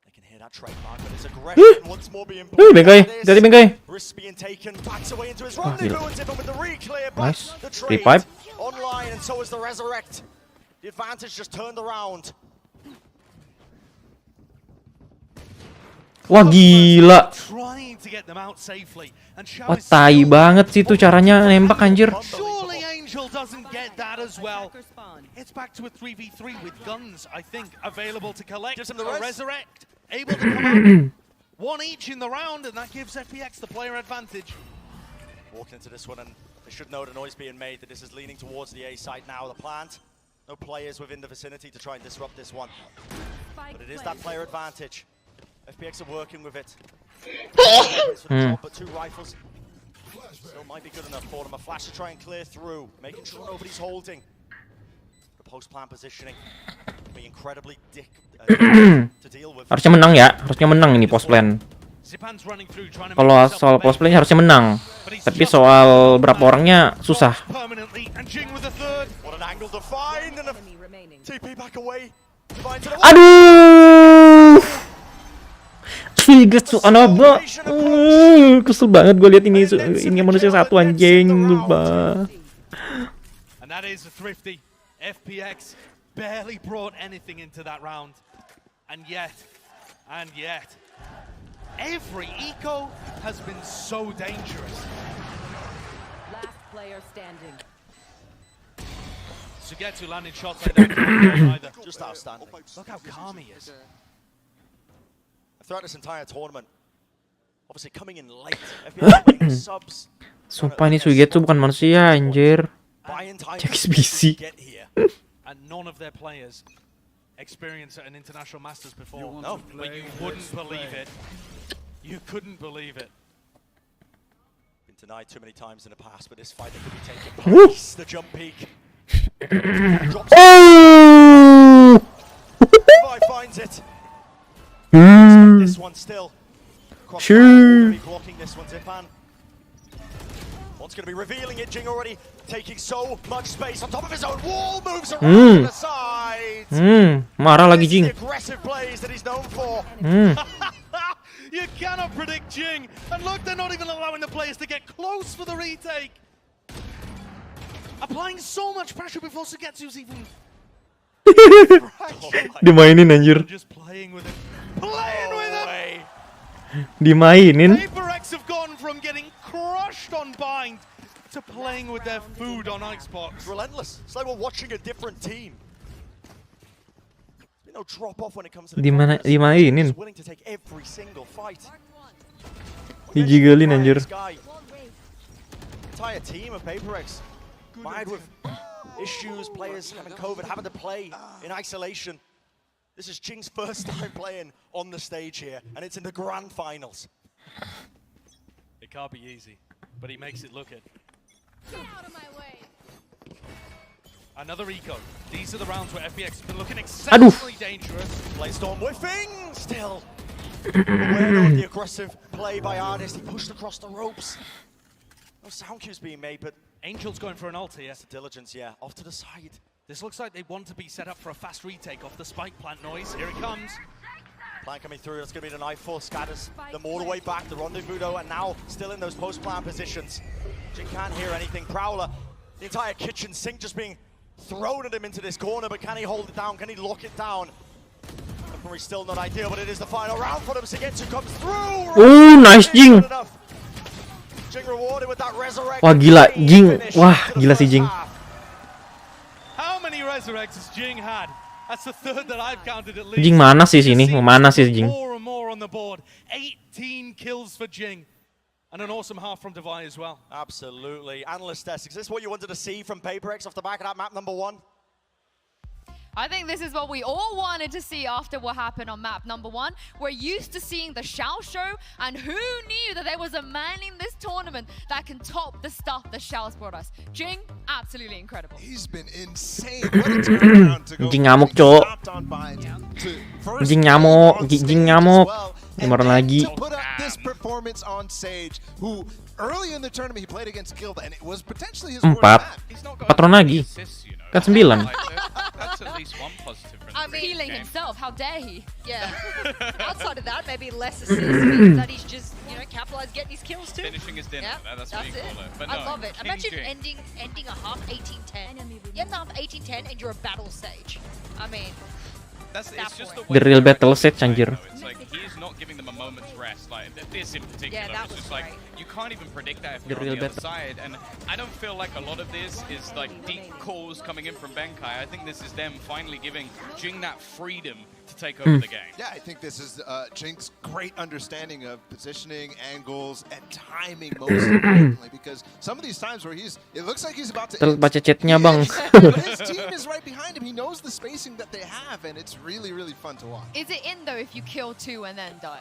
They can hear that trademark, but it's aggression once more being put. Benkai, dari Benkai. Risk being taken, backs away into his rendezvous, and with the re-clear, but Nice. the trade Revive. online, and so is the Resurrect. The advantage just turned around. Wah gila. Trying to get them out safely. And Shao Wah is tai banget sih itu caranya nembak anjir. Surely Angel doesn't get that as well. It's back to a 3v3 with guns, I think, available to collect. Gives him the Resurrect, able to come out. One each in the round, and that gives FPX the player advantage. Walking into this one, and they should know the noise being made that this is leaning towards the A site now. The plant, no players within the vicinity to try and disrupt this one. But it is that player advantage. FPX are working with it. But 2 rifles still might be good enough for them. A flash to try and clear through, making sure nobody's holding. The post-plant positioning will be incredibly to deal with. Harusnya menang ya, harusnya menang ini post plan. Kalau soal post plan harusnya menang, tapi soal berapa orangnya susah. Aduh, Figas Anaba, kesel banget gue lihat ini manusia satu anjing lupa. And that is a thrifty. FPX barely brought anything into that round, and yet, every eco has been so dangerous. Last player standing. Sugetsu landing shots like that either. Just outstanding. Look how calm he is. Throughout this entire tournament, obviously coming in late. FPX subs. Sumpah ini Sugetsu bukan manusia anjir. Cek SBC. And none of their players experienced an international masters before. No, but you wouldn't believe it. You couldn't believe it. Been denied too many times in the past, but this fight that could be taking place. The jump peak. Oh! Levi finds it. This one still. Sure. Blocking this one, Zipan. One's going to be revealing it. Jing already taking so much space on top of his own wall. Moves around to the side. Marah lagi Jing. The aggressive plays that he's known for. You cannot predict Jing. And look, they're not even allowing the players to get close for the retake. Applying so much pressure before Sugetsu's even. Dimainin anjir. Just playing with it. Playing with it. Dimainin. PRX switched on bind to playing with their food on Icebox. Relentless. It's like we're watching a different team. No drop off when it comes to dimainin. willing to take every single fight. Dijigalin anjir. Entire team of PRX mired with issues, players having COVID, having to play in isolation. This is Jing's first time playing on the stage here, and it's in the grand finals. It can't be easy, but he makes it look it. Get out of my way. Another eco. These are the rounds where FPX has been looking exceptionally dangerous. Playstorm whiffing, still. Aware of the aggressive play by Artist, he pushed across the ropes. No sound cues being made, but Angel's going for an ult here. Diligence, yeah, off to the side. This looks like they want to be set up for a fast retake off the spike plant noise. Here it comes. Plan coming through, that's going to be the Nightfall. Scatters them all the way back, the rendezvous though, and now still in those post-plan positions. Jing can't hear anything. Prowler, the entire kitchen sink just being thrown at him into this corner, but can he hold it down? Can he lock it down? Weaponry still not ideal, but it is the final round for them. Sigetsu comes through. Oh, nice Jing. Jing rewarded with that resurrect. Wah gila Jing. Wah gila si Jing. How many resurrects has Jing had? That's the third that I've counted at least. Jing mana sih sini? Mana sih Jing? More and more on the board. 18 kills for Jing. And an awesome half from Devi as well. Absolutely. Analyst desk, is this what you wanted to see from PRX off the back of that map number 1? I think this is what we all wanted to see after what happened on map number 1. We're used to seeing the Xiao show, and who knew that there was a man in this tournament that can top the stuff that Xiao's brought us. Jing, absolutely incredible. He's been insane. What a turnaround to go. Jing ngamuk, cok. Jing ngamuk, Jing ngamuk. Kemarin lagi. To put up this performance on Sage, who early in the tournament he played against Gilda, and it was potentially his worst 4. map. Patron lagi. Kan 9. That's at least one positive. I mean, healing himself, how dare he? Yeah. Outside of that, maybe less assists means that he's just, you know, capitalized getting his kills too. Finishing his dinner. Yeah, That's what you call it. But no, I love it. King Imagine Jing. ending a half 18-10. You end the half 18-10 and you're a battle stage. I mean, it's just the The real battle set anjir. It's like he's not giving them a moment's rest. Like this in particular, Yeah, that it's just was like you can't even predict that if The you're on real the other battle. side. And I don't feel like a lot of this is like deep calls coming in from Benkai. I think this is them finally giving Jing that freedom to take over the game. Yeah, I think this is Jing's great understanding of positioning, angles, and timing most importantly, because some of these times where it looks like he's about to Baca chatnya bang. but his team is right behind him. He knows the spacing that they have, and it's really, really fun to watch. Is it in though if you kill 2 and then die?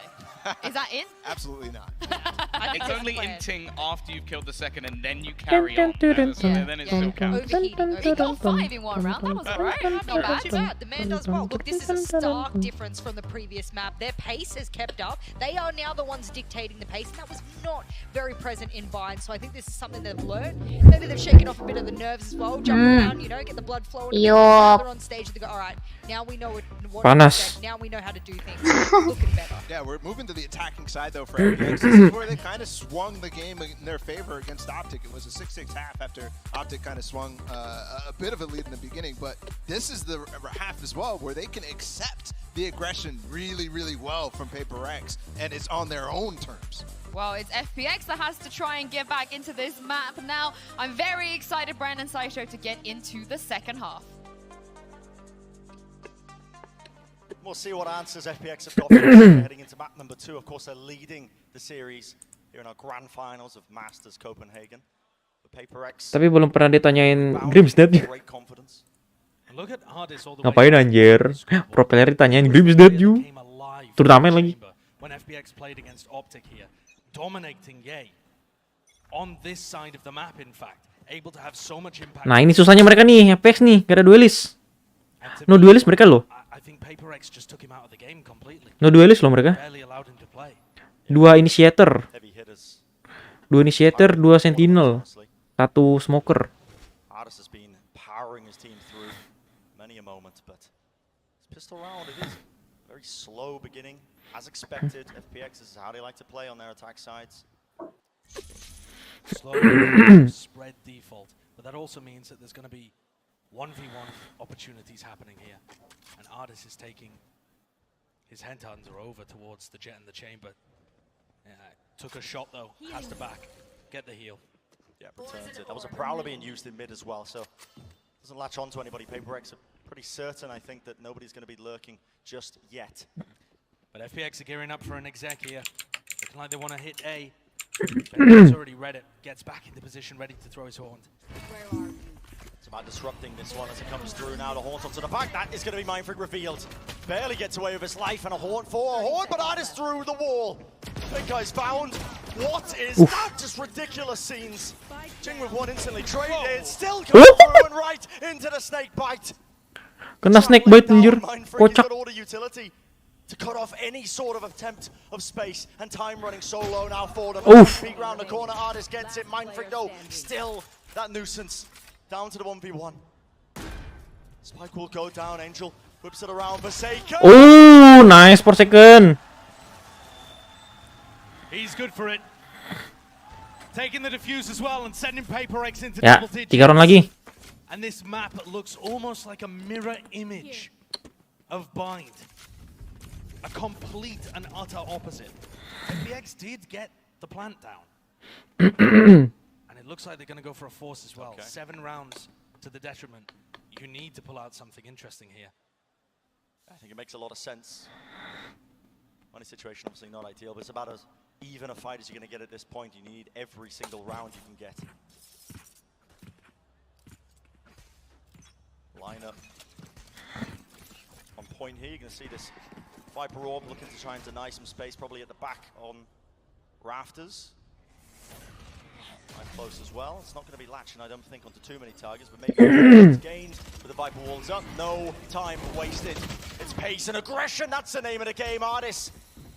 Is that in? Absolutely not. It's only inting after you've killed the second and then you carry on. Then it still counts. He got 5 in 1 round, that was alright. Not bad. too bad. The man does well. Look, this is a stark difference from the previous map. Their pace has kept up. They are now the ones dictating the pace, and that was not very present in Bind. So I think this is something they've learned. Maybe they've shaken off a bit of the nerves as well. Jump around, you know, get the blood flowing. Yup. They're on stage. They go, all right, now we know what Panas. to expect. Now we know how to do things. Looking better. Yeah, we're moving to the attacking side though for FPX. This is where they kind of swung the game in their favor against Optic. It was a 6-6 half after Optic kind of swung a bit of a lead in the beginning, but this is the half as well where they can accept the aggression really, really well from PRX, and it's on their own terms. Well, it's FPX that has to try and get back into this map now. I'm very excited, Brandon Saito, to get into the second half. We'll see what answers FPX have got heading into map number 2. Of course, they're leading the series here in our grand finals of Masters Copenhagen. PRX. Tapi belum pernah ditanyain Grimsnet. Look at Hardis all the Ngapain anjir? Pro player ditanyain Grimsnet you. Turnamen lagi. When FPX played against Optic here, dominating Yay on this side of the map, in fact, able to have so much impact. Nah, ini susahnya mereka nih, FPX nih, gak ada duelis. No duelis mereka loh. I think PRX just took him out of the game completely. No duelis loh mereka. Barely allowed him to play. 2 initiator. 2 initiator, 2 sentinel. 1 smoker. Artist has been powering his team through many a moment, but this pistol round, it is very slow beginning. As expected, FPX is how they like to play on their attack sides. Slow spread default, but that also means that there's going to be 1v1 opportunities happening here. And Artist is taking his headhunter over towards the jet in the chamber. Took a shot though, has to back. get the heal. Yeah, returns it. That was a Prowler being used in mid as well, so doesn't latch on to anybody. PRX are pretty certain, I think, that nobody's going to be lurking just yet. But FPX are gearing up for an exec here. Looking like they want to hit A. He's already read it. Gets back into position, ready to throw his haunt. It's about disrupting this one as it comes through now. The haunt onto the back. That is going to be Mindfreak revealed. Barely gets away with his life, and a haunt for a haunt, but that is through the wall. Big guy's found. What is that? Just ridiculous scenes. Jing with one instantly traded. Still coming through and right into the snake bite. Kena snake bite anjir. Kocak. All the utility to cut off any sort of attempt of space, and time running so low now for them. Peek round the corner, Artist gets it. Mindfreak though, still that nuisance. Down to the 1v1. Spike will go down. Angel whips it around. Forsaken. Oh, nice per second. He's good for it. Taking the defuse as well and sending PRX into Ya, double digits. 3 round lagi. And this map looks almost like a mirror image of Bind. A complete and utter opposite. FPX did get the plant down. And it looks like they're going to go for a force as well. 7 rounds to the detriment. You need to pull out something interesting here. I think it makes a lot of sense. Money situation obviously not ideal, but it's about as even a fight as you're going to get at this point. You need every single round you can get. Lineup on point here. You're going to see this Viper Orb looking to try and deny some space, probably at the back on rafters. I'm close as well. It's not going to be latching, I don't think, onto too many targets, but maybe it's gained with the Viper walls up. No time wasted. It's pace and aggression. That's the name of the game, Artist.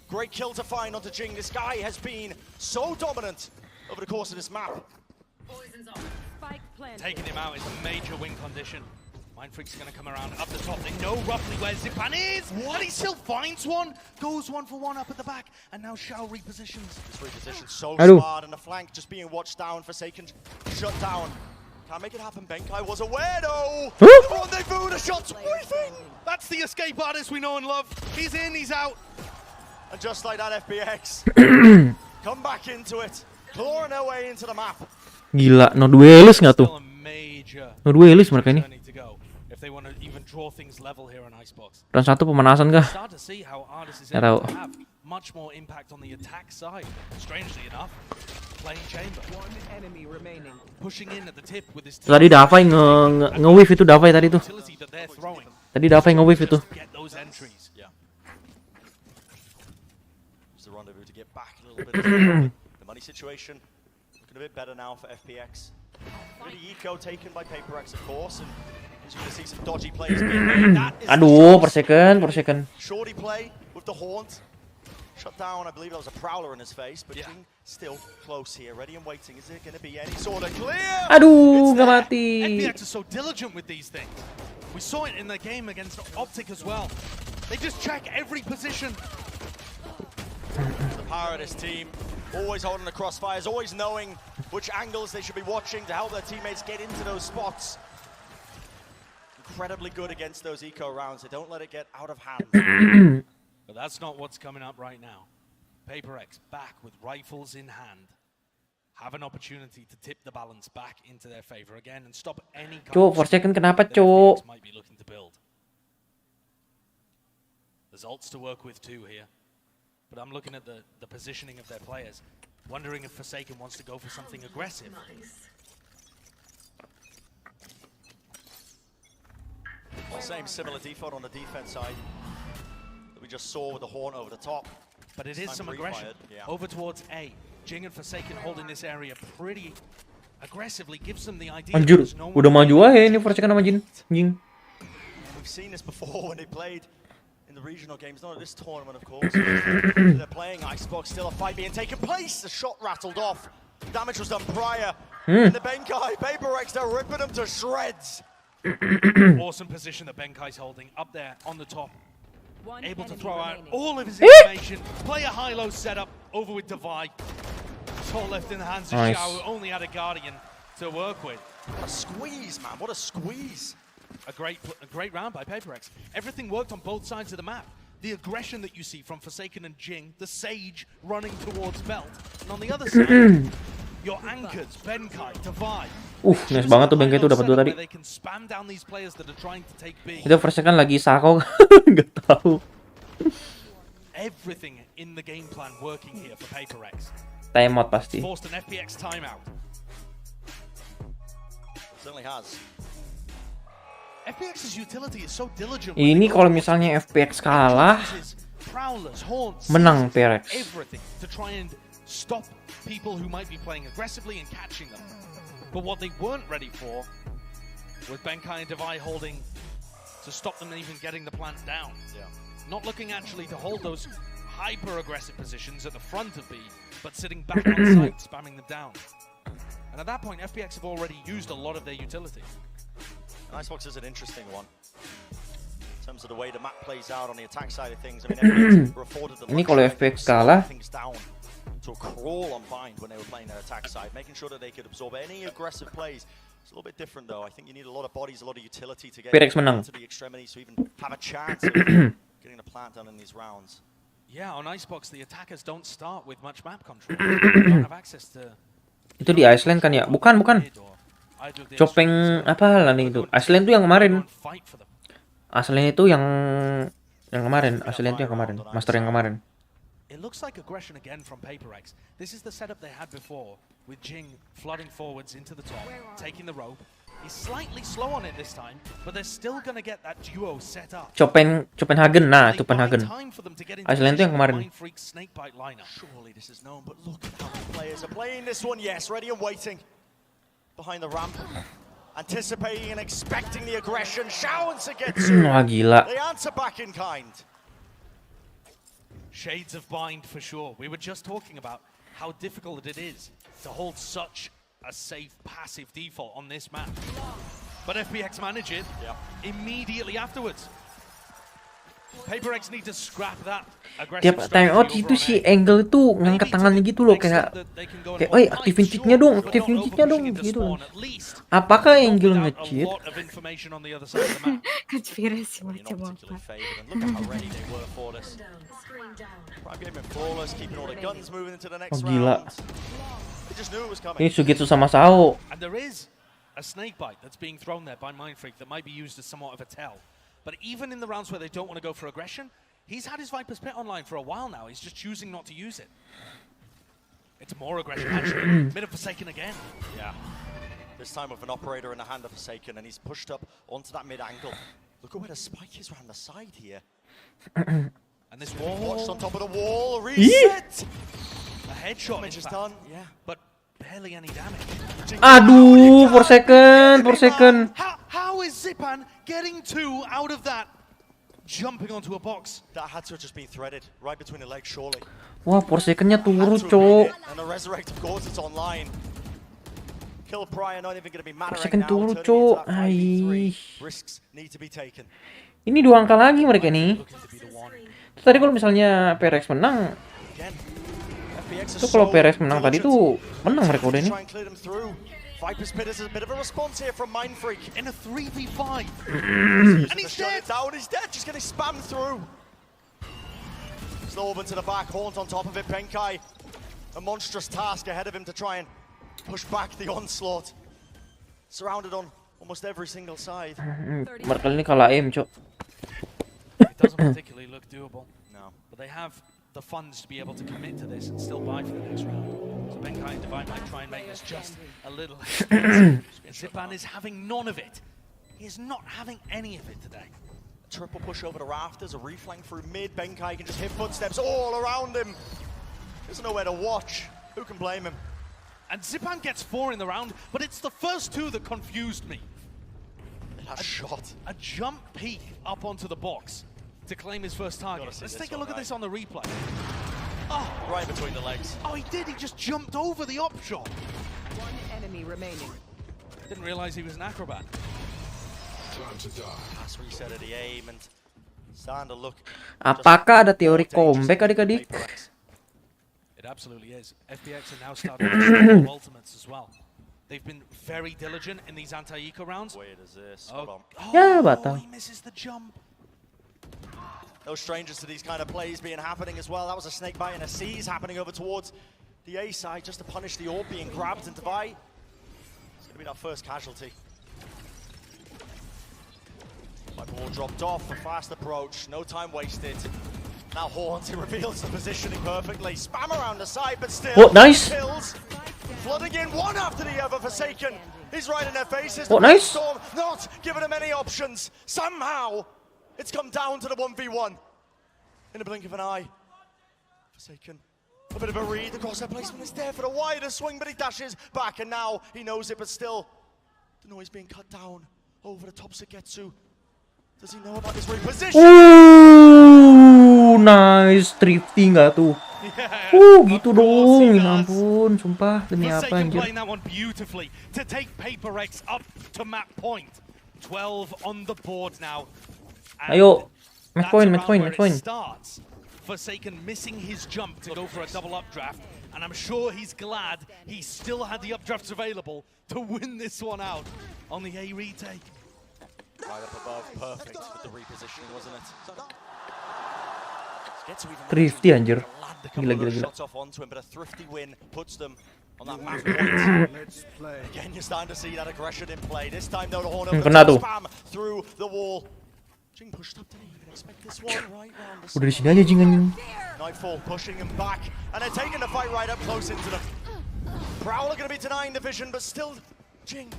Great kill to find onto Jing. This guy has been so dominant over the course of this map. Taking him out is a major win condition. Mindfreak's going to come around up the top. They know roughly where Zipan is. What? And he still finds one. Goes 1 for 1 up at the back. And now Shao repositions. This reposition so smart, and the flank just being watched down. Forsaken shut down. Can't make it happen. Benkai was aware though. Rendezvous, the shot's waiting. That's the escape Artist we know and love. He's in, he's out. And just like that, FPX come back into it. Clawing their way into the map. Gila, no duelis nggak tuh? No duelis mereka ini. If they want to even draw things level here on Icebox. Round 1 pemanasan kah? Start to see how Artist is Nggak able tahu. to have much more impact on the attack side. Strangely enough, playing chamber. One enemy remaining. Pushing in at the tip with his Tadi Davai nge-wave itu Davai tadi tuh. Tadi Davai nge-wave itu. Get those entries. Yeah. Use the rendezvous to get back a little bit as well. The money situation looking a bit better now for FPX. Really eco taken by PRX, of course, and as you're going to see some dodgy plays being made. That is Aduh, per second. Shorty play with the haunt. Shut down, I believe that was a Prowler in his face, but Jing still close here, ready and waiting. Is there going to be any sort of clear? Aduh, gak mati. FPX are so diligent with these things. We saw it in the game against Optic as well. They just check every position. The power of this team, always holding the crossfires, always knowing which angles they should be watching to help their teammates get into those spots. Incredibly good against those eco rounds. They don't let it get out of hand. But that's not what's coming up right now. PRX back with rifles in hand. Have an opportunity to tip the balance back into their favor again and stop any Cuk, for second kenapa, Cuk? might be looking to build. There's ults to work with too here. But I'm looking at the positioning of their players, wondering if Forsaken wants to go for something aggressive. Well, same similar default on the defense side that we just saw with the Horn over the top. But it is some aggression over towards A. Jing and Forsaken holding this area pretty aggressively, gives them the idea. Anjir, udah maju aja ini Forsaken sama Jing. We've seen this before when they played in the regional games, not at this tournament, of course. They're playing Icebox, still a fight being taken place. The shot rattled off. Damage was done prior. And the Benkai, PRX, they're ripping them to shreds. Awesome position that Benkai's holding up there on the top. One Able to enemy throw out remaining. all of his information. Play a high-low setup over with Divide. It's all left in the hands of Nice. Xiao, who only had a Guardian to work with. What a squeeze, man. What a squeeze. A great round by PRX. Everything worked on both sides of the map. The aggression that you see from Forsaken and Jing, the Sage running towards Belt. And on the other side, your anchors, Benkai, Divide. Nice banget tuh Benkai tuh dapat 2 tadi. They can spam down these players that are trying to take B. Itu first kan lagi Sako, nggak tahu. Everything in the game plan working here for PRX. Timeout pasti. Forced an FPX timeout. Certainly has. FPX's utility is so diligent. Ini kalau misalnya FPX kalah, menang PRX. Everything to try and stop people who might be playing aggressively and catching them. But what they weren't ready for was Benkai and Divide holding to stop them even getting the plant down. Yeah. Not looking actually to hold those hyper-aggressive positions at the front of B, but sitting back on site, spamming them down. And at that point, FPX have already used a lot of their utility. Icebox is an interesting one. In terms of the way the map plays out on the attack side of things. I mean, were afforded the ini kalau FPX kalah, things down to a crawl on bind when they were playing their attack side, making sure that they could absorb any aggressive plays. It's a little bit different though. I think you need a lot of bodies, a lot of utility to get PRX menang. to the extremities to even have a chance of getting the plant done in these rounds. Yeah, on Icebox the attackers don't start with much map control. They don't have access to. Itu di Iceland kan ya? Bukan. Copeng apa lah nih itu? Iceland tuh yang kemarin. Iceland itu yang kemarin. Iceland itu yang kemarin. Master yang kemarin. It looks like aggression again from PRX. This is the setup they had before, with Jing flooding forwards into the top, taking the rope. He's slightly slow on it this time, but they're still gonna get that duo set up. Copenhagen, nah itu Copenhagen. Iceland itu yang kemarin. Surely this is known, but look at how the players are playing this one. Yes, ready and waiting behind the ramp, anticipating and expecting the aggression. Showers to get to. Wah gila. They answer back in kind. Shades of bind for sure. We were just talking about how difficult it is to hold such a safe passive default on this map. But FPX manage it immediately afterwards. PRX need to scrap that aggressive. Tiap timeout itu si Angle itu ngangkat tangannya gitu loh kayak oi aktifin cheatnya dong gitu. Apakah Angle nge-cheat? Konspirasi macam apa? Oh gila. Ini Sugitsu sama Sao. And there is a snake bite that's being thrown there by Mindfreak that might be used as somewhat of a tell. But even in the rounds where they don't want to go for aggression, he's had his Viper's Pit online for a while now. He's just choosing not to use it. It's more aggression actually. Bit of Forsaken again. Yeah. This time with an operator in the hand of Forsaken, and he's pushed up onto that mid angle. Look at where the spike is around the side here. And this wall watched on top of the wall. Reset. A headshot is done. Yeah. But barely any damage. Aduh, for second. How is Zipan getting 2 out of that? Jumping onto a box. That had to have just been threaded right between the legs, surely. Wah, for second-nya turun, cok. And the resurrect, of course, it's online. Kill Prior not even going to be mattering second now. turun, cok. Ai. Risks need to be taken. Ini 2 angka lagi mereka nih. Terus tadi kalau misalnya PRX menang, itu kalau PRX menang tadi tuh menang mereka udah nih. Viper's Pit is a bit of a response here from Mindfreak in a 3v5. And he's dead. He's dead. Just getting spammed through. Slow over to the back. Haunt on top of it. Benkai, a monstrous task ahead of him to try and push back the onslaught. Surrounded on almost every single side. Mereka ini kalah aim, cok. It doesn't particularly look doable. No. But they have the funds to be able to commit to this and still buy for the next round. So Benkai and Divine might try and make this just a little expensive. Zipan is having none of it. He is not having any of it today. A triple push over the rafters, a reflank through mid. Benkai can just hit footsteps all around him. There's nowhere to watch. Who can blame him? And Zipan gets 4 in the round, but it's the first 2 that confused me. A shot. A jump peek up onto the box to claim his first target. Let's take a look at this on the replay. Oh, right between the legs. Oh, he did. He just jumped over the op shot. 1 enemy remaining. Didn't realize he was an acrobat. Pass reset of the aim and starting to look. Apakah ada teori comeback adik-adik? It absolutely is. FPX are now starting to ultimates as well. They've been very diligent in these anti-eco rounds. Wait, is this? Oh, ya, batal. He misses the jump. No strangers to these kind of plays being happening as well. That was a snake bite and a seize happening over towards the A side just to punish the orb being grabbed, and bayy, it's going to be that first casualty. Ball dropped off, a fast approach, no time wasted. Now Horns, he reveals the positioning perfectly. Spam around the side, but still, oh, nice. Kills. Flooding in one after the other. Forsaken, he's right in their faces. Oh, nice. Storm not giving him any options. Somehow, it's come down to the 1v1. In a blink of an eye. Forsaken, a bit of a read. The crosshair placement is there for the wider swing, but he dashes back, and now he knows it, but still, the noise being cut down over the top Sugetsu. Does he know about this reposition? Nice drifting nggak tuh? Gitu dong, ya ampun, sumpah demi apa anjir. Playing that one beautifully to take PRX up to map point. 12 on the board now. Ayo, match point. Starts. Forsaken missing his jump to go for a double updraft, and I'm sure he's glad he still had the updrafts available to win this one out on the A retake. Right up above, perfect with the repositioning, wasn't it? Thrifty anjir. Gila. Shots off onto him, but a thrifty win puts them on that map point. Again, you're starting to see that aggression in play. This time though, the Horn spam through the wall. Jing pushed up, didn't even expect this one right round the Udah di sini aja Jing anjing. Nightfall pushing him back, and they're taking the fight right up close into them. Prowler gonna be denying the vision, but still, Jing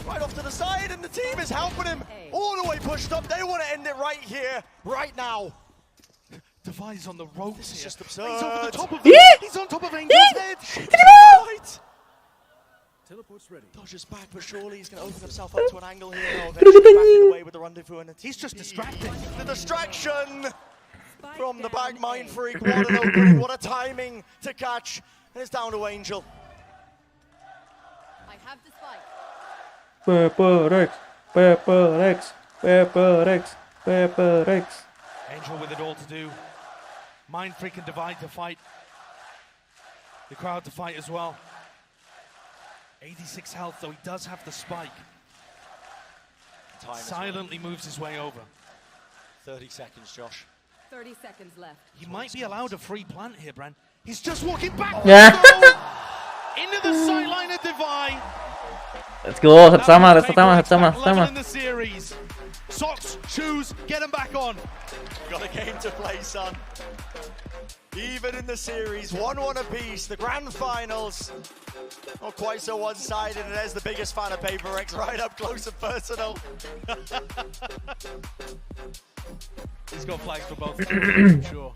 right off to the side, and the team is helping him all the way pushed up. They want to end it right here, right now. Device on the ropes. This is just absurd. He's over the top of them. He's on top of Angel's head. Right. Teleport's ready. Dodges back, but surely he's going to open himself up to an angle here. No, eventually backing away with the rendezvous, and he's just distracted. The distraction from the back mind freak. What an opening, what a timing to catch. And it's down to Angel. I have the spike. PRX. Angel with it all to do. Mind freak and divide to fight. The crowd to fight as well. 86 health, though he does have the spike. Silently moves his way over. 30 seconds, Josh. 30 seconds left. He might be allowed a free plant here, Bran. He's just walking back. Yeah. Into the sideline of Divine. Let's go, sama. In the series. Socks, shoes, get him back on. Got a game to play, son. Even in the series, 1-1 apiece, the grand finals. Not quite so one-sided, and there's the biggest fan of PRX right up close and personal. He's got flags for both teams, for sure.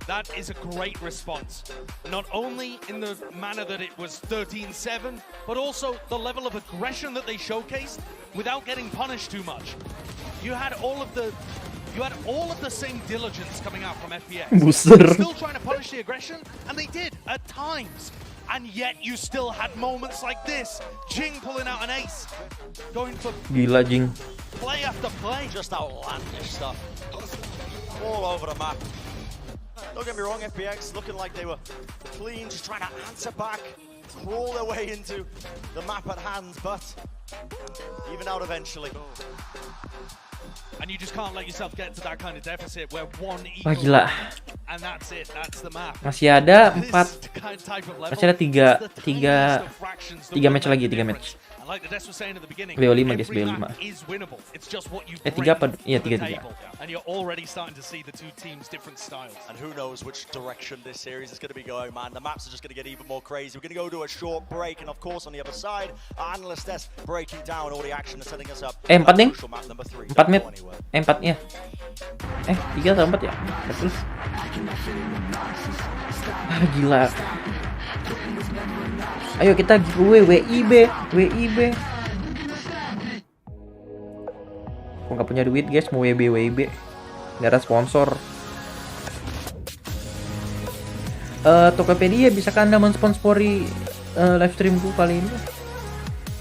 That is a great response. Not only in the manner that it was 13-7, but also the level of aggression that they showcased without getting punished too much. You had all of the same diligence coming out from FPX. Still trying to punish the aggression, and they did at times. And yet you still had moments like this. Jing pulling out an ace, going for Gila, Jing. Play after play. Just outlandish stuff. All over the map. Don't get me wrong, FPX looking like they were clean, just trying to answer back, crawl their way into the map at hand, but even out eventually. And you just can't let yourself get to that kind of deficit where one Wah, gila. and that's it, that's the map. Masih ada 4. Masih ada 3 match lagi, 3 match. Like the Des was saying at the beginning, BO5 guys, every BO5. map is winnable. It's just what you 3 apa? Iya, 3. And you're already starting to see the two teams' different styles. And who knows which direction this series is going to be going, man. The maps are just going to get even more crazy. We're going to go to a short break, and of course on the other side, our analyst Des breaking down all the action and setting us up. 4 ding. 4 mid. 4 ya. 3 atau 4 ya? Betul. Gila. Ayo kita giveaway WIB. Aku nggak punya duit guys, mau WIB. Nggak ada sponsor. Tokopedia, bisakah Anda mensponsori live streamku kali ini?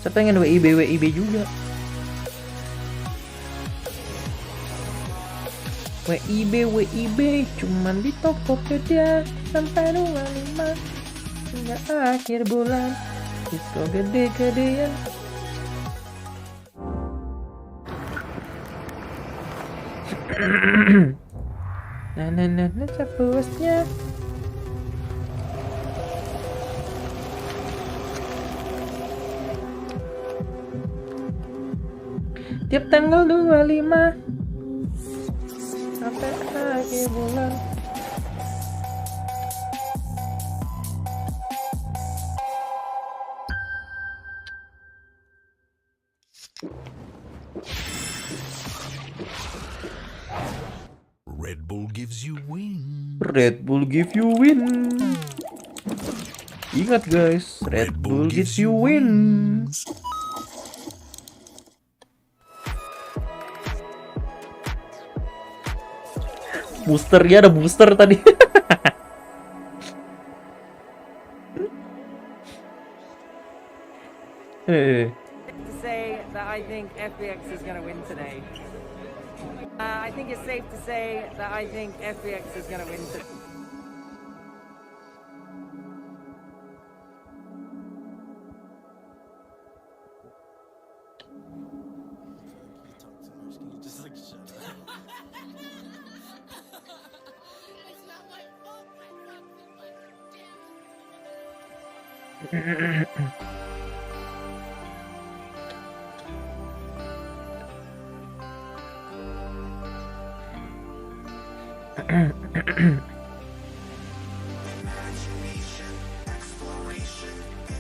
Saya pengen WIB juga. WIB cuman di Tokopedia sampai 25 hingga akhir bulan. Itu gede-gedean. Nah, sepuasnya. Tiap tanggal 25 sampai akhir bulan. Red Bull gives you win. Red Bull give you win. Ingat guys, Red Bull gives you wins. Booster, ya ada booster tadi. To say that I think FPX is going to win today. I think it's safe to say that I think FPX is going to win today.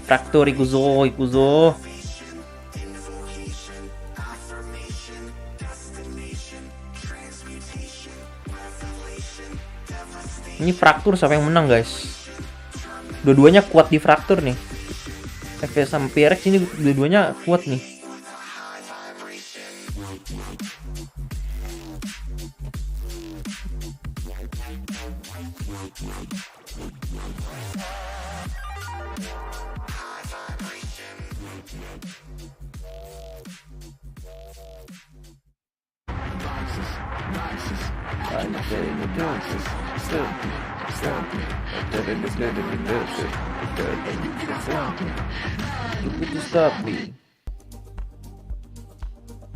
Traktor ikuzo. Ini fraktur siapa yang menang guys? Dua-duanya kuat di fraktur nih. FPX sama PRX ini dua-duanya kuat nih.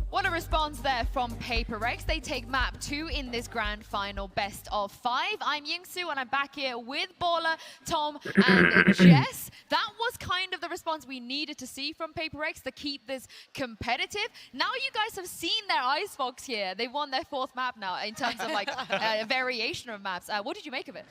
What a response there from PRX. They take map 2 in this grand final best of 5. I'm Yingsu and I'm back here with Baller, Tom and Jess. That was kind of the response we needed to see from PRX to keep this competitive. Now you guys have seen their icebox here. They won their 4th map now in terms of like a variation of maps. What did you make of it?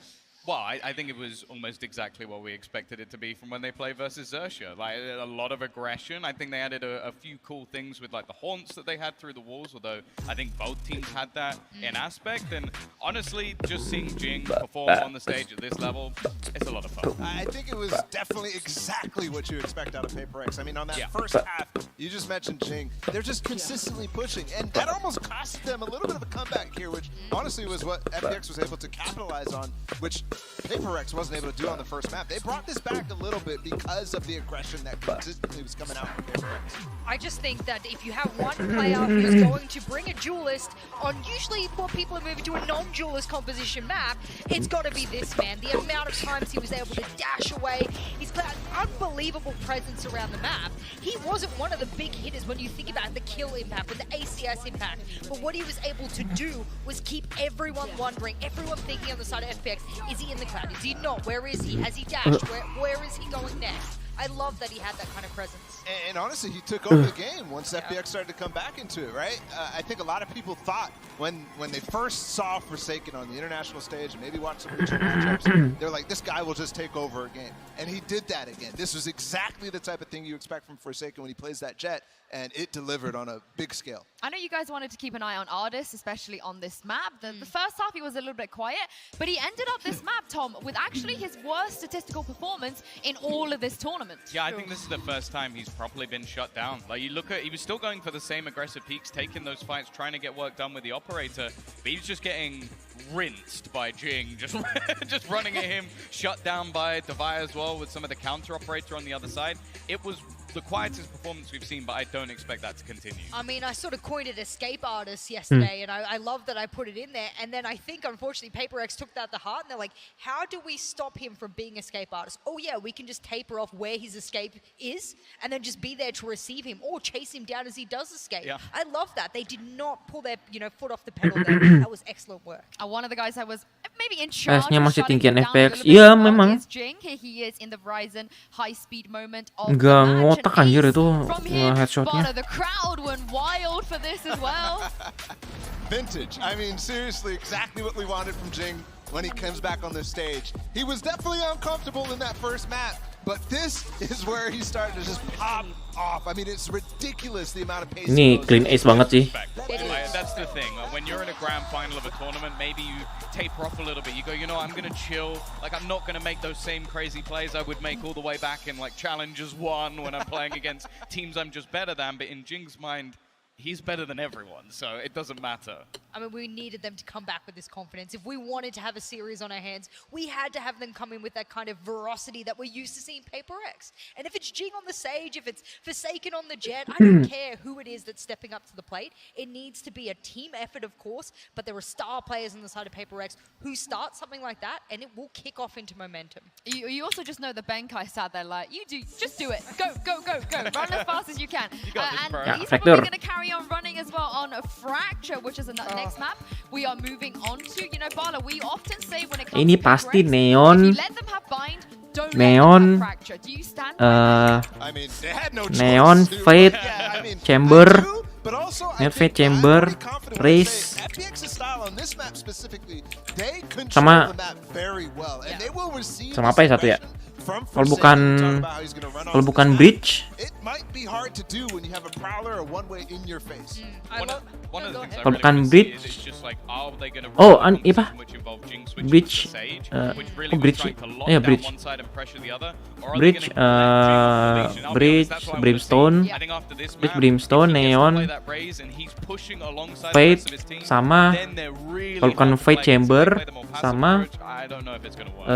Well, I think it was almost exactly what we expected it to be from when they play versus Xerxia. Like, a lot of aggression. I think they added a few cool things with, like, the haunts that they had through the walls, although I think both teams had that in aspect. And honestly, just seeing Jing perform on the stage at this level, it's a lot of fun. I think it was definitely exactly what you expect out of PRX. I mean, on that first half, you just mentioned Jing. They're just consistently pushing, and that almost cost them a little bit of a comeback here, which honestly was what FPX was able to capitalize on, which PRX wasn't able to do on the first map. They brought this back a little bit because of the aggression that consistently was coming out from PRX. I just think that if you have one player who's going to bring a duelist on usually what people are moving to a non-duelist composition map, it's got to be this man. The amount of times he was able to dash away, he's got an unbelievable presence around the map. He wasn't one of the big hitters when you think about the kill impact, with the ACS impact, but what he was able to do was keep everyone wondering, everyone thinking on the side of FPX, is he in the cloud? Is he not? Where is he? Has he dashed? Where is he going next? I love that he had that kind of presence. And honestly, he took over the game once FPX started to come back into it, right? I think a lot of people thought when they first saw Forsaken on the international stage and maybe watched some of the matchups, they're like, this guy will just take over a game. And he did that again. This was exactly the type of thing you expect from Forsaken when he plays that jet, and it delivered on a big scale. I know you guys wanted to keep an eye on Ardis, especially on this map. The first half, he was a little bit quiet, but he ended up this map, Tom, with actually his worst statistical performance in all of this tournament. Yeah, I think this is the first time he's properly been shut down. Like, you look at, he was still going for the same aggressive peaks, taking those fights, trying to get work done with the operator, but he's just getting rinsed by Jing, just running at him, shut down by Devaya as well with some of the counter operator on the other side. It was the quietest performance we've seen, but I don't expect that to continue. I mean, I sort of coined it escape artist yesterday, and I love that I put it in there. And then I think, unfortunately, PRX took that to heart, and they're like, how do we stop him from being escape artist? Oh, yeah, we can just taper off where his escape is, and then just be there to receive him, or chase him down as he does escape. Yeah. I love that. They did not pull their foot off the pedal there. That was excellent work. One of the guys I was maybe maybe in charge PS-nya of masih shutting tinggian him down a FPX. little bit Iya, as well memang. is Jing. He is in the Ryzen high speed moment of the Nggak match, ngotak and anjir ace itu from him, headshotnya. but the crowd went wild for this as well. Vintage. I mean, seriously, exactly what we wanted from Jing when he comes back on the stage. He was definitely uncomfortable in that first map, but this is where he started to just pop off. I mean, it's ridiculous the amount of pace. Ini clean ace banget sih. That's the thing. Like, when you're in a grand final of a tournament, maybe you taper off a little bit. You go, you know, I'm gonna chill. Like, I'm not gonna make those same crazy plays I would make all the way back in like Challengers 1 when I'm playing against teams I'm just better than. But in Jing's mind, he's better than everyone, so it doesn't matter. I mean, we needed them to come back with this confidence. If we wanted to have a series on our hands, we had to have them come in with that kind of ferocity that we're used to seeing PRX. And if it's Jing on the stage, if it's Forsaken on the jet, I don't care who it is that's stepping up to the plate. It needs to be a team effort, of course, but there are star players on the side of PRX who start something like that, and it will kick off into momentum. You also just know the Benkai sat there like, just do it. Go, go, go, go. Run as fast as you can. And he's probably going to carry on running as well on a Fracture, which is the next map we are moving on to. You know, Bala, we often say when it comes Ini to pasti PRX, Neon. if you let them have bind, don't Neon, let them have Fracture. Do you stand by that? I mean, they had no Neon, choice, Fate, yeah, I mean, Chamber, but also Net Fate, Chamber, Race, FPX's style on this map specifically, they control sama the map very well, and they will receive sama apa ya satu ya? from Kalau bukan Forsaken, Bridge, it might be hard to do when you have a prowler or one way in your face. One of the things I kalau really bukan want to see Bridge, is it's just like, are they going to oh, run apa? which involve Jing switching Bridge, to Sage, which oh really was Bridge, trying to lock ya down Bridge, one side and pressure the other, or are they Bridge, going to let Jing unleash? And I'll be Bridge, honest, that's what I wanna Brimstone, see. I think after this Bridge, map, Brimstone, if he gets to Neon, play that Raze and he's pushing alongside the Fate, rest of his team, sama then they're really kalau bukan hard to Fate, play. Chamber, If they play the more passive sama approach, I don't know if it's going to work.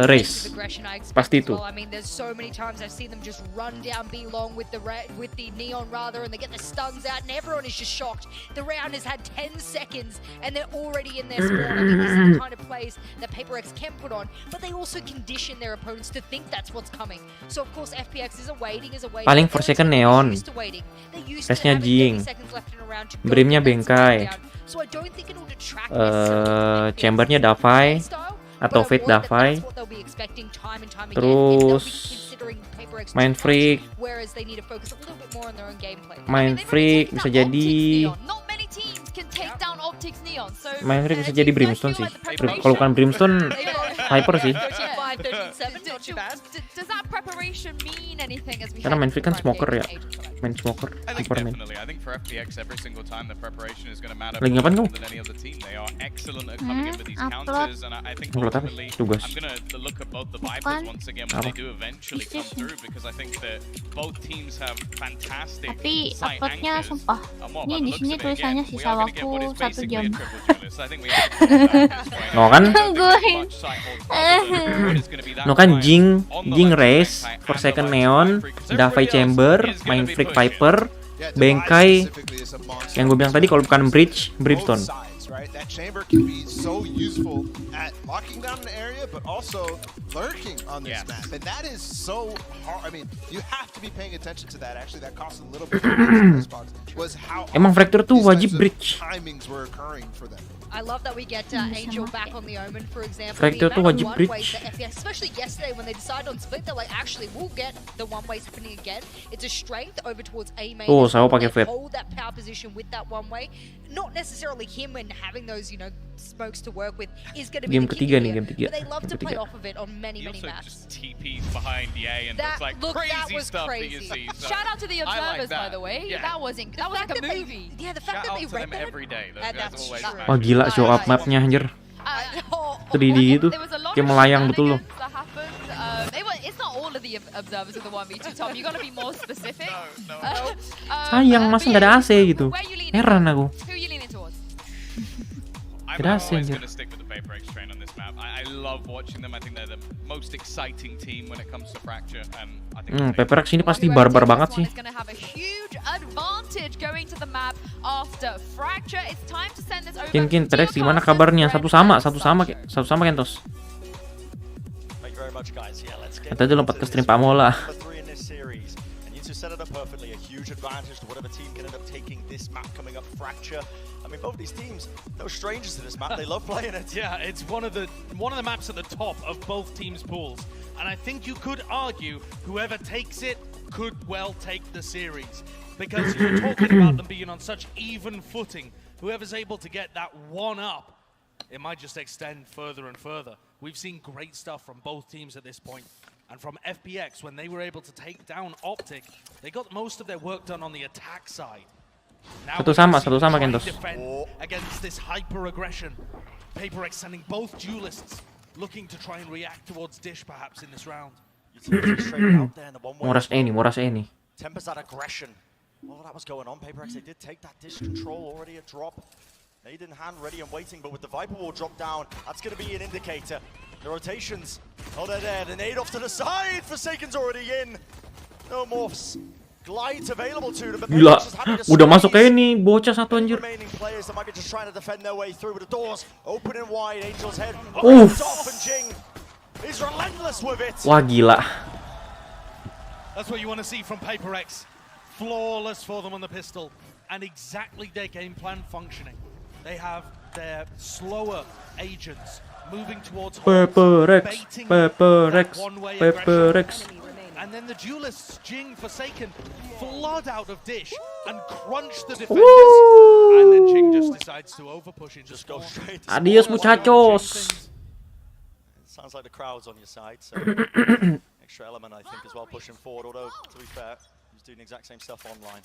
Race, pasti itu. I mean, there's so many times I've seen them just run down B long with the Neon rather, and they get the stuns out, and everyone is just shocked. The round has had 10 seconds, and they're already in their spawn. I mean, this is the kind of plays that PRX can put on, but they also condition their opponents to think that's what's coming. So of course, FPX is awaiting. Paling Forsaken Neon, Race-nya Jing, Brimnya Benkai, Chambernya Davai atau Fate Davai, terus Mind Freak, Mind Freak bisa jadi Mind Freak bisa jadi Brimstone sih. Kalau bukan Brimstone, Hyper sih. Does that preparation mean anything as we Karena Mind Freak kan smoker ya. Main smoker, I think super main. definitely. I think for FPX, every single time the preparation is going to matter Lagi ngapain more kamu? than any other team. They are excellent at coming in with these counters, and I think Upload apa? ultimately, Tugas. I'm going to look at both the Vipers Bukan. once again when Apa? they do eventually come through, because I think that both teams have fantastic Tapi site uploadnya anchors. sumpah. And what Ini by di the sini looks of it, tulisannya again, we sisa are gonna get waktu what is 1 basically jam. a triple duelist. I think we have to call that at this point. No kan? Nungguin. What is gonna be that No kan fight Jing, on the Jing left Race, flank and Forsaken the Neon, Mind Freak, 'cause Davai everybody else Chamber, is gonna Mind be Freak pushing. Viper, Benkai, yang gue bilang tadi kalau bukan Bridge, Brimstone. Right? That chamber can be so useful at locking down an area, but also lurking on this map. And that is so hard. I mean, you have to be paying attention to that. Actually, that costs a little bit of box. Was how Emang Fracture tuh wajib Bridge. timings were occurring for them. I love that we get Angel back on the Omen, for example. Fracture The tuh amount wajib of Bridge. one-ways that FPX, especially yesterday when they decided on split, they're like, actually, we'll get the one-ways happening again. It's a strength over towards A main. Tuh, Sao pakai They Fate. hold that power position with that one-way. Not necessarily him and having those, you know, smokes to work with is going to be Game the ketiga key nih, here. game tiga. But they love to Game play ketiga. off of it on many, He many also maps. just TPs behind the A, and That- it's like look, that crazy was stuff that you crazy. see. So Shout out to the I like observers, by that. the way. Yeah. That was like a movie. Yeah, the fact Shout that they out to read them that. every day. Though. That's That's always true. Wah gila show up mapnya anjir. Itu di gitu. Kayak melayang betul loh. That happened. It's not all of the observers with the 1v2 top. You gotta be more specific. Sayang masa nggak ada AC gitu. Heran aku. Who are you leaning towards? I'm Tidak asing, always anjir. going to stick with the PRX train on this map. I love watching them. I think they're the most exciting team when it comes to Fracture. And I think PRX ini pasti barbar banget sih. It's gonna have a huge advantage going to the map after Fracture. It's time to send this over. Kin PRX gimana kabarnya? Satu sama Kentos. Thank you very much, guys. Yeah, let's get Tadi lompat ke stream Pamola. just set it up perfectly. A huge advantage to whatever team can end up taking this map coming up, Fracture. I mean, both these teams, no strangers to this map. They love playing it. Yeah, it's one of the maps at the top of both teams' pools. And I think you could argue whoever takes it could well take the series. Because you're talking about them being on such even footing. Whoever's able to get that one up, it might just extend further and further. We've seen great stuff from both teams at this point. And from FPX, when they were able to take down Optic, they got most of their work done on the attack side. Now Satu sama Kentos. Against this hyper aggression, PRX sending both duelists looking to try and react towards Dish perhaps in this round. Moras ini. Tempers that aggression. Well, that was going on. PRX, they did take that Dish control, already a drop. Nade in hand, ready and waiting, but with the Viper Wall drop down, that's going to be an indicator. The rotations, oh, they're there. The nade off to the side. Forsaken's already in. No morphs. Glides available to them. Gila, udah masuk kayak ini bocah satu anjir. Remaining players that might be just trying to defend their way through, but the doors open and wide. Angel's head. Off and Jing is relentless with it. Wah gila. That's what you want to see from PRX. Flawless for them on the pistol, and exactly their game plan functioning. They have their slower agents moving towards PRX, and then the duelists, Jing, Forsaken, flood out of Dish and crunch the defenders. And then Jing just decides to overpush and just go straight. Adios muchachos. It sounds like the crowd's on your side, so extra element I think as well pushing forward. Although to be fair, he's doing the exact same stuff online.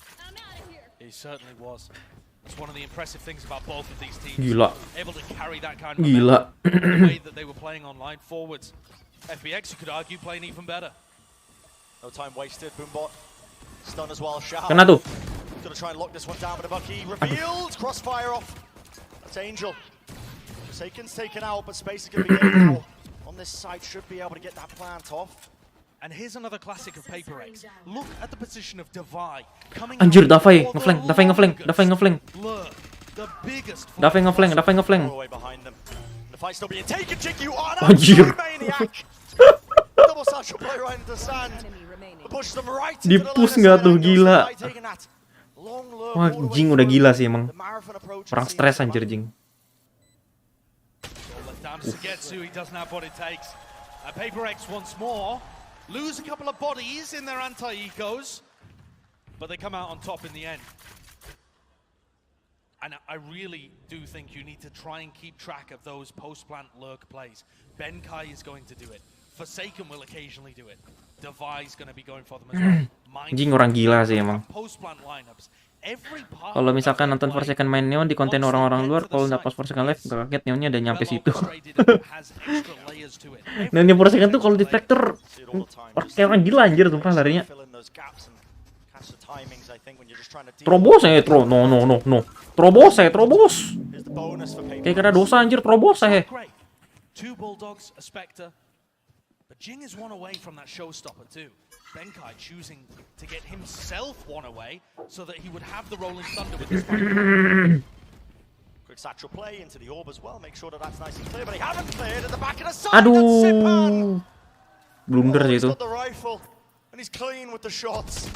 He certainly was. It's one of the impressive things about both of these teams. Gila. Able to carry that kind of Gila. the way that they were playing online forwards. FPX, you could argue, playing even better. No time wasted. Boombot stun as well. Shao. Kena tuh. Gonna try and lock this one down, but a Bucky revealed. Crossfire off. That's Angel. Forsaken's taken out, but Space is gonna be getting out on this side. Should be able to get that plant off. And here's another classic of PRX. Look at the position of Davai coming. Anjir, Davai ngeflank. Davai ngeflank. The fight still being taken, Jig, you are an Anjir. absolute maniac. Double satchel play right into the sand. Push them right into the Di-push line of nggak tuh, sight. gila. Taking that long lurk Wah, all the way Jing udah through. gila sih emang. The marathon approach Orang seems stres to anjir Jing. He doesn't have what it takes. PRX once more lose a couple of bodies in their anti-ecos, but they come out on top in the end. And I really do think you need to try and keep track of those post-plant lurk plays. Benkai is going to do it. Forsaken will occasionally do it. Devi's going to be going for them as well. Jing orang gila sih emang. Post-plant lineups. Every part Kalau misalkan nonton Forsaken main Neon di konten orang-orang luar, kalau nggak pas Forsaken live, gak kaget Neonnya udah nyampe situ. Neonnya Forsaken tuh kalau di Fracture kayak orang gila anjir sumpah larinya. Trobos no. Trobos. Kayak kena dosa anjir, trobos Two Bulldogs, a Spectre. But Jing is one away from that showstopper too. Benkai choosing to get himself one away so that he would have the rolling thunder with his fight. Quick satchel play into the orb as well. Make sure that that's nice and clear, but he haven't cleared at the back of the side. Aduh. Blunder sih He's itu. got the rifle and he's clean with the shots.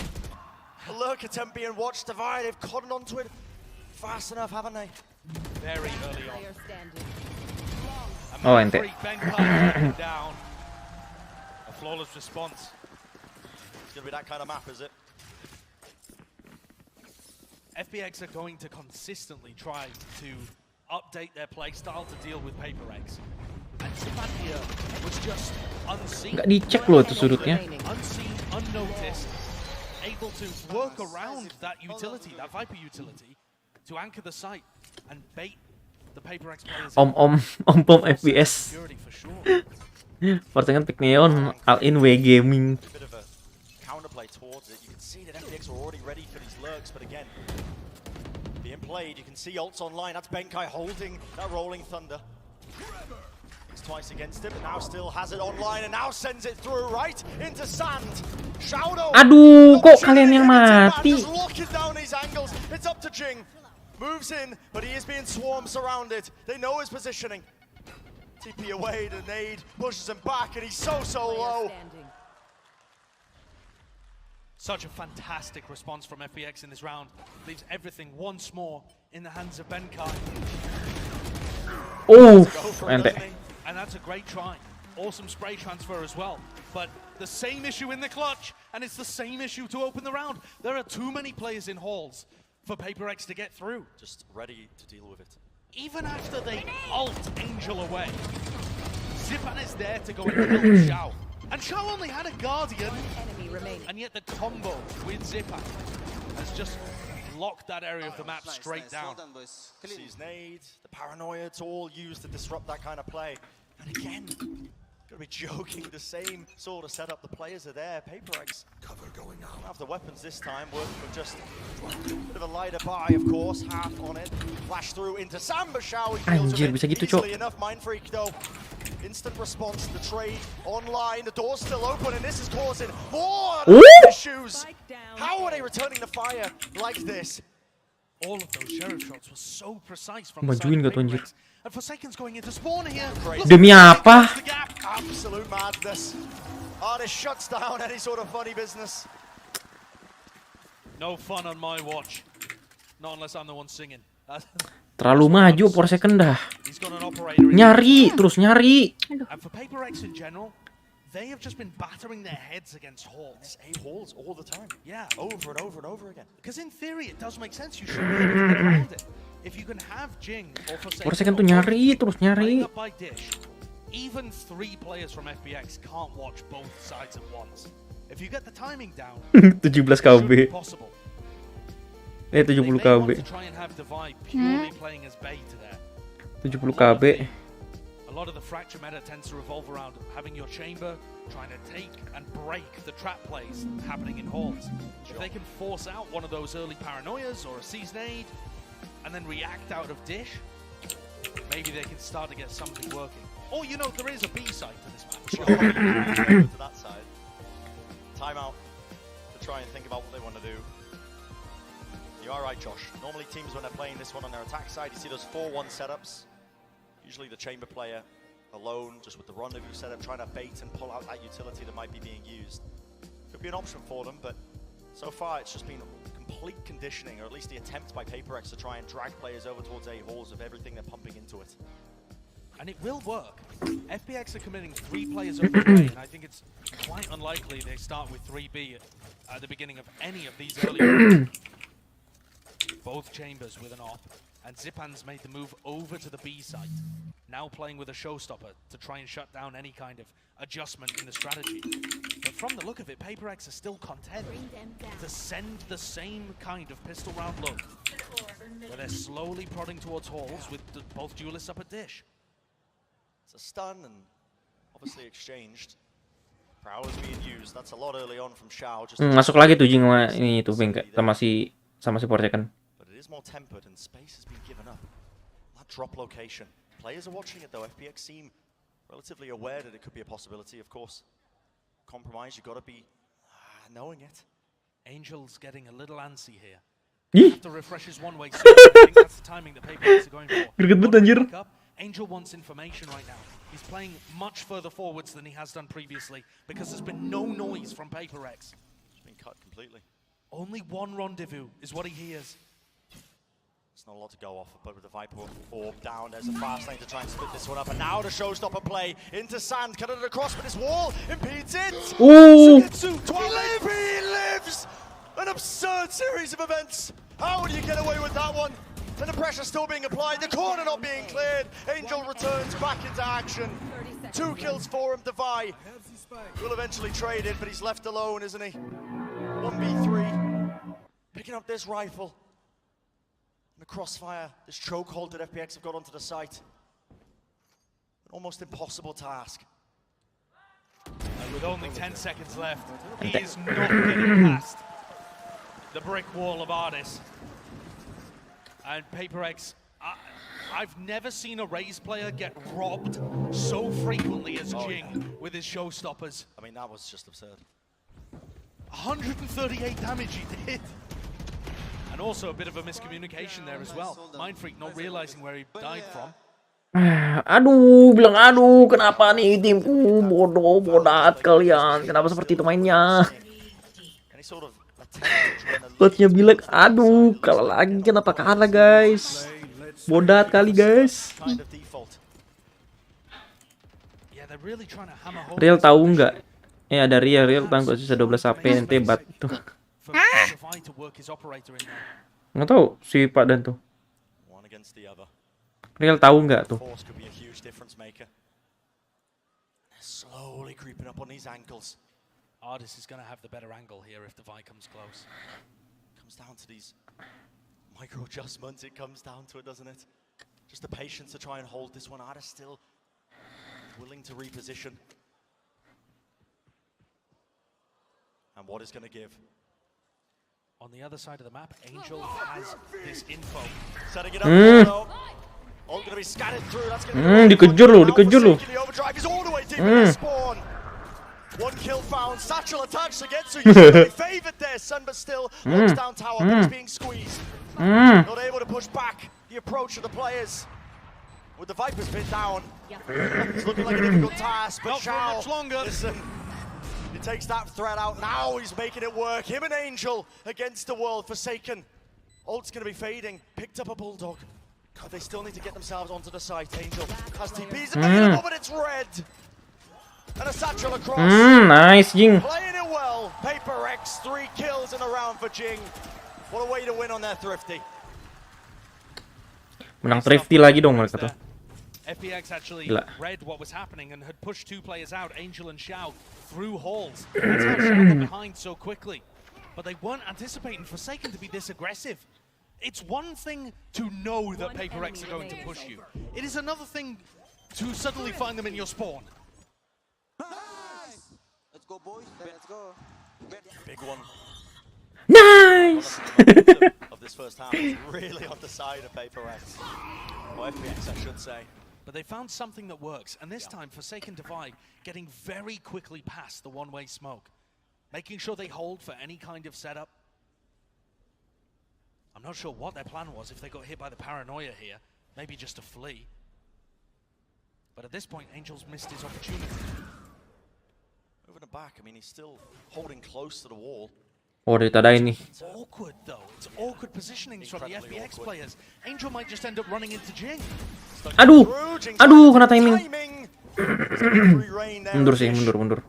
A lurk attempt being watched. Divide, they've cottoned onto it fast enough, haven't they? Very early on. Oh, ente. Benkai down. A flawless response. It's going to be that kind of map, is it? FPX are going to consistently try to update their playstyle to deal with PRX. And Sabatia was just unseen. Nggak dicek loh itu sudutnya. Unseen, unnoticed, able to work around that utility, that Viper utility, to anchor the site and bait the PRX players. Om FPS. Forsaken pick Neon, all in way gaming. Counterplay towards it. You can see that FPX are already ready for these lurks, but again, being played, you can see ults online. That's Benkai holding that rolling thunder. It's twice against it, but now still has it online and now sends it through right into sand. Shaudo. Aduh, kok kalian yang mati? Just locking down these angles. It's up to Jing. Moves in, but he is being swarmed, surrounded. They know his positioning. TP away, the nade pushes him back, and he's so low. Such a fantastic response from FPX in this round. Leaves everything once more in the hands of Benkai. Oh, And that's a great try. Awesome spray transfer as well. But the same issue in the clutch, and it's the same issue to open the round. There are too many players in halls for PaperX to get through. Just ready to deal with it. Even after they ult Angel away, Zipan is there to go and kill Xiao. And Xiao only had a Guardian, and yet the combo with Zipan has just locked that area of the map straight down. Sees nade, the paranoia, it's all used to disrupt that kind of play. And again, gonna be joking, the same sort of setup. The players are there. PaperX cover going out. Have the weapons this time, working with just a bit of a lighter buy, of course. Half on it. Flash through into Samba Shao. Anjir, bisa gitu, Cok. Easily enough. Mind Freak though. Instant response. The trade online. The door's still open, and this is causing more issues. How are they returning the fire like this? All of those sheriff shots were so precise from Majuin gak tuh anjir. And for seconds going into spawn here. Demi apa? Absolute madness. This shuts down any sort of funny business. No fun on my watch. Not unless I'm the one singing. Terlalu maju per second dah. Nyari, terus nyari. And for PaperX in general, they have just been battering their heads against halls. Halls all the time. Yeah. Over and over and over again. Because in theory it does make sense. You should be able to get around it. If you can have Jing or Per second tuh nyari, terus nyari. by Dish, even 3 players from FPX can't watch both sides at once. If you get the timing down, 17 KB. possible. 70 KB. Try and have Divide purely playing as Bay to there. 70 KB. A lot of the fracture meta tends to revolve around having your chamber, trying to take and break the trap plays happening in halls. If they can force out one of those early paranoias or a season aid, and then react out of Dish, maybe they can start to get something working. Or, you know, there is a B side to this match. Sure. To that side. Timeout to try and think about what they want to do. You are right, Josh. Normally teams, when they're playing this one on their attack side, you see those 4-1 setups. Usually the chamber player alone, just with the rendezvous setup, trying to bait and pull out that utility that might be being used. Could be an option for them, but so far it's just been complete conditioning, or at least the attempt by PaperX to try and drag players over towards A halls with everything they're pumping into it. And it will work. FPX are committing 3 players over A, and I think it's quite unlikely they start with 3B at the beginning of any of these early rounds. Both chambers with an op, and Zipan's made the move over to the B site, now playing with a showstopper to try and shut down any kind of adjustment in the strategy. But from the look of it, PaperX are still content to send the same kind of pistol round look, where they're slowly prodding towards halls with both duelists up at Dish. It's a stun and obviously exchanged. Prowess being used. That's a lot early on from Xiao. Masuk lagi tuh Jing sama ini tuh Beng sama si Portekan. But it is more tempered and space has been given up. That drop location. Players are watching it though. FPX seem relatively aware that it could be a possibility, of course. Compromise, you've got to be knowing it. Angel's getting a little antsy here. Ih. Have to refresh his one-way switch. I think that's the timing that PaperX are going for. Greget banget anjir. Angel wants information right now. He's playing much further forwards than he has done previously because there's been no noise from PaperX. It's been cut completely. Only one rendezvous is what he hears. There's not a lot to go off of, but with the Viper orb down, there's a fast lane to try and split this one up. And now the showstopper play into Sand, cut it across, but this wall impedes it. Ooh. He lives! An absurd series of events. How do you get away with that one? And the pressure still being applied, the corner not being cleared. Angel returns back into action. 2 kills for him. Divide will eventually trade it, but he's left alone, isn't he? 1v3. Picking up this rifle. And the crossfire, this chokehold that FPX have got onto the site. An almost impossible task. And with only 10 seconds left, he is not getting past the brick wall of Ardis. And PaperX, I've never seen a Raze player get robbed so frequently as Jing with his showstoppers. I mean, that was just absurd. 138 damage he did. And also a bit of a miscommunication there as well. Mind Freak not realizing where he died from. Aduh, bilang aduh, kenapa nih timku bodoh, bodat kalian. Kenapa seperti itu mainnya? Coachnya bilang, aduh, kalah lagi kenapa kalah guys? Bodat kali guys. Real tahu nggak? Ada Real tahu nggak sisa 12 HP ente bat tuh. Nggak tahu si Pak Dan tuh. Real tahu nggak tuh? Slowly creeping up on these ankles. Artist is going to have the better angle here if the Vi comes close. Comes down to these micro adjustments. It comes down to it, doesn't it? Just the patience to try and hold this one. Artist still willing to reposition. And what is going to give? On the other side of the map, Angel has this info. Setting it up now. All going to be scattered through. That's going to be dikejar lu. The overdrive is all the way deep in the spawn. One kill found. Satchel attached to Getsu. You should be favored there, son, but still looks down tower, but he's being squeezed. Not able to push back the approach of the players. With the Viper's been down. It's looking like a difficult task, but Shao, listen, he takes that threat out. Now he's making it work. Him and Angel against the world. Forsaken. Ult's going to be fading. Picked up a Bulldog. God, they still need to get themselves onto the site. Angel has TPs available, but it's red. And a satchel across. Nice, Jing. Playing it well. PRX 3 kills in a round for Jing. What a way to win on their Thrifty. Menang Thrifty lagi dong mereka tuh. FPX actually read what was happening and had pushed two players out, Angel and Xiao, through halls. That's how Xiao got behind so quickly. But they weren't anticipating Forsaken to be this aggressive. It's one thing to know that PRX are going to push you. It is another thing to suddenly find them in your spawn. Let's go, boys. Let's go. Big one. Nice. Of this first half is really on the side of PRX. Or FPX, I should say. But they found something that works, and this time Forsaken Divide getting very quickly past the one-way smoke, making sure they hold for any kind of setup. I'm not sure what their plan was if they got hit by the paranoia here, maybe just to flee. But at this point, Angel's missed his opportunity. Moving it back, I mean, he's still holding close to the wall. Oh, ditadain nih. It's awkward though. It's awkward positioning from the FPX players. Angel might just end up running into Jing. Aduh, kena timing. Mundur sih, mundur.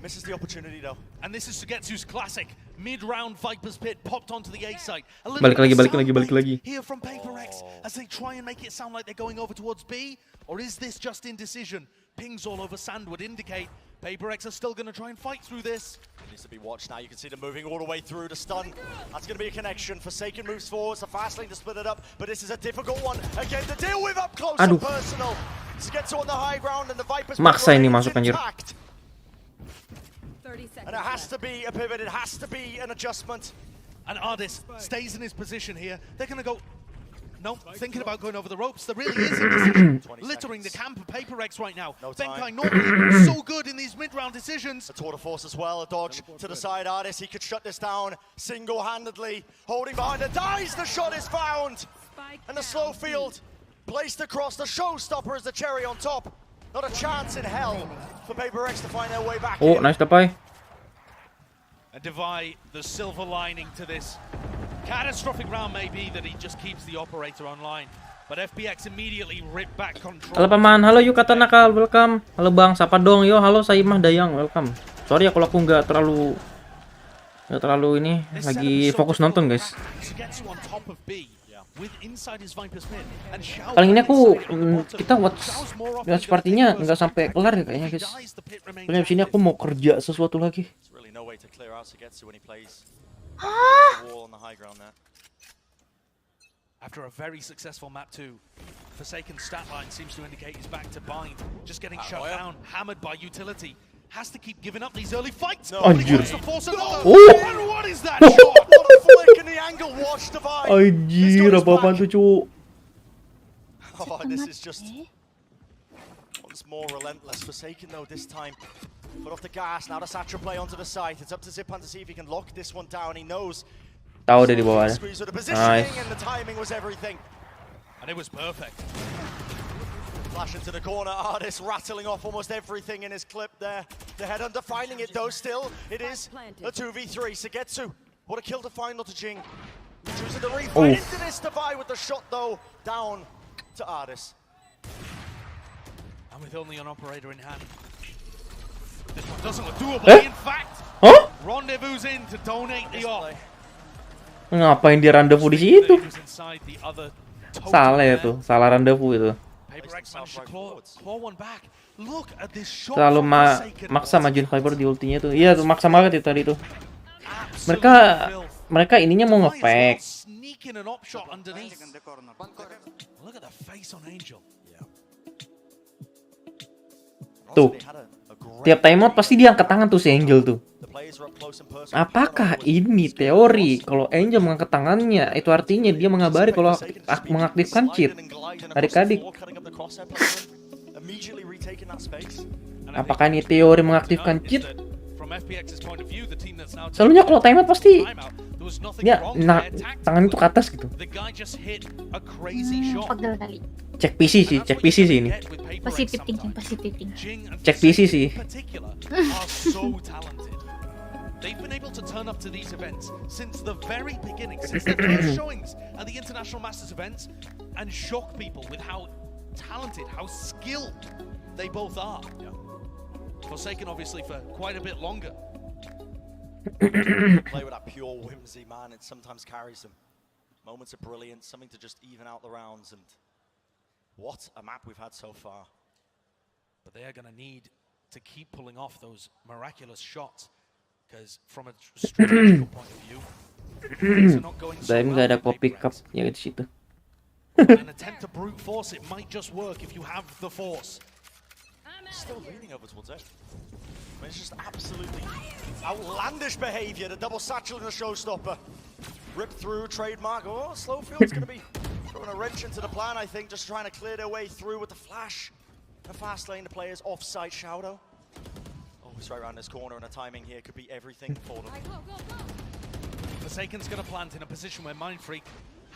Misses the opportunity though. And this is Sugetsu's classic mid-round Viper's Pit popped onto the A site. Balik lagi. Here from PRX as they try and make it sound like they're going over towards B, or is this just indecision? Pings all over sand would indicate PRX are still going to try and fight through this. It needs to be watched now. You can see them moving all the way through to stun. That's going to be a connection. Forsaken moves forward. It's a fast lane to split it up, but this is a difficult one again to deal with up close and personal. Sugetsu on the high ground and the Vipers. Maksa ini masuk anjir. And it has to be a pivot. It has to be an adjustment. And Ardis stays in his position here. They're going to go. No, thinking about going over the ropes. There really is a decision. Littering the camp of PRX right now. Benkai normally so good in these mid-round decisions. A tour de force as well, a dodge to the side. Ardis, he could shut this down single-handedly. Holding behind it, dies, the shot is found. And the slow field placed across. The showstopper is the cherry on top. Not a chance in hell for PRX to find their way back. Oh, nice tapai. And Divide, the silver lining to this catastrophic round may be that he just keeps the operator online. But FPX immediately ripped back control. Halo paman, halo yuk kata nakal, welcome. Halo bang, sapa dong yo, halo saya mah Dayang, welcome. Sorry ya kalau aku nggak terlalu ini, lagi fokus nonton guys. Paling ini aku kita watch partinya nggak sampai kelar ya kayaknya guys. Soalnya di sini aku mau kerja sesuatu lagi. After a very successful map 2, Forsaken stat line seems to indicate he's back to bind. Just getting shut down, hammered by utility. Has to keep giving up these early fights. Anjir. What is that shot? What a flick in the angle, watch Divide. Anjir, apa-apaan tuh cuk. Oh, this is just once more relentless. Forsaken though this time. Put off the gas, now the Satchel play onto the site. It's up to Zipan to see if he can lock this one down. He knows. Tahu deh di bawahnya. Nice. And the timing was everything. And it was perfect. Flash into the corner, Artist rattling off almost everything in his clip there. The headhunter finding it though, still it is a 2v3. Sugetsu, what a kill to find to Jing. Choosing to refight into this Divide with the shot though, down to Artist. And with only an operator in hand. This one doesn't look doable, in fact. Rendezvous in to donate the off. Ngapain dia rendezvous di situ? Salah ya tuh, salah rendezvous itu. Terlalu maksa majuin Viper di ultinya tuh. Iya tuh maksa banget itu tadi tuh. Mereka ininya mau nge-pack. Tuh. Tiap timeout pasti dia angkat tangan tuh si Angel tuh. Apakah ini teori kalau Angel mengangkat tangannya itu artinya dia mengabari kalau mengaktifkan cheat? Adik-adik. Apakah ini teori mengaktifkan cheat? Selalunya kalau timeout pasti ya tangan itu ke atas gitu. Pegel kali. Cek PC sih ini. Positive thinking. Cek PC sih. They've been able to turn up to these events since the very beginning, since their first showings at the International Masters events, and shock people with how talented, how skilled they both are. Forsaken, obviously, for quite a bit longer. Play with that pure whimsy, man. It sometimes carries them. Moments of brilliance, something to just even out the rounds, and what a map we've had so far. But they are going to need to keep pulling off those miraculous shots. Because from a strategical point of view, things are not going so well. Nggak ada copy cup ya di situ. An attempt to brute force it might just work if you have the force. Still leaning over towards it. I mean, it's just absolutely outlandish behavior. The double satchel in the showstopper. Rip through, trademark. Oh, Slowfield's going to be throwing a wrench into the plan, I think. Just trying to clear their way through with the flash. The fast lane, the players off-site Shadow. It's right around this corner, and the timing here could be everything for them. Forsaken's going to plant in a position where Mindfreak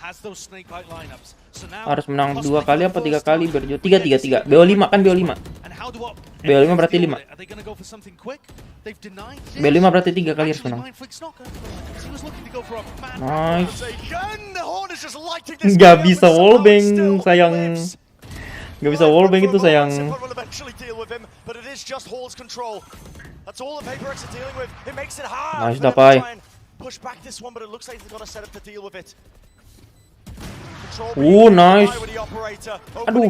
has those snakebite lineups. So now harus menang 2 kali apa 3 kali berjo 3 BO5 kan BO5. BO5 berarti 5. BO5 berarti 3 kali harus menang. Nice. Gak bisa wallbang sayang. Gak bisa wallbang itu sayang. Nice dapai. Nice. Aduh.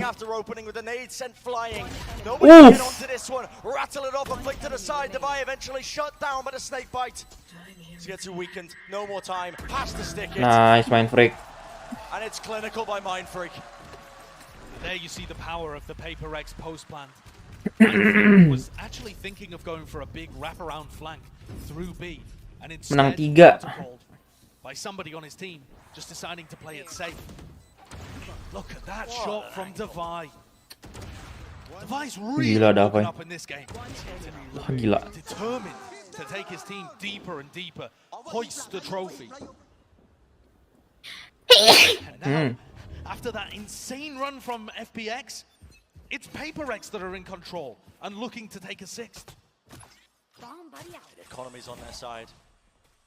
Nice, Mindfreak. And it's clinical by Mindfreak. There you see the power of the PRX post plant. Was actually thinking of going for a big wraparound flank through B, and instead menang 3 by somebody on his team just deciding to play it safe. Look at that shot from Davai. Davai's really woken up in this game. Gila. Determined to take his team deeper and deeper, hoist the trophy. And now, after that insane run from FPX, it's PRX that are in control and looking to take a 6th. The economy's on their side.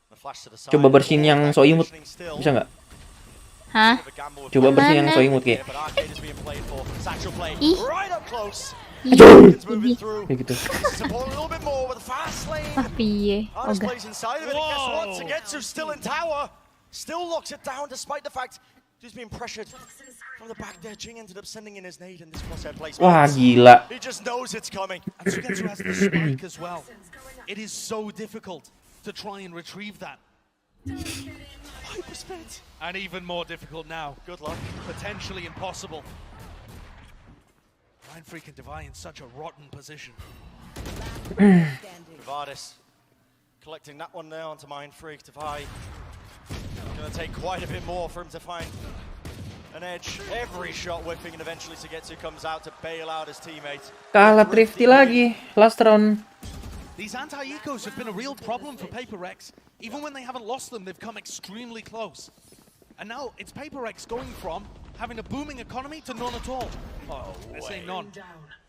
The flash to the side. Coba bersihin yang so imut. Bisa nggak? Hah? Coba bersihin yang so imut kayak. Ih. Kayak gitu. Ah, piye. Oga. Still locks it down despite the fact he's being pressured from the back there. Jing ended up sending in his nade in this crosshair placement. Wah, gila. He just knows it's coming. And Sugetsu has the spike as well. It is so difficult to try and retrieve that. And even more difficult now. Good luck. Potentially impossible. Mindfreak and Divai in such a rotten position. Vardis collecting that one there onto Mindfreak. Divai gonna take quite a bit more for him to find an edge. Every shot whipping, and eventually Sugetsu comes out to bail out his teammate. Kalah Thrifty lagi last round. These anti-ecos have been a real problem for PRX. Even when they haven't lost them, they've come extremely close. And now it's PRX going from having a booming economy to none at all. Oh, let's say none.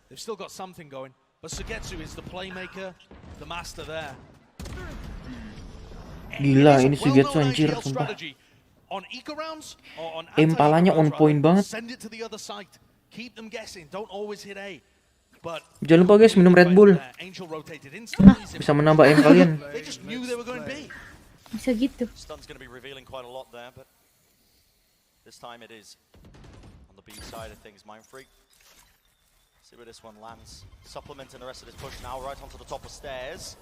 They've still got something going. But Sugetsu is the playmaker, the master there. Gila, ini Sugetsu anjir, sumpah. On eco rounds or on Impalanya on point banget. Send it to the other side. Keep them guessing. Don't always hit A. But jangan lupa guys minum Red Bull. Bisa menambah aim kalian. They just knew they were going B. Bisa gitu. Stun's going to be revealing quite a lot there, but this time it is on the B side of things. Mind Freak. See where this one lands. Supplementing the rest of this push now, right onto the top of stairs.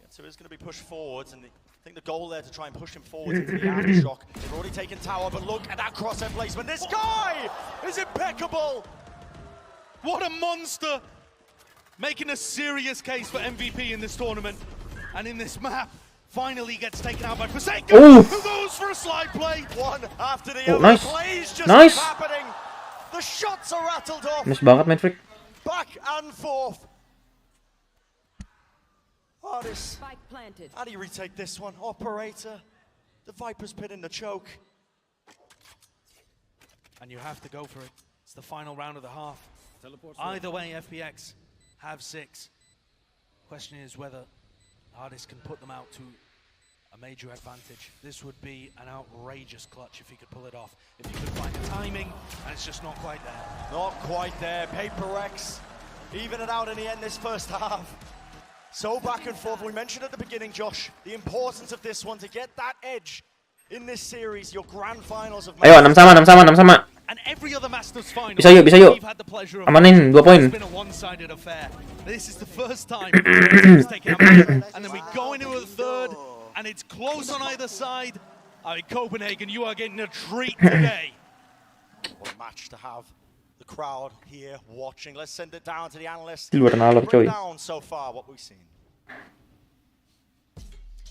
So it's going to be pushed forwards, and I think the goal there to try and push him forward into the aftershock. They've already taken tower, but look at that cross-end placement. This guy is impeccable. What a monster! Making a serious case for MVP in this tournament. And in this map, finally gets taken out by Forsaken, who goes for a slide play. One after the other. Nice. Plays just Nice. happening. The shots are rattled off. Nice banget, man, Freak. Back and forth. Artist. Spike planted. How do you retake this one? Operator. The Viper's pin in the choke. And you have to go for it. It's the final round of the half. Either way, FPX have 6. Question is whether Artist can put them out to a major advantage. This would be an outrageous clutch if he could pull it off. If he could find the timing, and it's just not quite there. Not quite there. PRX even it out in the end this first half. So back and forth. We mentioned at the beginning, Josh, the importance of this one to get that edge in this series, your grand finals of. Ayo, 6 sama. And every other Masters final, Bisa yuk. we've had the pleasure of Amanin 2 poin. It's been a one-sided affair. This is the first time it's taken up, and then we go into a third, and it's close on either side. I mean, Copenhagen, you are getting a treat today. What a match to have. The crowd here watching. Let's send it down to the analysts. Luar nalar, coy. Break down so far what we've seen.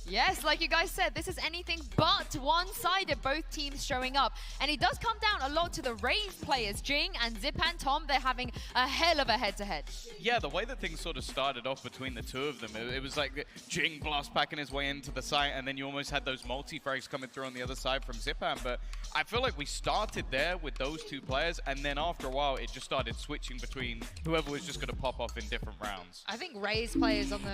Yes, like you guys said, this is anything but one-sided, both teams showing up. And it does come down a lot to the Raze players. Jing and Zip and Tom, they're having a hell of a head-to-head. Yeah, the way that things sort of started off between the two of them, it was like Jing blast packing his way into the site, and then you almost had those multi-frags coming through on the other side from Zipan. But I feel like we started there with those two players, and then after a while, it just started switching between whoever was just going to pop off in different rounds. I think Raze players on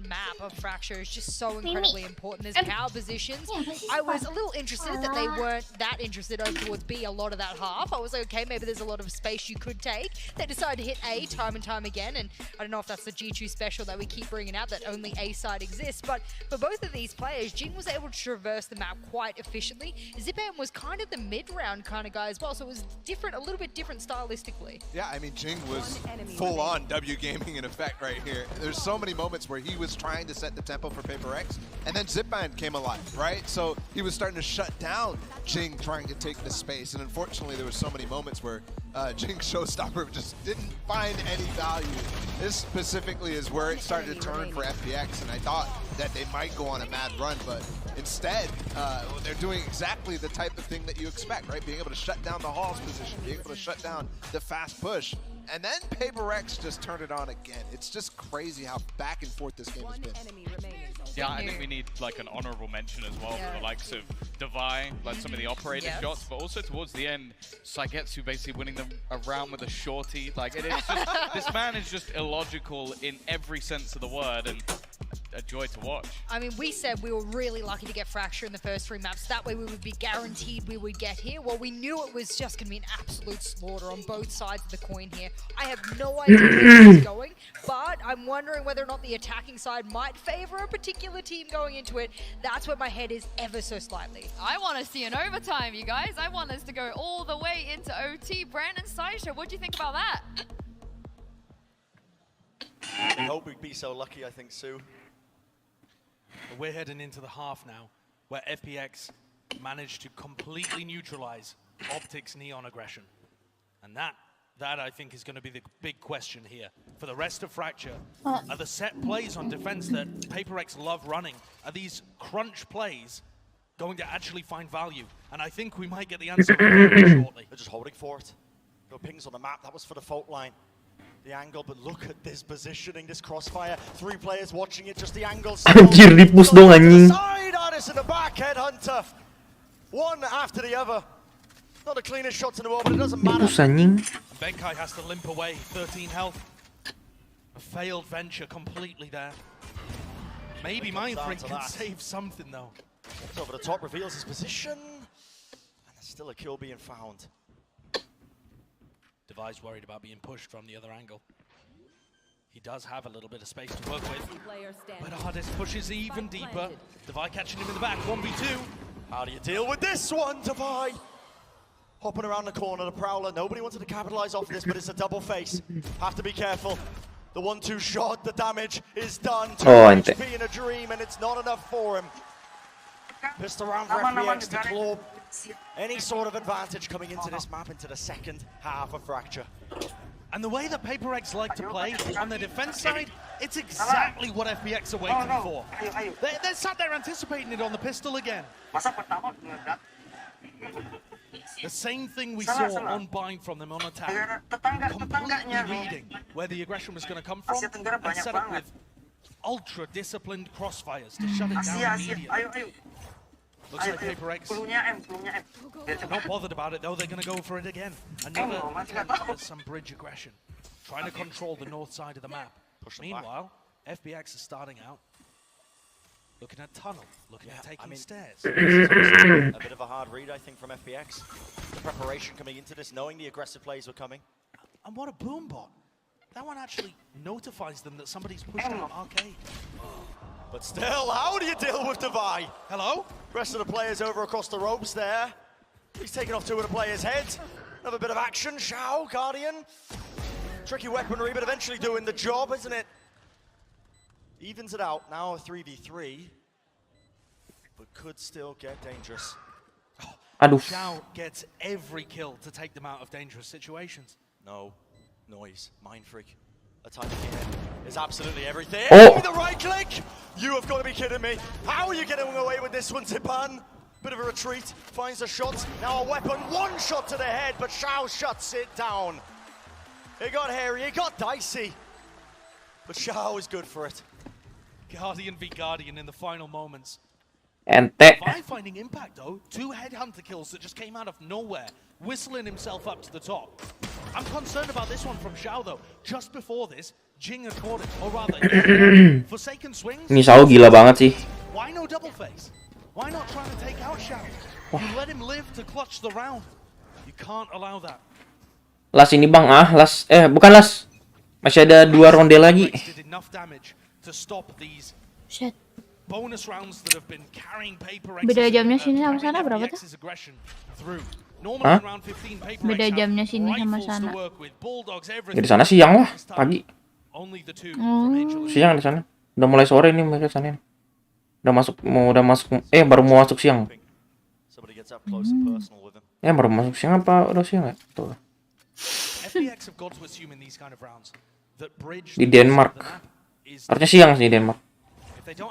map of Fracture is just so incredibly important. There's power positions. I was a little interested that they weren't that interested over towards B a lot of that half. I was like, okay, maybe there's a lot of space you could take. They decided to hit A time and time again, and I don't know if that's the G2 special that we keep bringing out, that only A side exists, but for both of these players, Jing was able to traverse the map quite efficiently. Zipan was kind of the mid-round kind of guy as well, so it was different, a little bit different stylistically. Yeah, I mean, Jing was full-on W gaming in effect right here. There's so many moments where he was trying to set the tempo for PRX, and then Zipan came alive, right? So he was starting to shut down Jing trying to take the space, and unfortunately there were so many moments where Jing's showstopper just didn't find any value. This specifically is where it started to turn for FPX, and I thought that they might go on a mad run, but instead they're doing exactly the type of thing that you expect, right? Being able to shut down the Hall's position, being able to shut down the fast push. And then PRX just turned it on again. It's just crazy how back and forth this game has been. Yeah, I think we need like an honorable mention as well for the likes of Devai, like some of the operator shots, but also towards the end, Saigetsu basically winning them around with a shorty. Like it is just, this man is just illogical in every sense of the word, and a joy to watch. I mean, we said we were really lucky to get Fracture in the first 3 maps. That way we would be guaranteed we would get here. Well, we knew it was just going to be an absolute slaughter on both sides of the coin here. I have no idea where this is going, but I'm wondering whether or not the attacking side might favor a particular team going into it. That's where my head is ever so slightly. I want to see an overtime, you guys. I want us to go all the way into OT. Brandon Sideshow, what do you think about that? I hope we'd be so lucky, I think, Sue. We're heading into the half now, where FPX managed to completely neutralize Optic's Neon aggression. And that I think is going to be the big question here. For the rest of Fracture, are the set plays on defense that PRX love running, are these crunch plays going to actually find value? And I think we might get the answer shortly. They're just holding for it. No pings on the map, that was for the fault line. The angle, but look at this positioning, this crossfire. 3 players watching it, just the angle. Anjir, di-push dong anjing. Side Artist in the back, Headhunter. One after the other. Not the cleanest shots in the world, but it doesn't matter. Dipus anjing. Benkai has to limp away, 13 health. A failed venture completely there. Maybe Mindfreak can save something though. Over the top reveals his position. And there's still a kill being found. Devi's worried about being pushed from the other angle. He does have a little bit of space to work with. But Hardest pushes even deeper. Devi catching him in the back, 1v2. How do you deal with this one, Devi? Hopping around the corner, the Prowler. Nobody wanted to capitalize off this, but it's a double face. Have to be careful. The 1-2 shot, the damage is done. 2 HP in a dream, and it's not enough for him. Pissed around for FPX to claw any sort of advantage coming into this map, into the second half of Fracture. And the way that PRX like to play on the defense side, it's exactly what FPX are waiting for. They're sat there anticipating it on the pistol again. The same thing we saw on bind from them on attack. Completely reading where the aggression was going to come from and set up with ultra disciplined crossfires to shut it down immediately. Looks like PRX not bothered about it though, they're going to go for it again. Another attempt at some bridge aggression. Trying to control the north side of the map. Meanwhile, FPX is starting out looking at tunnel, looking at taking stairs. A bit of a hard read, I think, from FPX. The preparation coming into this, knowing the aggressive plays were coming. And what a boom bot. That one actually notifies them that somebody's pushed out arcade. But still, how do you deal with Devi? Hello? Rest of the players over across the ropes there. He's taking off 2 of the players' heads. Another bit of action. Xiao, Guardian. Tricky weaponry, but eventually doing the job, isn't it? Evens it out. Now a 3v3. But could still get dangerous. Aduh. Xiao gets every kill to take them out of dangerous situations. No. Noise. Mind Freak. A time here is absolutely everything. Oh. The right click! You have got to be kidding me. How are you getting away with this one, Zipan? Bit of a retreat. Finds the shot. Now a weapon. 1 shot to the head, but Xiao shuts it down. It got hairy. It got dicey. But Xiao is good for it. Guardian v Guardian in the final moments. Ente. By finding impact though, 2 headhunter kills that just came out of nowhere, whistling himself up to the top. I'm concerned about this one from Xiao though. Just before this, Jing had caught it, or rather, Forsaken swings. Ini Xiao gila banget sih. Why no double face? Why not trying to take out Xiao? You let him live to clutch the round. You can't allow that. Las ini bang, las, bukan las. Masih ada 2 ronde lagi. Shit. Bonus rounds that have been carrying PRX. Beda jamnya sini sama sana berapa tuh? Hah? Beda jamnya sini sama sana. Ya di sana siang lah, pagi. Siang di sana. Udah mulai sore nih mereka sana. Udah masuk baru mau masuk siang. Ya baru masuk siang apa udah siang ya? Tuh. Di Denmark. Harusnya siang sih di Denmark. Time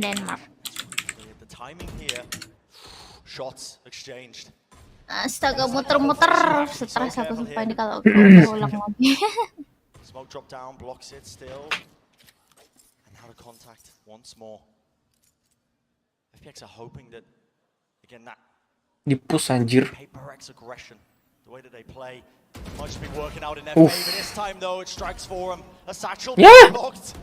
Denmark. The timing here. Shots exchanged. Astaga, muter-muter. Stres aku sumpah ini kalau ulang lagi. Smoke drop down, blocks it still. And out of contact once more. FPX are hoping that again that Dipus anjir. PRX aggression, the way that they play, might just be working out in their favor. This time though, it strikes for them. A satchel blocked.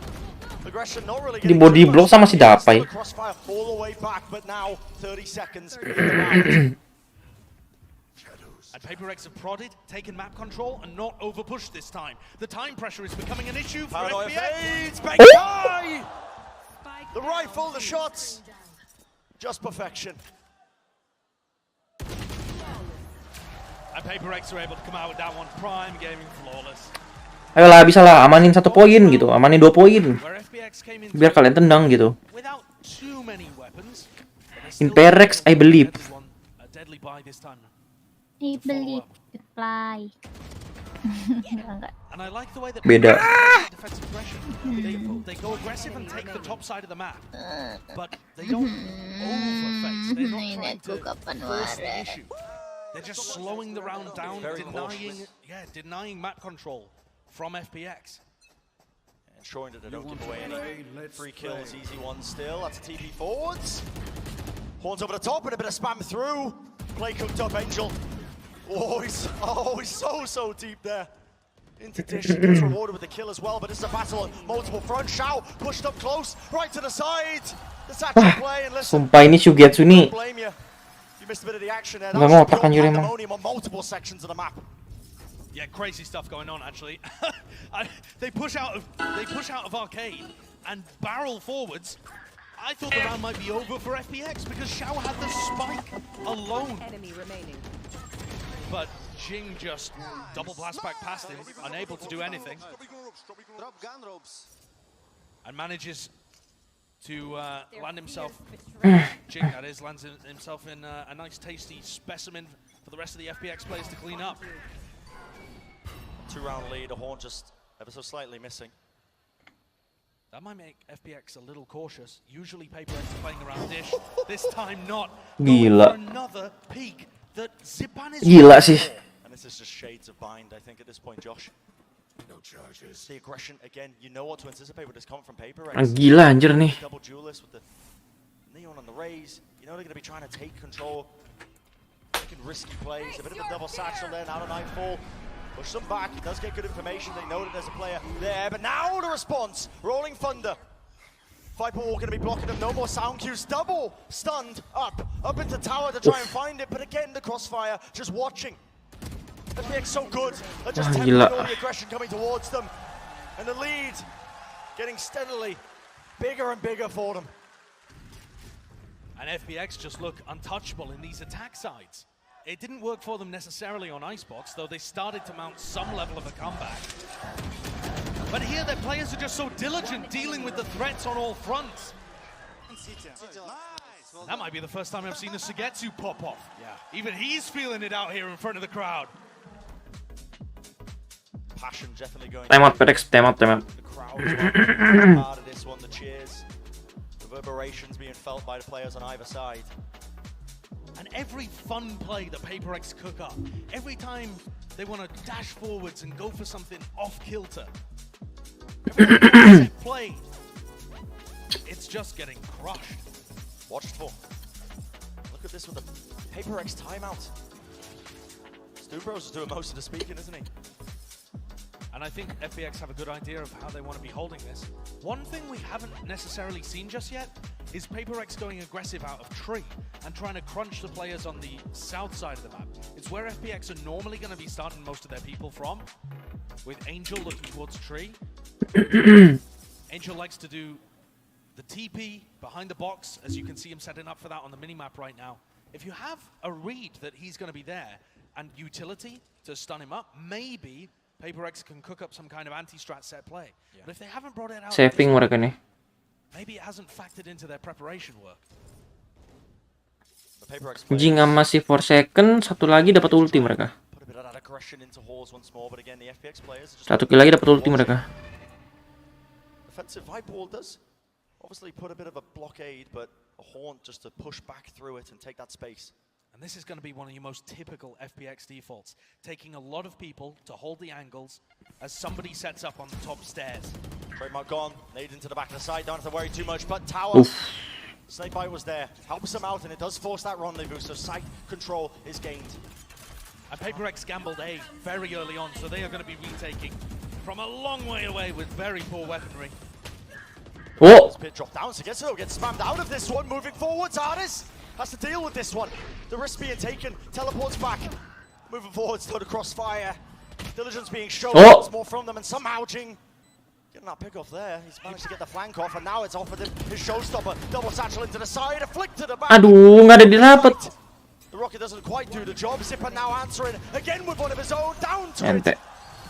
Aggression not really Di body block sama si Dapai. Crossfire all the way back, but now 30 seconds in the round. And PRX have prodded, taken map control, and not overpushed this time. The time pressure is becoming an issue for FPX. Benkai! The rifle, the shots, just perfection. And PRX are able to come out with that one. Prime gaming flawless. Ayolah, bisa lah, amanin 1 poin gitu, amanin 2 poin. Biar kalian tenang gitu. In PRX, I believe. I believe the fly. Beda. They go aggressive and take the top side of the map, but they don't overface. They're not trying to force the issue. They're just slowing the round down, denying map control from FPX. Ensuring that they don't give away any free kills, easy ones still. That's a TP forwards. Horns over the top and a bit of spam through. Play cooked up, Angel. Oh, he's so deep there. Into dish, he gets rewarded with the kill as well, but this is a battle on multiple fronts. Shao pushed up close, right to the side. That's actually play and listen. Sumpah ini Shugetsu nih. Blame you. You missed a bit of the action there. Nggak mau otak anjir emang. On multiple sections of the map. Yeah, crazy stuff going on actually. They push out of arcade and barrel forwards. I thought the round might be over for FPX because Shao had the spike alone. Enemy remaining. But Jing just double blast back past him, unable to do anything. Drop gun ropes. And manages to land himself, Jing that is, lands himself in a nice tasty specimen for the rest of the FPX players to clean up. 2-round lead, a Horn just ever so slightly missing. That might make FPX a little cautious. Usually PaperX is playing around dish, this time not. Gila. Another peak that Zipan is Gila sih. And this is just shades of bind, I think, at this point, Josh. No charges. The aggression again, you know what to anticipate with this comment from PaperX. Gila anjir nih. Double duelist with the neon on the raise. You know they're going to be trying to take control. Making risky plays. A bit of a double satchel there now to Nightfall. Push them back. He does get good information. They know that there's a player there. But now the response. Rolling Thunder. Viper Wall going to be blocking them. No more sound cues. Double stunned up into tower to try and find it. But again, the crossfire just watching. FPX so good. They're just tempting all the aggression coming towards them. And the lead getting steadily bigger and bigger for them. And FPX just look untouchable in these attack sides. It didn't work for them necessarily on Icebox, though they started to mount some level of a comeback. But here their players are just so diligent dealing with the threats on all fronts. That might be the first time I've seen the Sugetsu pop off. Yeah. Even he's feeling it out here in front of the crowd. Passion definitely going. Time out, PRX, time out. The crowd as well. Part of this one, the cheers, reverberations being felt by the players on either side. And every fun play that PaperX cook up, every time they want to dash forwards and go for something off kilter, every play, it's just getting crushed. Watchful. Look at this with the PaperX timeout. Stubros is doing most of the speaking, isn't he? And I think FPX have a good idea of how they want to be holding this. One thing we haven't necessarily seen just yet is PaperX going aggressive out of tree and trying to crunch the players on the south side of the map. It's where FPX are normally going to be starting most of their people from, with Angel looking towards tree. Angel likes to do the TP behind the box, as you can see him setting up for that on the minimap right now. If you have a read that he's going to be there and utility to stun him up, maybe PaperX can cook up some kind of anti-strat set play. Yeah. But if they haven't brought it out, saving mereka nih. Maybe it hasn't factored into their preparation work. Janga masih 4 second, satu lagi dapat ulti mereka. Satu kill lagi dapat ulti mereka. Offensive Viper Wall does obviously put a bit of a blockade, but a Haunt just to push back through it and take that space. And this is going to be one of your most typical FPX defaults, taking a lot of people to hold the angles as somebody sets up on the top stairs. Trademark gone, nade into the back of the side, don't have to worry too much, but Tower, Snakebite was there, helps him out, and it does force that rendezvous, so site control is gained. And PaperX gambled A very early on, so they are going to be retaking from a long way away with very poor weaponry. Oh! Pit drop down, so gets spammed out of this one, moving forwards, Artis has to deal with this one. The risk being taken, teleports back, moving forwards to the crossfire. Diligence being shown once more from them, and somehow Jing getting that pick off there. He's managed to get the flank off, and now it's offered him his showstopper. Double satchel into the side, a flick to the back. Aduh, nggak ada didapat. The rocket doesn't quite do the job. Zipper now answering again with one of his own, down to it.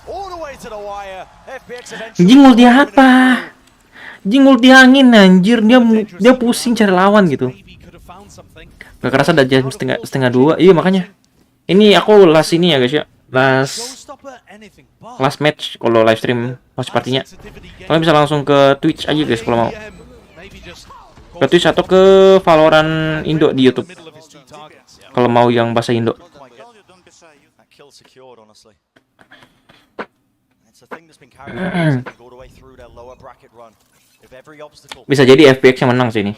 All the way to the wire. FPX eventually. Jing ulti apa? Jing ulti angin anjir, dia pusing cari lawan gitu. Gak kerasa udah jam setengah 2. Iya makanya. Ini aku last ini ya guys ya. Last match kalau live stream watch partinya. Kalian bisa langsung ke Twitch aja guys kalau mau. Ke Twitch atau ke Valorant Indo di YouTube. Kalau mau yang bahasa Indo. Bisa jadi FPX yang menang sih ini.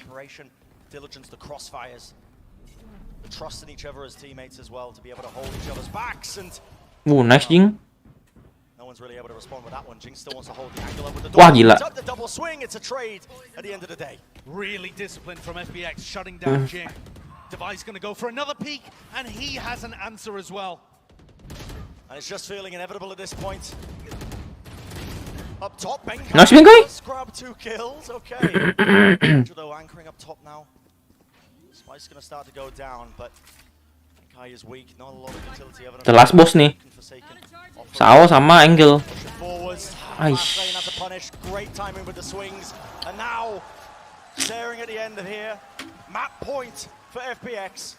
diligence, the crossfires, the trust in each other as teammates as well to be able to hold each other's backs. And Nice Jing. no one's really able to respond with that one. Jing still wants to hold the angle up with the Wah, gila. the double swing. It's a trade at the end of the day. Really disciplined from FPX, shutting down Jing. Device going to go for another peek, and he has an answer as well. And it's just feeling inevitable at this point. Up top, Ben Nice Jing, guy. grab 2 kills. Okay. Though anchoring up top now. Spice going to start to go down, but Kai is weak. Not a lot of utility evidence. The last boss nih. Sao sama Angle. Forwards. Aish. Not to punish. Great timing with the swings. And now, staring at the end of here. Map point for FPX.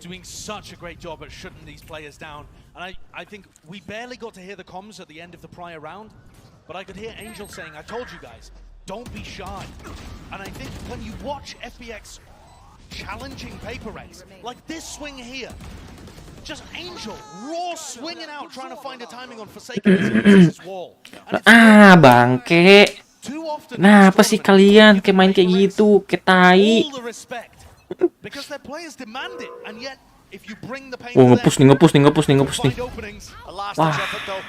Doing such a great job at shutting these players down. And I think we barely got to hear the comms at the end of the prior round, but I could hear Angel saying, I told you guys, don't be shy. And I think when you watch FPX challenging PRX, like this swing here, just Angel raw swinging out, trying to find a timing on Forsaken as he misses his wall. Bangke. Nah, apa sih kalian kayak main kayak gitu, kayak tai. All the respect, because their players demand it, and yet if you bring the pain Ngepush nih. A last effort though.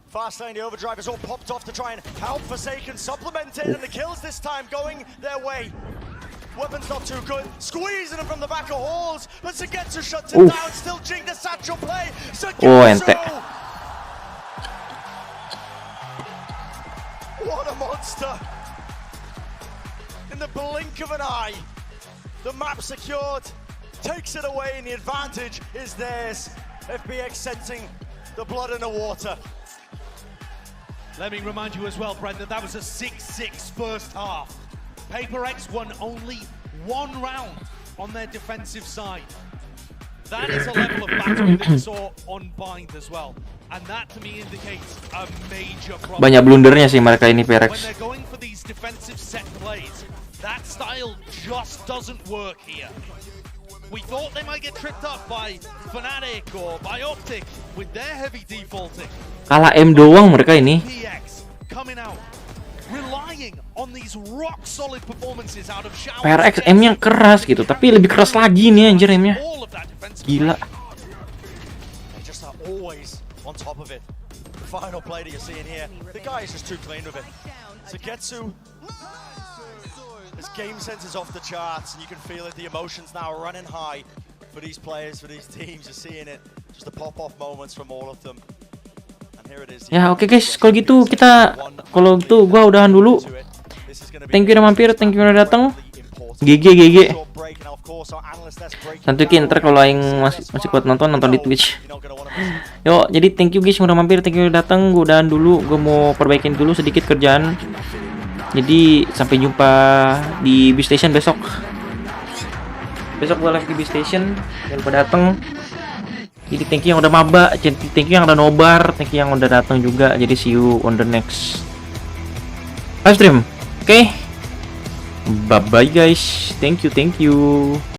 Fast lane, the overdrive is all popped off to try and help Forsaken supplement it, and the kills this time going their way. Weapon's not too good. Squeezing him from the back of halls, but Sugetsu shuts it down. Still Jing the satchel play. Sugetsu! What a monster! In the blink of an eye, the map secured, takes it away, and the advantage is theirs. FPX sensing the blood in the water. Let me remind you as well, Brendan, that was a 6-6 first half. PRX won only 1 round on their defensive side. That is a level of battle that we saw on Bind as well. And that to me indicates a major problem. Banyak blundernya sih mereka ini PRX. When they're going for these defensive set plays, that style just doesn't work here. We thought they might get tripped up by Fnatic or by Optic with their heavy defaulting. Kalah M doang mereka ini. PX coming out, relying on these rock solid performances out of Shower. PRX M-nya keras gitu, tapi lebih keras lagi nih anjir M-nya. Gila. They just are always on top of it. The final play that you're seeing here, the guy is just too clean with it. Sugetsu, his game sense is off the charts, and you can feel it. The emotions now are running high for these players, for these teams. You're seeing it, just the pop-off moments from all of them. And here it is. Ya oke guys, kalau gitu gua udahan dulu. Thank you udah mampir, thank you udah datang. GG. Tentuin ntar kalau aing masih kuat nonton di Twitch. Yo, jadi thank you guys yang udah mampir, thank you udah datang. Gua udahan dulu, gua mau perbaikin dulu sedikit kerjaan. Jadi sampai jumpa di B Station besok. Besok gua live di B Station, jangan lupa datang. Jadi thank you yang udah maba, thank you yang udah nobar, thank you yang udah datang juga. Jadi see you on the next live stream. Oke. Bye bye guys. Thank you.